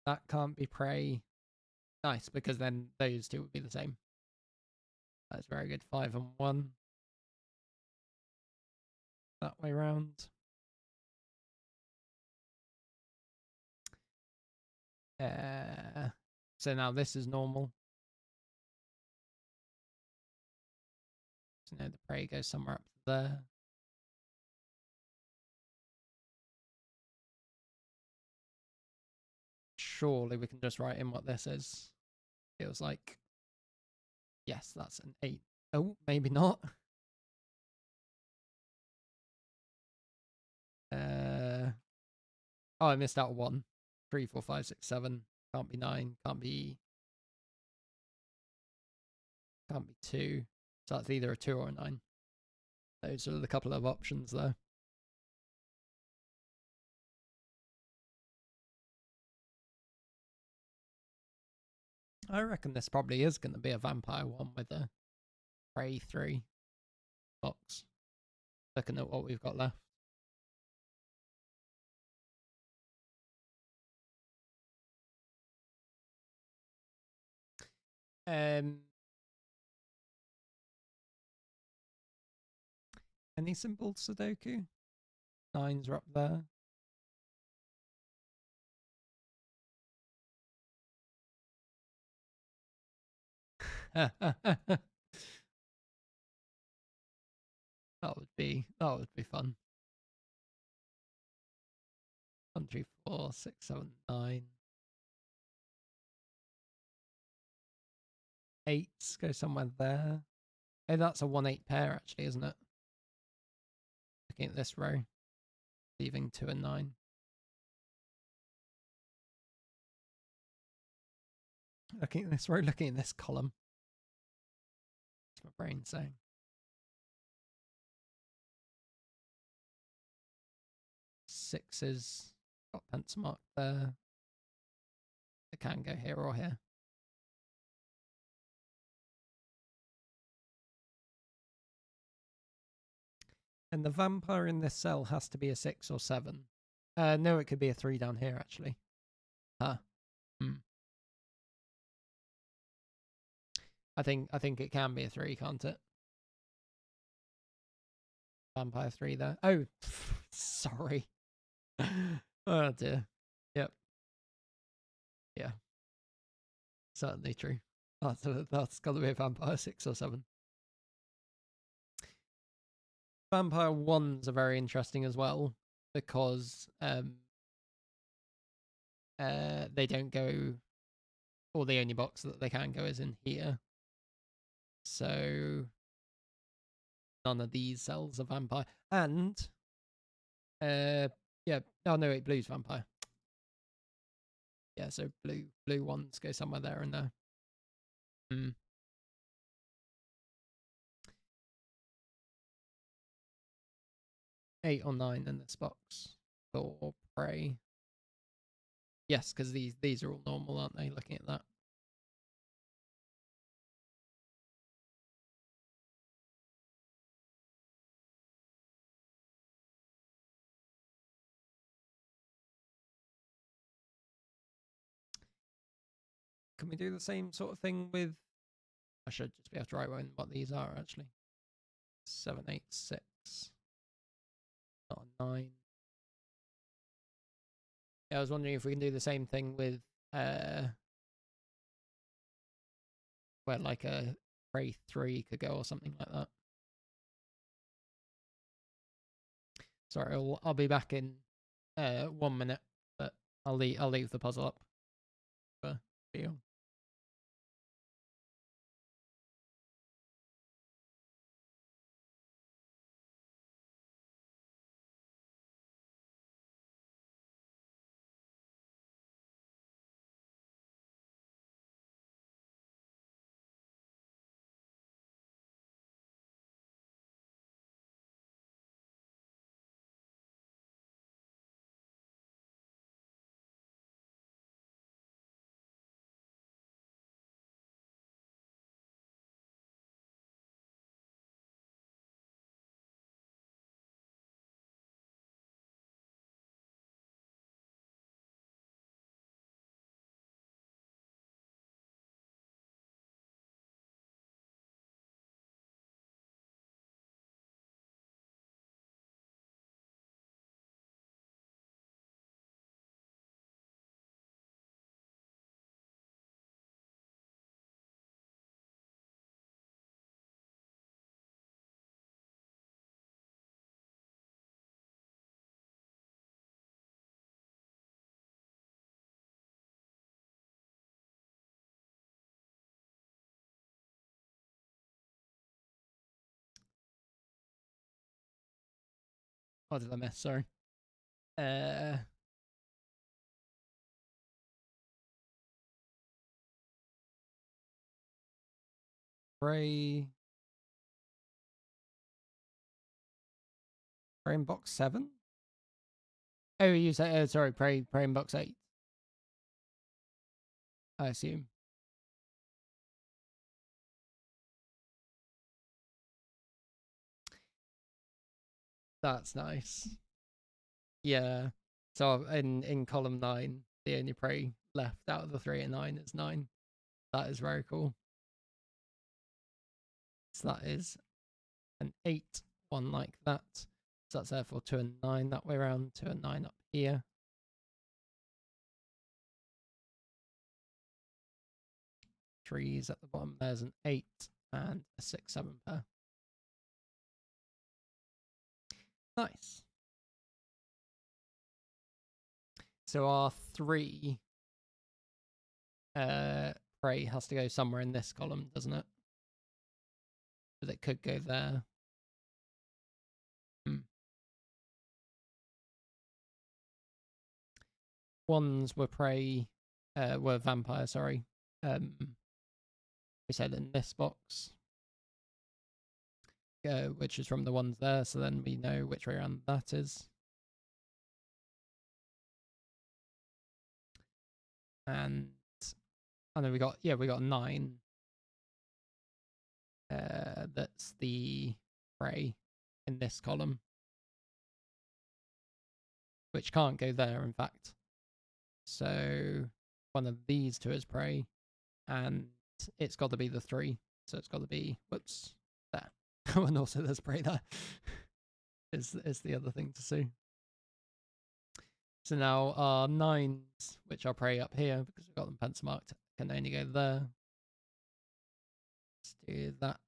That can't be prey. Nice, because then those two would be the same. That's very good. 5 and 1. That way round. So now this is normal. So now the prey goes somewhere up there. Surely we can just write in what this is. Feels like. Yes, that's an 8. Oh, maybe not. Oh, I missed out 1. 3, 4, 5, 6, 7. Can't be 9. Can't be 2. So that's either a 2 or a 9. Those are the couple of options there. I reckon this probably is going to be a vampire one with a prey 3 box. Looking at what we've got left. Any simple Sudoku? 9s are up there. That would be fun. 1, 3, 4, 6, 7, 9. 8s go somewhere there. Oh, that's a 1, 8 pair actually, isn't it? Looking at this row, leaving 2 and 9. Looking at this row, looking at this column. What's my brain saying? Sixes, got pencil mark there. It can go here or here. And the vampire in this cell has to be a 6 or 7. No, it could be a 3 down here actually. Huh. I think it can be a 3, can't it? Vampire 3 there. Oh, sorry. Oh dear. Yep. Yeah. Certainly true. That's got to be a Vampire 6 or 7. Vampire 1s are very interesting as well because they don't go, or the only box that they can go is in here. So none of these cells are vampire. And yeah, oh no, wait, blue's vampire. Yeah, so blue ones go somewhere there and there. 8 or 9 in this box for prey. Yes, because these are all normal, aren't they? Looking at that. Can we do the same sort of thing with... I should just be able to write what these are, actually. 7, 8, 6. Not a 9. Yeah, I was wondering if we can do the same thing with... where like a prey 3 could go or something like that. Sorry, I'll be back in 1 minute, but I'll leave the puzzle up for you. What did I miss? Sorry. Prey in box 7? Oh, you said, sorry, prey in box 8. I assume. That's nice. Yeah. So in column 9, the only prey left out of the 3 and 9 is 9. That is very cool. So that is an 8, 1 like that. So that's therefore 2 and 9 that way around, 2 and 9 up here. Trees at the bottom. There's an 8 and a 6, 7 pair. Nice. So our 3 prey has to go somewhere in this column, doesn't it? But it could go there. Ones were prey, were vampire, sorry. We said in this box, which is from the ones there, so then we know which way around that is. And then we got 9. That's the prey in this column, which can't go there, in fact. So one of these 2 is prey, and it's got to be the 3. So it's got to be, whoops, there. And also there's prey there. is the other thing to see. So now our 9s, which are prey up here because we've got them pencil marked, can only go there. Let's do that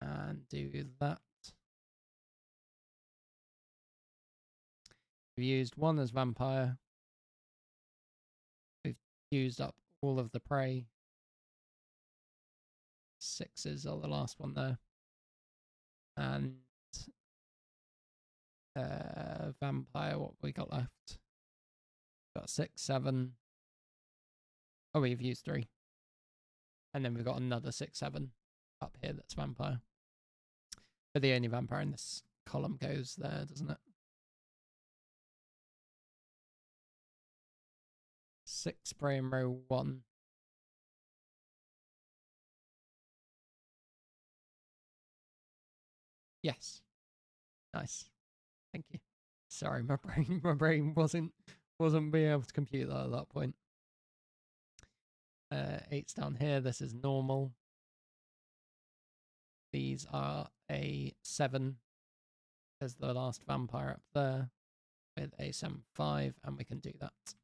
and do that. We've used 1 as vampire. We've used up all of the prey. 6s are the last one there. And vampire, what we got left? Got 6, 7. Oh, we've used 3. And then we've got another 6, 7 up here that's vampire. But the only vampire in this column goes there, doesn't it? 6 prey in row 1. Yes. Nice. Thank you. Sorry, my brain wasn't being able to compute that at that point. 8's down here. This is normal. These are a 7. There's the last vampire up there with a 7-5, and we can do that.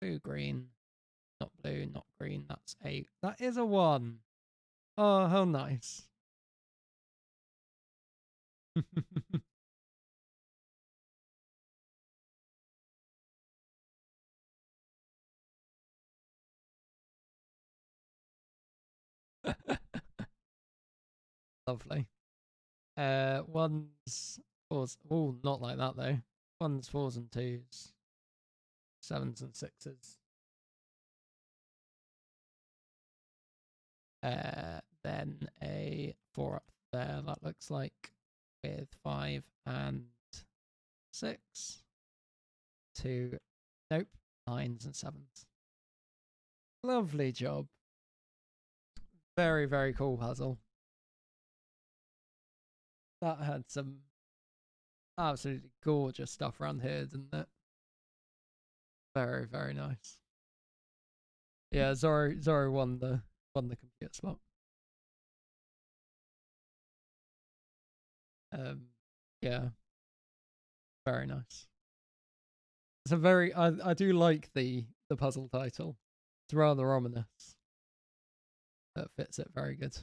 Blue, green, not blue, not green. That's a, that is a 1. Oh, how nice. Lovely. 1s, 4s. Oh, not like that though. 1s, 4s, and 2s. 7s and 6s. Then a 4 up there. That looks like with 5 and 6. 2. Nope. 9s and 7s. Lovely job. Very, very cool puzzle. That had some absolutely gorgeous stuff around here, didn't it? Very, very nice. Yeah, Zoro won the computer spot. Yeah, very nice. It's a very I do like the puzzle title. It's rather ominous. That fits it very good.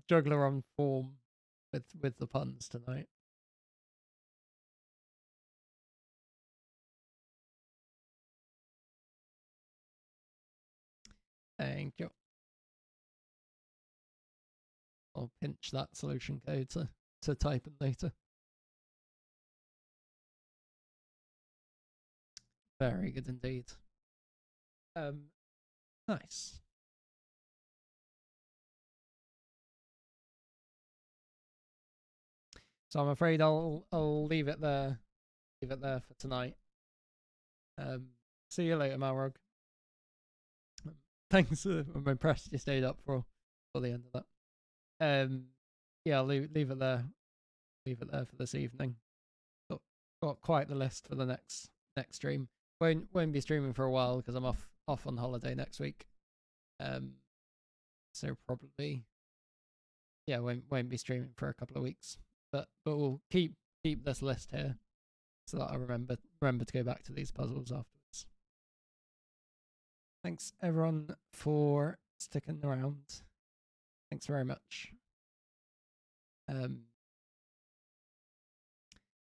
Juggler on form with the puns tonight. Thank you. I'll pinch that solution code to type in later. Very good indeed. Nice. So I'm afraid I'll leave it there. Leave it there for tonight. See you later, Malrog. Thanks. I'm impressed you stayed up for the end of that. Yeah, I'll leave it there. Leave it there for this evening. Got quite the list for the next stream. Won't be streaming for a while because I'm off on holiday next week. So probably, yeah, won't be streaming for a couple of weeks. But we'll keep this list here so that I remember to go back to these puzzles afterwards. Thanks everyone for sticking around. Thanks very much.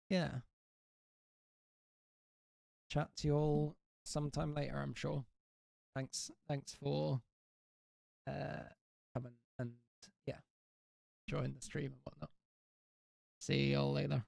Yeah. Chat to you all sometime later, I'm sure. Thanks for coming and yeah, join the stream and whatnot. See you all later.